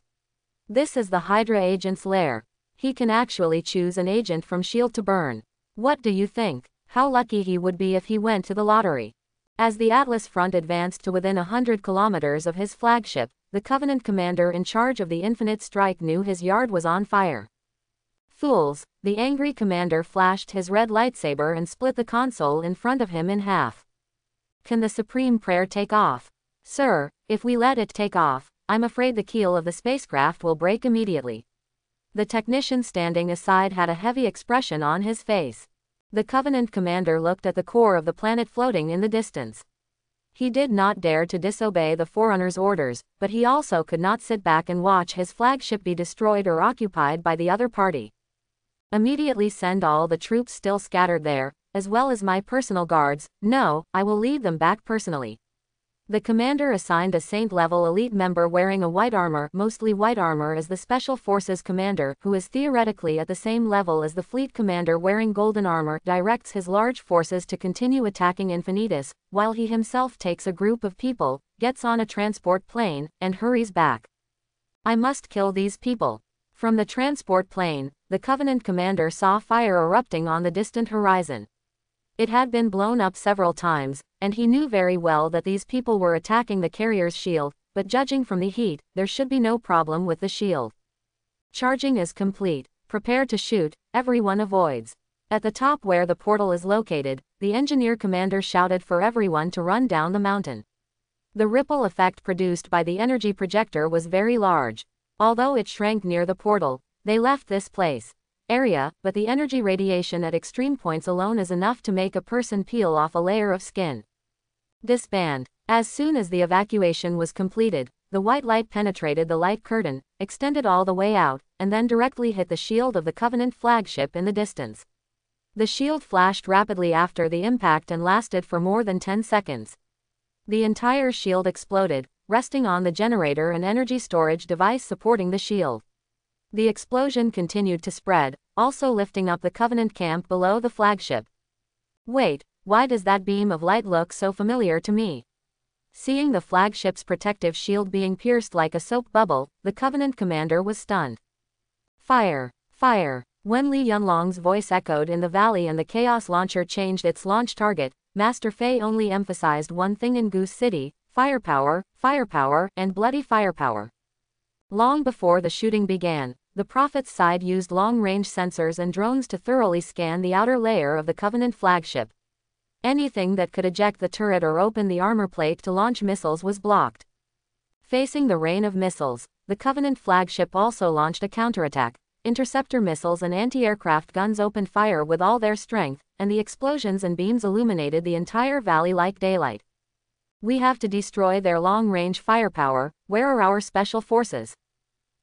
This is the Hydra agent's lair. He can actually choose an agent from S.H.I.E.L.D. to burn. What do you think? How lucky he would be if he went to the lottery. As the Atlas front advanced to within 100 kilometers of his flagship, the Covenant commander in charge of the Infinite Strike knew his yard was on fire. Fools, the angry commander flashed his red lightsaber and split the console in front of him in half. Can the Supreme Prayer take off? Sir, if we let it take off, I'm afraid the keel of the spacecraft will break immediately. The technician standing aside had a heavy expression on his face. The Covenant commander looked at the core of the planet floating in the distance. He did not dare to disobey the Forerunner's orders, but he also could not sit back and watch his flagship be destroyed or occupied by the other party. Immediately send all the troops still scattered there, as well as my personal guards. No, I will lead them back personally. The commander assigned a Saint-level elite member wearing a white armor, mostly white armor, as the Special Forces commander, who is theoretically at the same level as the fleet commander wearing golden armor, directs his large forces to continue attacking Infinitus, while he himself takes a group of people, gets on a transport plane, and hurries back. I must kill these people. From the transport plane, the Covenant commander saw fire erupting on the distant horizon. It had been blown up several times, and he knew very well that these people were attacking the carrier's shield, but judging from the heat, there should be no problem with the shield. Charging is complete. Prepare to shoot. Everyone avoids. At the top where the portal is located, the engineer commander shouted for everyone to run down the mountain. The ripple effect produced by the energy projector was very large. Although it shrank near the portal, they left this area, but the energy radiation at extreme points alone is enough to make a person peel off a layer of skin. Disband. As soon as the evacuation was completed, the white light penetrated the light curtain, extended all the way out, and then directly hit the shield of the Covenant flagship in the distance. The shield flashed rapidly after the impact and lasted for more than 10 seconds. The entire shield exploded, resting on the generator and energy storage device supporting the shield. The explosion continued to spread, also lifting up the Covenant camp below the flagship. Wait, why does that beam of light look so familiar to me? Seeing the flagship's protective shield being pierced like a soap bubble, the Covenant commander was stunned. Fire! Fire! When Li Yunlong's voice echoed in the valley and the Chaos Launcher changed its launch target, Master Fei only emphasized one thing in Goose City: Firepower, firepower, and bloody firepower. Long before the shooting began, the Prophet's side used long-range sensors and drones to thoroughly scan the outer layer of the Covenant flagship. Anything that could eject the turret or open the armor plate to launch missiles was blocked. Facing the rain of missiles, the Covenant flagship also launched a counterattack. Interceptor missiles and anti-aircraft guns opened fire with all their strength, and the explosions and beams illuminated the entire valley like daylight. We have to destroy their long-range firepower. Where are our special forces?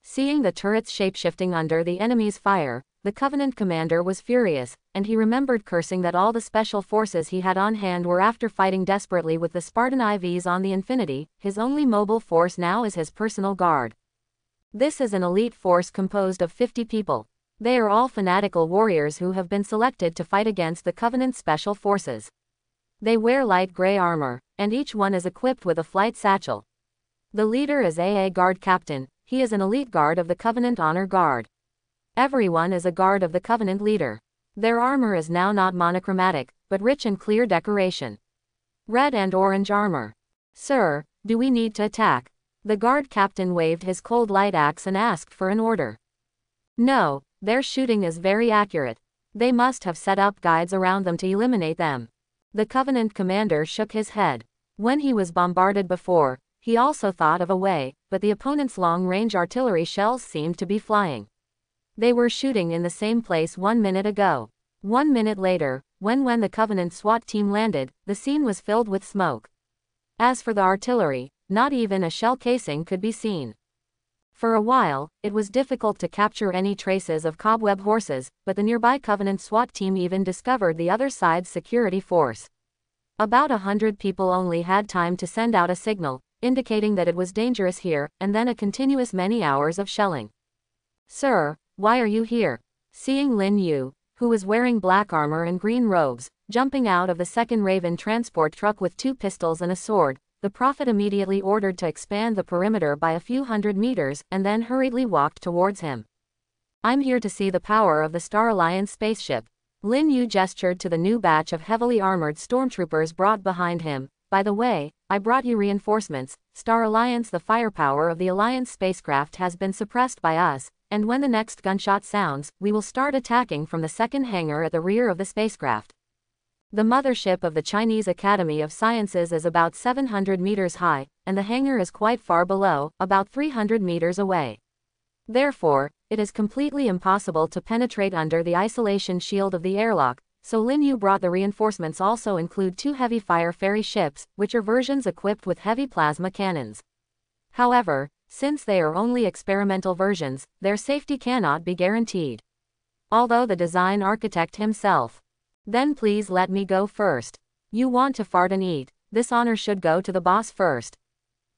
Seeing the turrets shapeshifting under the enemy's fire, the Covenant commander was furious, and he remembered cursing that all the special forces he had on hand were after fighting desperately with the Spartan IVs on the Infinity. His only mobile force now is his personal guard. This is an elite force composed of 50 people. They are all fanatical warriors who have been selected to fight against the Covenant special forces. They wear light gray armor, and each one is equipped with a flight satchel. The leader is AA Guard Captain. He is an elite guard of the Covenant Honor Guard. Everyone is a guard of the Covenant leader. Their armor is now not monochromatic, but rich and clear decoration. Red and orange armor. Sir, do we need to attack? The guard captain waved his cold light axe and asked for an order. No, their shooting is very accurate. They must have set up guides around them to eliminate them. The Covenant commander shook his head. When he was bombarded before, he also thought of a way, but the opponent's long-range artillery shells seemed to be flying. They were shooting in the same place 1 minute ago. 1 minute later, when the Covenant SWAT team landed, the scene was filled with smoke. As for the artillery, not even a shell casing could be seen. For a while, it was difficult to capture any traces of cobweb horses, but the nearby Covenant SWAT team even discovered the other side's security force. About 100 people only had time to send out a signal, indicating that it was dangerous here, and then a continuous many hours of shelling. Sir, why are you here? Seeing Lin Yu, who was wearing black armor and green robes, jumping out of the second Raven transport truck with 2 pistols and a sword, the Prophet immediately ordered to expand the perimeter by a few hundred meters, and then hurriedly walked towards him. I'm here to see the power of the Star Alliance spaceship. Lin Yu gestured to the new batch of heavily armored stormtroopers brought behind him. By the way, I brought you reinforcements. Star Alliance. The firepower of the Alliance spacecraft has been suppressed by us, and when the next gunshot sounds, we will start attacking from the second hangar at the rear of the spacecraft. The mothership of the Chinese Academy of Sciences is about 700 meters high, and the hangar is quite far below, about 300 meters away. Therefore, it is completely impossible to penetrate under the isolation shield of the airlock, so Lin Yu brought the reinforcements also include 2 heavy fire ferry ships, which are versions equipped with heavy plasma cannons. However, since they are only experimental versions, their safety cannot be guaranteed. Although the design architect himself. Then please let me go first. You want to fart and eat. This honor should go to the boss first.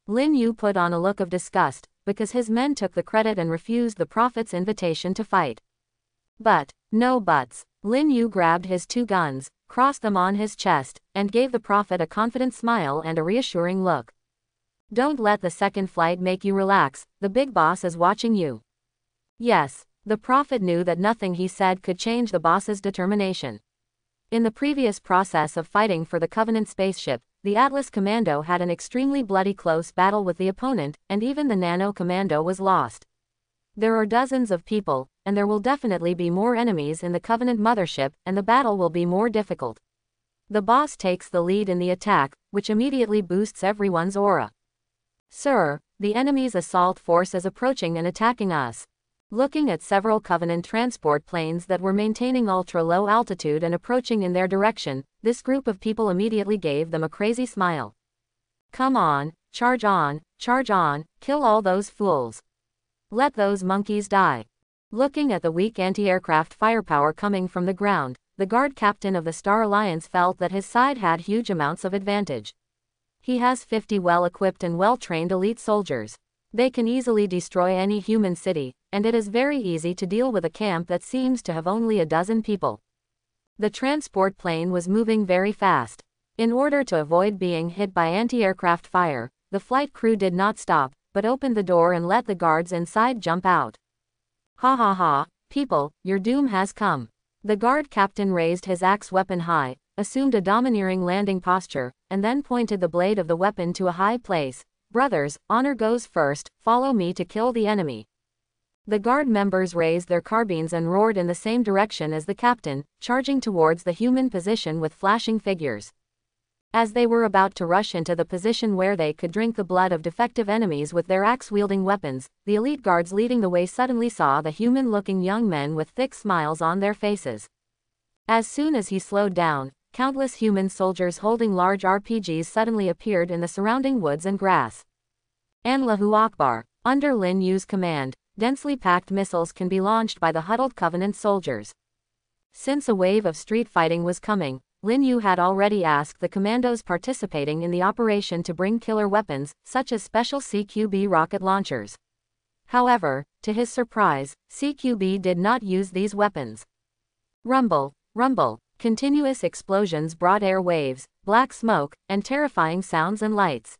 Lin Yu put on a look of disgust, because his men took the credit and refused the Prophet's invitation to fight. But, no buts. Lin Yu grabbed his 2 guns, crossed them on his chest, and gave the Prophet a confident smile and a reassuring look. Don't let the second flight make you relax, the big boss is watching you. Yes, the Prophet knew that nothing he said could change the boss's determination. In the previous process of fighting for the Covenant spaceship, the Atlas Commando had an extremely bloody close battle with the opponent, and even the Nano Commando was lost. There are dozens of people, and there will definitely be more enemies in the Covenant mothership, and the battle will be more difficult. The boss takes the lead in the attack, which immediately boosts everyone's aura. Sir, the enemy's assault force is approaching and attacking us. Looking at several Covenant transport planes that were maintaining ultra-low altitude and approaching in their direction, this group of people immediately gave them a crazy smile. Come on, charge on, kill all those fools. Let those monkeys die. Looking at the weak anti-aircraft firepower coming from the ground, the guard captain of the Star Alliance felt that his side had huge amounts of advantage. He has 50 well-equipped and well-trained elite soldiers. They can easily destroy any human city, and it is very easy to deal with a camp that seems to have only a dozen people. The transport plane was moving very fast. In order to avoid being hit by anti-aircraft fire, the flight crew did not stop, but opened the door and let the guards inside jump out. Ha ha ha, people, your doom has come. The guard captain raised his axe weapon high, assumed a domineering landing posture, and then pointed the blade of the weapon to a high place. "Brothers, honor goes first, follow me to kill the enemy." The guard members raised their carbines and roared in the same direction as the captain, charging towards the human position with flashing figures. As they were about to rush into the position where they could drink the blood of defective enemies with their axe-wielding weapons, the elite guards leading the way suddenly saw the human-looking young men with thick smiles on their faces. As soon as he slowed down, countless human soldiers holding large RPGs suddenly appeared in the surrounding woods and grass. Allahu Akbar. Under Lin Yu's command, densely packed missiles can be launched by the huddled Covenant soldiers. Since a wave of street fighting was coming, Lin Yu had already asked the commandos participating in the operation to bring killer weapons, such as special CQB rocket launchers. However, to his surprise, CQB did not use these weapons. Rumble, rumble, continuous explosions brought air waves, black smoke, and terrifying sounds and lights.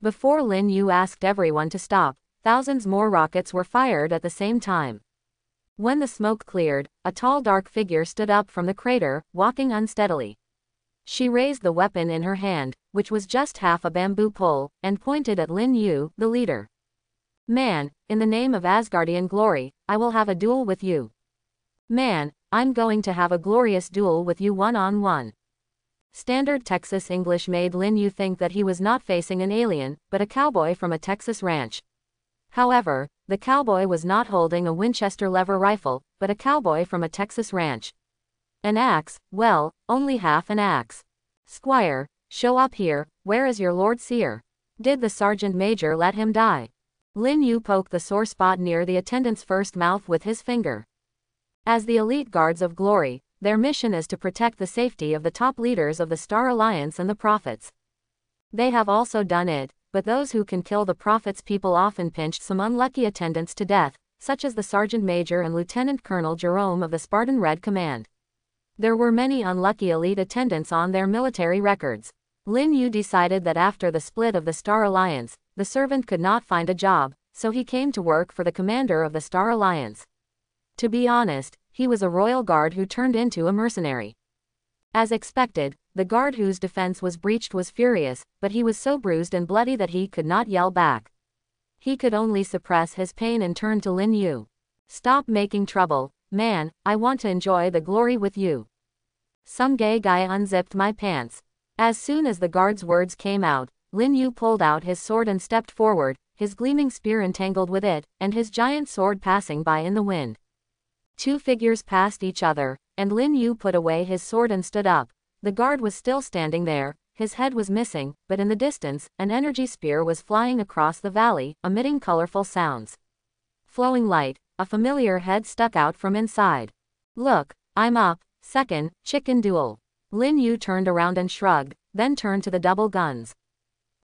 Before Lin Yu asked everyone to stop, thousands more rockets were fired at the same time. When the smoke cleared, a tall dark figure stood up from the crater, walking unsteadily. She raised the weapon in her hand, which was just half a bamboo pole, and pointed at Lin Yu, the leader. "Man, in the name of Asgardian glory, I will have a duel with you. Man, I'm going to have a glorious duel with you one-on-one." Standard Texas English made Lin Yu think that he was not facing an alien, but a cowboy from a Texas ranch. However, the cowboy was not holding a Winchester lever rifle, but a cowboy from a Texas ranch. An axe, well, only half an axe. "Squire, show up here, where is your Lord Seer? Did the sergeant major let him die?" Lin Yu poked the sore spot near the attendant's first mouth with his finger. As the elite guards of glory, their mission is to protect the safety of the top leaders of the Star Alliance and the prophets. They have also done it, but those who can kill the prophets' people often pinched some unlucky attendants to death, such as the Sergeant Major and Lieutenant Colonel Jerome of the Spartan Red Command. There were many unlucky elite attendants on their military records. Lin Yu decided that after the split of the Star Alliance, the servant could not find a job, so he came to work for the commander of the Star Alliance. To be honest, he was a royal guard who turned into a mercenary. As expected, the guard whose defense was breached was furious, but he was so bruised and bloody that he could not yell back. He could only suppress his pain and turn to Lin Yu. "Stop making trouble, man, I want to enjoy the glory with you. Some gay guy unzipped my pants." As soon as the guard's words came out, Lin Yu pulled out his sword and stepped forward, his gleaming spear entangled with it, and his giant sword passing by in the wind. Two figures passed each other, and Lin Yu put away his sword and stood up. The guard was still standing there, his head was missing, but in the distance, an energy spear was flying across the valley, emitting colorful sounds. Flowing light, a familiar head stuck out from inside. "Look, I'm up, second, chicken duel." Lin Yu turned around and shrugged, then turned to the double guns.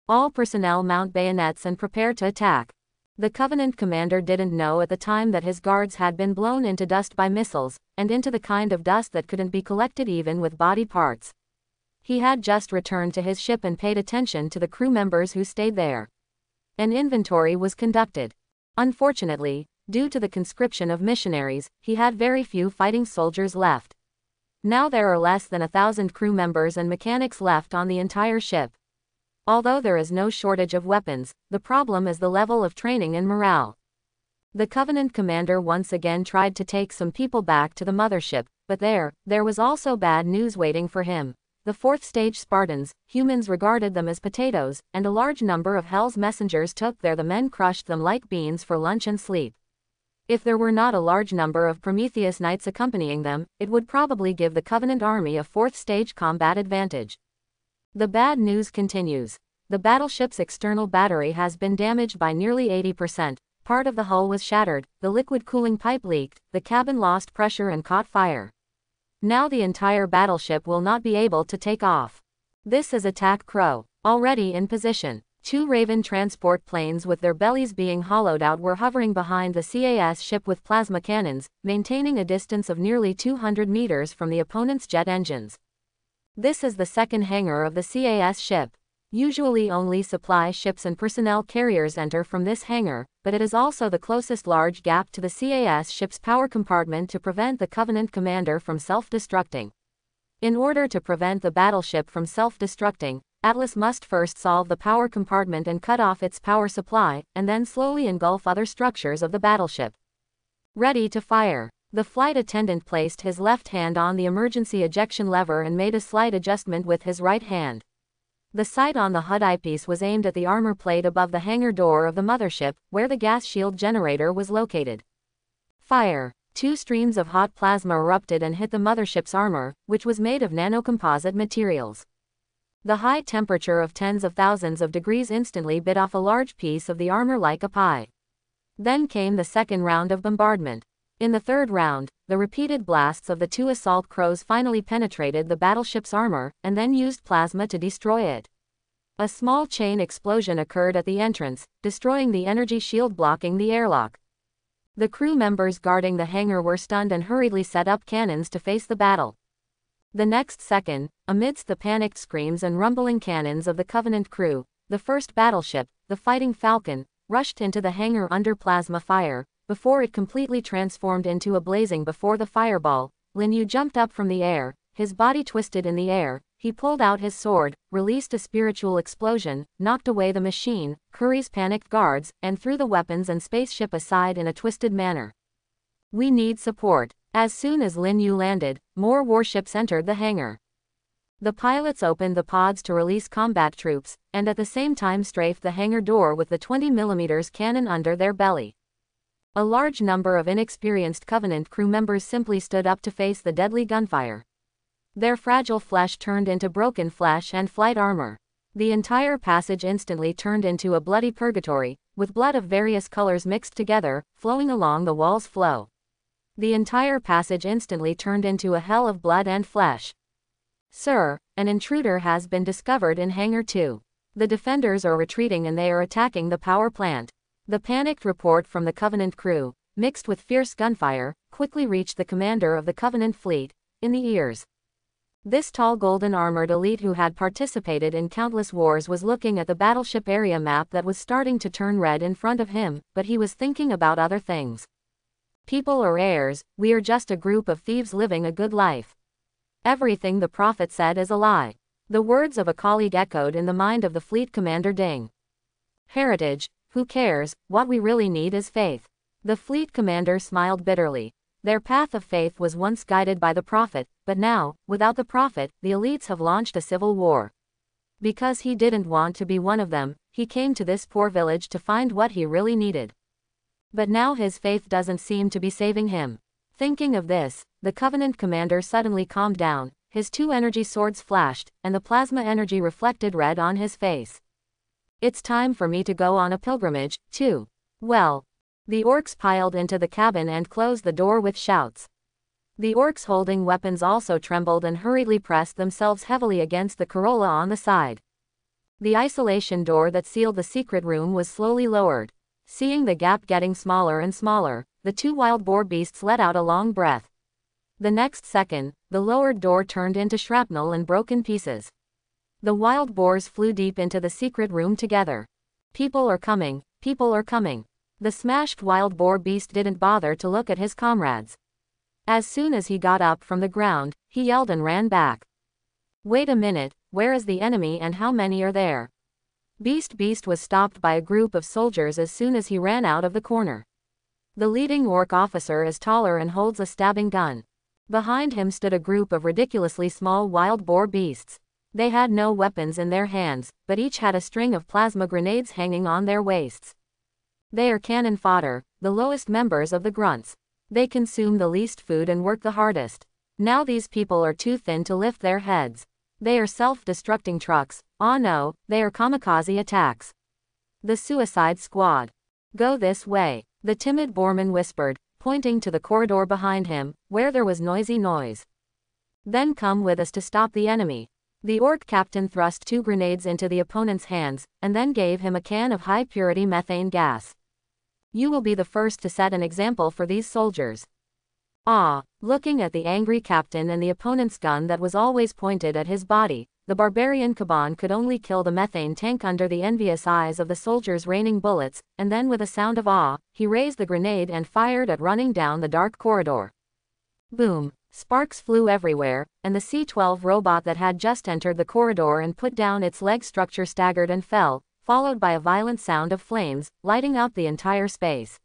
"All personnel mount bayonets and prepare to attack." The Covenant commander didn't know at the time that his guards had been blown into dust by missiles, and into the kind of dust that couldn't be collected even with body parts. He had just returned to his ship and paid attention to the crew members who stayed there. An inventory was conducted. Unfortunately, due to the conscription of missionaries, he had very few fighting soldiers left. Now there are less than 1,000 crew members and mechanics left on the entire ship. Although there is no shortage of weapons, the problem is the level of training and morale. The Covenant commander once again tried to take some people back to the mothership, but there was also bad news waiting for him. The fourth stage Spartans, humans regarded them as potatoes, and a large number of Hell's messengers took the men crushed them like beans for lunch and sleep. If there were not a large number of Prometheus Knights accompanying them, it would probably give the Covenant army a fourth stage combat advantage. The bad news continues. The battleship's external battery has been damaged by nearly 80%, part of the hull was shattered, the liquid cooling pipe leaked, the cabin lost pressure and caught fire. Now the entire battleship will not be able to take off. This is Attack Crow, already in position. Two Raven transport planes with their bellies being hollowed out were hovering behind the CAS ship with plasma cannons, maintaining a distance of nearly 200 meters from the opponent's jet engines. This is the second hangar of the CAS ship. Usually only supply ships and personnel carriers enter from this hangar, but it is also the closest large gap to the CAS ship's power compartment to prevent the Covenant commander from self-destructing. In order to prevent the battleship from self-destructing, Atlas must first solve the power compartment and cut off its power supply, and then slowly engulf other structures of the battleship. Ready to fire. The flight attendant placed his left hand on the emergency ejection lever and made a slight adjustment with his right hand. The sight on the HUD eyepiece was aimed at the armor plate above the hangar door of the mothership, where the gas shield generator was located. Fire. 2 streams of hot plasma erupted and hit the mothership's armor, which was made of nanocomposite materials. The high temperature of tens of thousands of degrees instantly bit off a large piece of the armor like a pie. Then came the second round of bombardment. In the third round, the repeated blasts of the 2 assault crows finally penetrated the battleship's armor, and then used plasma to destroy it. A small chain explosion occurred at the entrance, destroying the energy shield blocking the airlock. The crew members guarding the hangar were stunned and hurriedly set up cannons to face the battle. The next second, amidst the panicked screams and rumbling cannons of the Covenant crew, the first battleship, the Fighting Falcon, rushed into the hangar under plasma fire. Before it completely transformed into a blazing before the fireball, Lin Yu jumped up from the air, his body twisted in the air, he pulled out his sword, released a spiritual explosion, knocked away the machine, Curry's panicked guards, and threw the weapons and spaceship aside in a twisted manner. We need support. As soon as Lin Yu landed, more warships entered the hangar. The pilots opened the pods to release combat troops, and at the same time strafed the hangar door with the 20mm cannon under their belly. A large number of inexperienced Covenant crew members simply stood up to face the deadly gunfire. Their fragile flesh turned into broken flesh and flight armor. The entire passage instantly turned into a bloody purgatory, with blood of various colors mixed together, flowing along the wall's flow. The entire passage instantly turned into a hell of blood and flesh. Sir, an intruder has been discovered in Hangar 2. The defenders are retreating and they are attacking the power plant. The panicked report from the Covenant crew, mixed with fierce gunfire, quickly reached the commander of the Covenant fleet, in the ears. This tall golden-armored elite who had participated in countless wars was looking at the battleship area map that was starting to turn red in front of him, but he was thinking about other things. People or heirs, we are just a group of thieves living a good life. Everything the prophet said is a lie. The words of a colleague echoed in the mind of the fleet commander Ding. Heritage, who cares, what we really need is faith. The fleet commander smiled bitterly. Their path of faith was once guided by the prophet, but now, without the prophet, the elites have launched a civil war. Because he didn't want to be one of them, he came to this poor village to find what he really needed. But now his faith doesn't seem to be saving him. Thinking of this, the Covenant commander suddenly calmed down, his 2 energy swords flashed, and the plasma energy reflected red on his face. It's time for me to go on a pilgrimage, too. Well. The orcs piled into the cabin and closed the door with shouts. The orcs holding weapons also trembled and hurriedly pressed themselves heavily against the Corolla on the side. The isolation door that sealed the secret room was slowly lowered. Seeing the gap getting smaller and smaller, the 2 wild boar beasts let out a long breath. The next second, the lowered door turned into shrapnel and broke in pieces. The wild boars flew deep into the secret room together. People are coming, people are coming. The smashed wild boar beast didn't bother to look at his comrades. As soon as he got up from the ground, he yelled and ran back. Wait a minute, where is the enemy and how many are there? Beast was stopped by a group of soldiers as soon as he ran out of the corner. The leading orc officer is taller and holds a stabbing gun. Behind him stood a group of ridiculously small wild boar beasts. They had no weapons in their hands, but each had a string of plasma grenades hanging on their waists. They are cannon fodder, the lowest members of the grunts. They consume the least food and work the hardest. Now these people are too thin to lift their heads. They are self-destructing trucks. Oh no, they are kamikaze attacks. The suicide squad. Go this way, the timid Borman whispered, pointing to the corridor behind him, where there was noisy noise. Then come with us to stop the enemy. The orc captain thrust 2 grenades into the opponent's hands, and then gave him a can of high-purity methane gas. You will be the first to set an example for these soldiers. Ah, looking at the angry captain and the opponent's gun that was always pointed at his body, the barbarian Kaban could only kill the methane tank under the envious eyes of the soldiers raining bullets, and then with a sound of awe, he raised the grenade and fired at running down the dark corridor. Boom! Sparks flew everywhere, and the C-12 robot that had just entered the corridor and put down its leg structure staggered and fell, followed by a violent sound of flames, lighting up the entire space.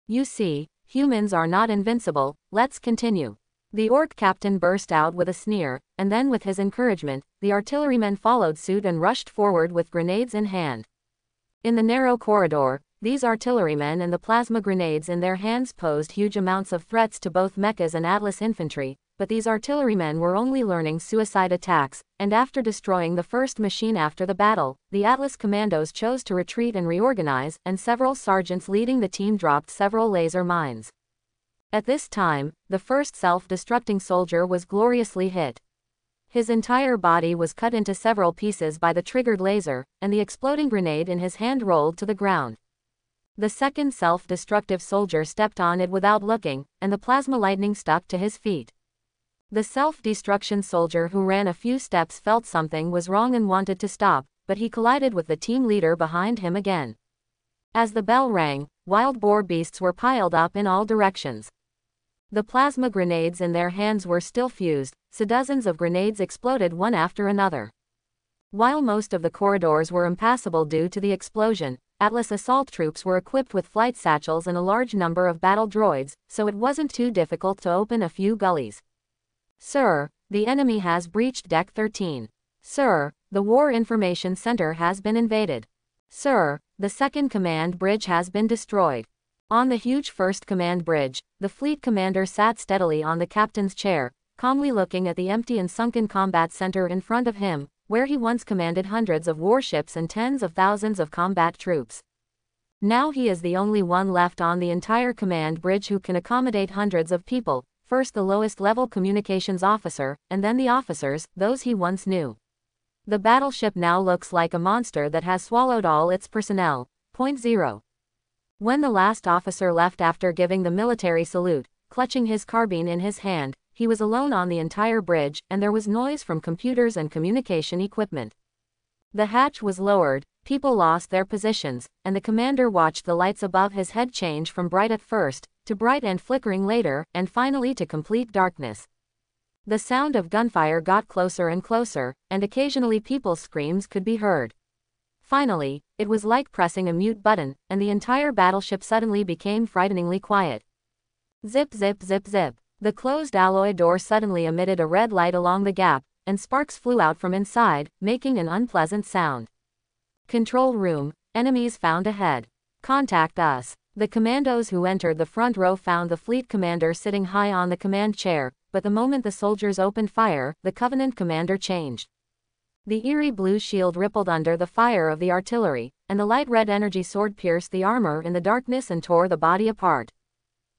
You see, humans are not invincible, let's continue. The orc captain burst out with a sneer, and then with his encouragement, the artillerymen followed suit and rushed forward with grenades in hand. In the narrow corridor, these artillerymen and the plasma grenades in their hands posed huge amounts of threats to both mechas and Atlas infantry, but these artillerymen were only learning suicide attacks, and after destroying the first machine after the battle, the Atlas commandos chose to retreat and reorganize, and several sergeants leading the team dropped several laser mines. At this time, the first self-destructing soldier was gloriously hit. His entire body was cut into several pieces by the triggered laser, and the exploding grenade in his hand rolled to the ground. The second self-destructive soldier stepped on it without looking, and the plasma lightning stuck to his feet. The self-destruction soldier who ran a few steps felt something was wrong and wanted to stop, but he collided with the team leader behind him again. As the bell rang, wild boar beasts were piled up in all directions. The plasma grenades in their hands were still fused, so dozens of grenades exploded one after another. While most of the corridors were impassable due to the explosion, Atlas assault troops were equipped with flight satchels and a large number of battle droids, so it wasn't too difficult to open a few gullies. Sir, the enemy has breached Deck 13. Sir, the War Information Center has been invaded. Sir, the second command bridge has been destroyed. On the huge first command bridge, the fleet commander sat steadily on the captain's chair, calmly looking at the empty and sunken combat center in front of him, where he once commanded hundreds of warships and tens of thousands of combat troops. Now he is the only one left on the entire command bridge who can accommodate hundreds of people, first the lowest level communications officer, and then the officers, those he once knew. The battleship now looks like a monster that has swallowed all its personnel. 0. When the last officer left after giving the military salute, clutching his carbine in his hand, he was alone on the entire bridge, and there was noise from computers and communication equipment. The hatch was lowered, people lost their positions, and the commander watched the lights above his head change from bright at first, to bright and flickering later, and finally to complete darkness. The sound of gunfire got closer and closer, and occasionally people's screams could be heard. Finally, it was like pressing a mute button, and the entire battleship suddenly became frighteningly quiet. Zip zip zip zip. The closed alloy door suddenly emitted a red light along the gap, and sparks flew out from inside, making an unpleasant sound. Control room, enemies found ahead. Contact us. The commandos who entered the front row found the fleet commander sitting high on the command chair, but the moment the soldiers opened fire, the Covenant commander changed. The eerie blue shield rippled under the fire of the artillery, and the light red energy sword pierced the armor in the darkness and tore the body apart.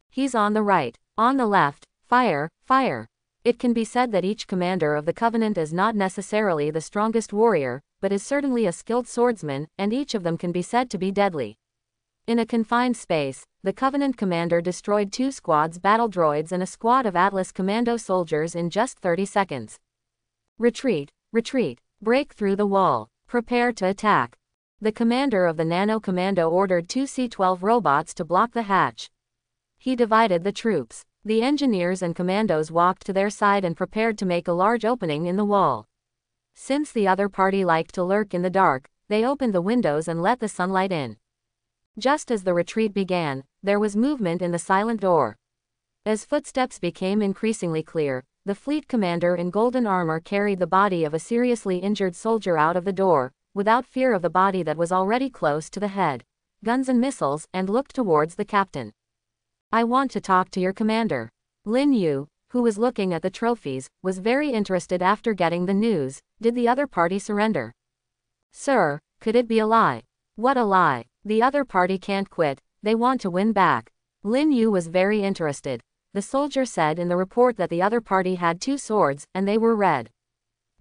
He's on the right. On the left. Fire, fire. It can be said that each commander of the Covenant is not necessarily the strongest warrior, but is certainly a skilled swordsman, and each of them can be said to be deadly. In a confined space, the Covenant commander destroyed 2 squads battle droids and a squad of Atlas commando soldiers in just 30 seconds. Retreat, retreat, break through the wall, prepare to attack. The commander of the Nano Commando ordered 2 C-12 robots to block the hatch. He divided the troops. The engineers and commandos walked to their side and prepared to make a large opening in the wall. Since the other party liked to lurk in the dark, they opened the windows and let the sunlight in. Just as the retreat began, there was movement in the silent door. As footsteps became increasingly clear, the fleet commander in golden armor carried the body of a seriously injured soldier out of the door, without fear of the body that was already close to the head, guns and missiles, and looked towards the captain. I want to talk to your commander. Lin Yu, who was looking at the trophies, was very interested after getting the news. Did the other party surrender? Sir, could it be a lie? What a lie. The other party can't quit, they want to win back. Lin Yu was very interested. The soldier said in the report that the other party had 2 swords, and they were red.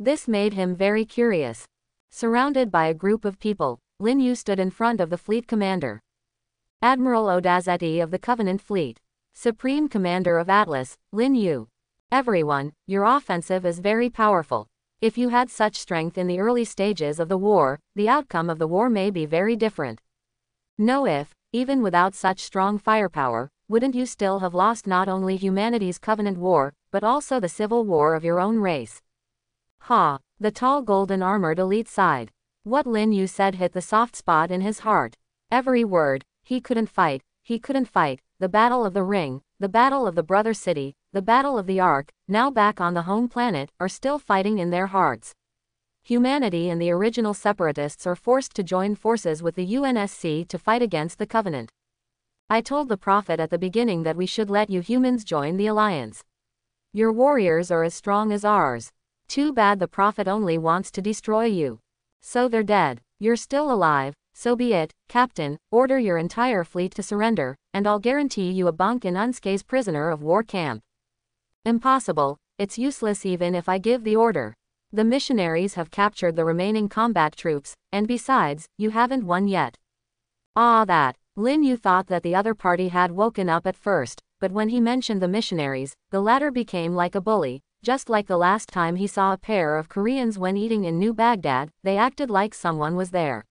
This made him very curious. Surrounded by a group of people, Lin Yu stood in front of the fleet commander. Admiral Odazeti of the Covenant Fleet. Supreme Commander of Atlas, Lin Yu. Everyone, your offensive is very powerful. If you had such strength in the early stages of the war, the outcome of the war may be very different. No, if, even without such strong firepower, wouldn't you still have lost not only humanity's Covenant war, but also the civil war of your own race. Ha! The tall golden-armored elite sighed. What Lin Yu said hit the soft spot in his heart. Every word. He couldn't fight. He couldn't fight. The Battle of the Ring, the Battle of the Brother City, the Battle of the Ark, now back on the home planet, are still fighting in their hearts. Humanity and the original separatists are forced to join forces with the UNSC to fight against the Covenant. I told the Prophet at the beginning that we should let you humans join the alliance. Your warriors are as strong as ours. Too bad the Prophet only wants to destroy you. So they're dead. You're still alive. So be it, Captain. Order your entire fleet to surrender, and I'll guarantee you a bunk in unscathed prisoner of war camp. Impossible. It's useless even if I give the order. The missionaries have captured the remaining combat troops, and besides, you haven't won yet. Ah, that. Lin Yu thought that the other party had woken up at first, but when he mentioned the missionaries, the latter became like a bully. Just like the last time he saw a pair of Koreans when eating in New Baghdad, they acted like someone was there.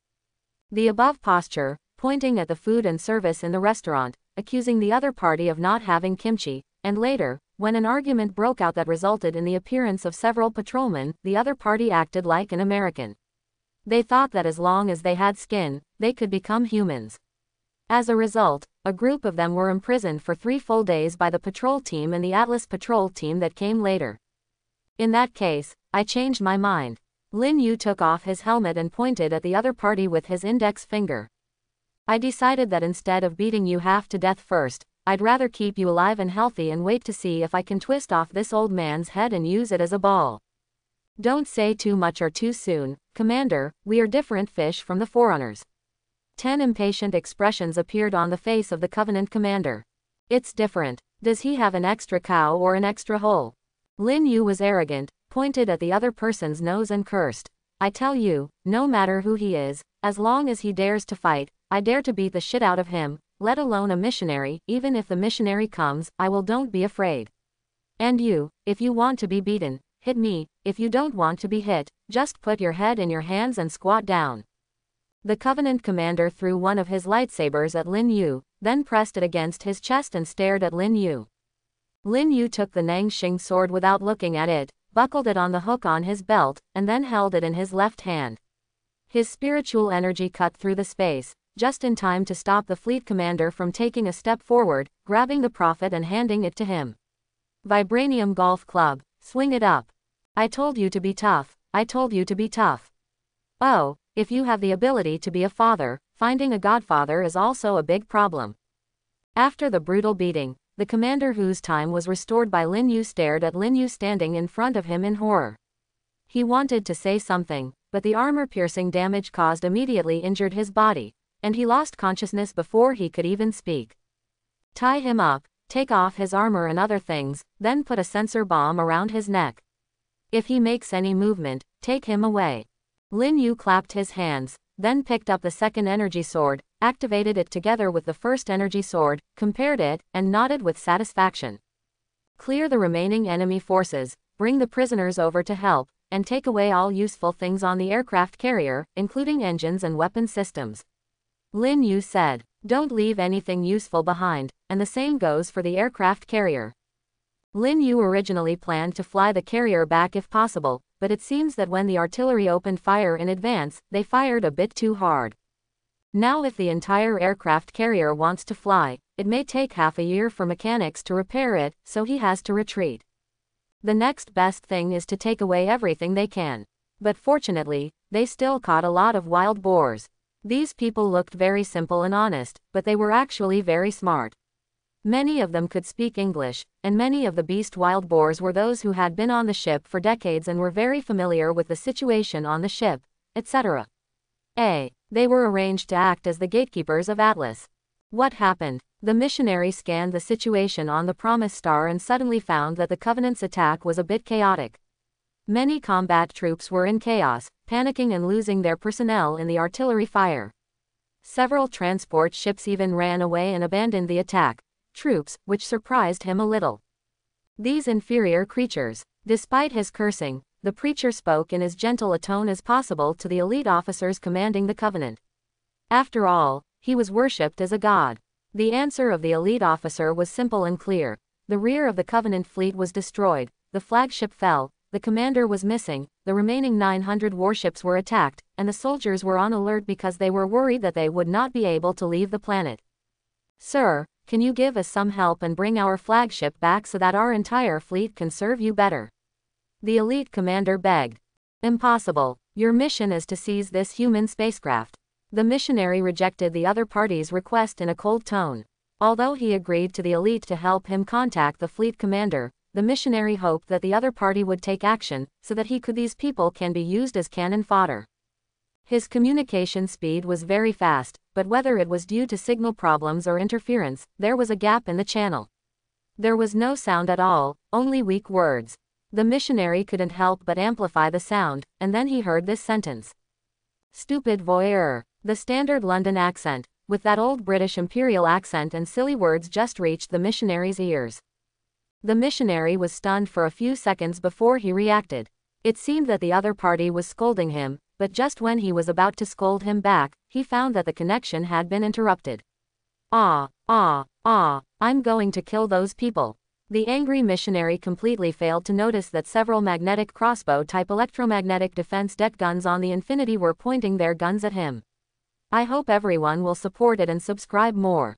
The above posture, pointing at the food and service in the restaurant, accusing the other party of not having kimchi, and later, when an argument broke out that resulted in the appearance of several patrolmen, the other party acted like an American. They thought that as long as they had skin, they could become humans. As a result, a group of them were imprisoned for 3 full days by the patrol team and the Atlas patrol team that came later. In that case, I changed my mind. Lin Yu took off his helmet and pointed at the other party with his index finger. I decided that instead of beating you half to death first, I'd rather keep you alive and healthy and wait to see if I can twist off this old man's head and use it as a ball. Don't say too much or too soon, Commander, we are different fish from the Forerunners. 10 impatient expressions appeared on the face of the Covenant commander. It's different. Does he have an extra cow or an extra hole? Lin Yu was arrogant, pointed at the other person's nose and cursed. I tell you, no matter who he is, as long as he dares to fight, I dare to beat the shit out of him, let alone a missionary. Even if the missionary comes, I will. Don't be afraid. And you, if you want to be beaten, hit me. If you don't want to be hit, just put your head in your hands and squat down. The Covenant commander threw one of his lightsabers at Lin Yu, then pressed it against his chest and stared at Lin Yu. Lin Yu took the Nangxing sword without looking at it, buckled it on the hook on his belt, and then held it in his left hand. His spiritual energy cut through the space, just in time to stop the fleet commander from taking a step forward, grabbing the Prophet and handing it to him. Vibranium golf club, swing it up. I told you to be tough. I told you to be tough. Oh, if you have the ability to be a father, finding a godfather is also a big problem. After the brutal beating, the commander, whose time was restored by Lin Yu, stared at Lin Yu standing in front of him in horror. He wanted to say something, but the armor-piercing damage caused immediately injured his body, and he lost consciousness before he could even speak. Tie him up, take off his armor and other things, then put a sensor bomb around his neck. If he makes any movement, take him away. Lin Yu clapped his hands, then picked up the second energy sword, activated it together with the first energy sword, compared it, and nodded with satisfaction. Clear the remaining enemy forces, bring the prisoners over to help, and take away all useful things on the aircraft carrier, including engines and weapon systems. Lin Yu said, don't leave anything useful behind, and the same goes for the aircraft carrier. Lin Yu originally planned to fly the carrier back if possible, but it seems that when the artillery opened fire in advance, they fired a bit too hard. Now if the entire aircraft carrier wants to fly, it may take half a year for mechanics to repair it, so he has to retreat. The next best thing is to take away everything they can. But fortunately, they still caught a lot of wild boars. These people looked very simple and honest, but they were actually very smart. Many of them could speak English, and many of the beast wild boars were those who had been on the ship for decades and were very familiar with the situation on the ship, etc. They were arranged to act as the gatekeepers of Atlas. What happened? The missionary scanned the situation on the Promise Star and suddenly found that the Covenant's attack was a bit chaotic. Many combat troops were in chaos, panicking and losing their personnel in the artillery fire. Several transport ships even ran away and abandoned the attack. Troops, which surprised him a little. These inferior creatures. Despite his cursing, the preacher spoke in as gentle a tone as possible to the elite officers commanding the Covenant. After all, he was worshipped as a god. The answer of the elite officer was simple and clear. The rear of the Covenant fleet was destroyed, the flagship fell, the commander was missing, the remaining 900 warships were attacked, and the soldiers were on alert because they were worried that they would not be able to leave the planet. Sir, can you give us some help and bring our flagship back so that our entire fleet can serve you better? The elite commander begged. Impossible. Your mission is to seize this human spacecraft. The missionary rejected the other party's request in a cold tone. Although he agreed to the elite to help him contact the fleet commander, the missionary hoped that the other party would take action, so that these people can be used as cannon fodder. His communication speed was very fast, but whether it was due to signal problems or interference, there was a gap in the channel. There was no sound at all, only weak words. The missionary couldn't help but amplify the sound, and then he heard this sentence. Stupid voyeur. The standard London accent, with that old British imperial accent and silly words, just reached the missionary's ears. The missionary was stunned for a few seconds before he reacted. It seemed that the other party was scolding him, but just when he was about to scold him back, he found that the connection had been interrupted. I'm going to kill those people. The angry missionary completely failed to notice that several magnetic crossbow-type electromagnetic defense det guns on the Infinity were pointing their guns at him. I hope everyone will support it and subscribe more.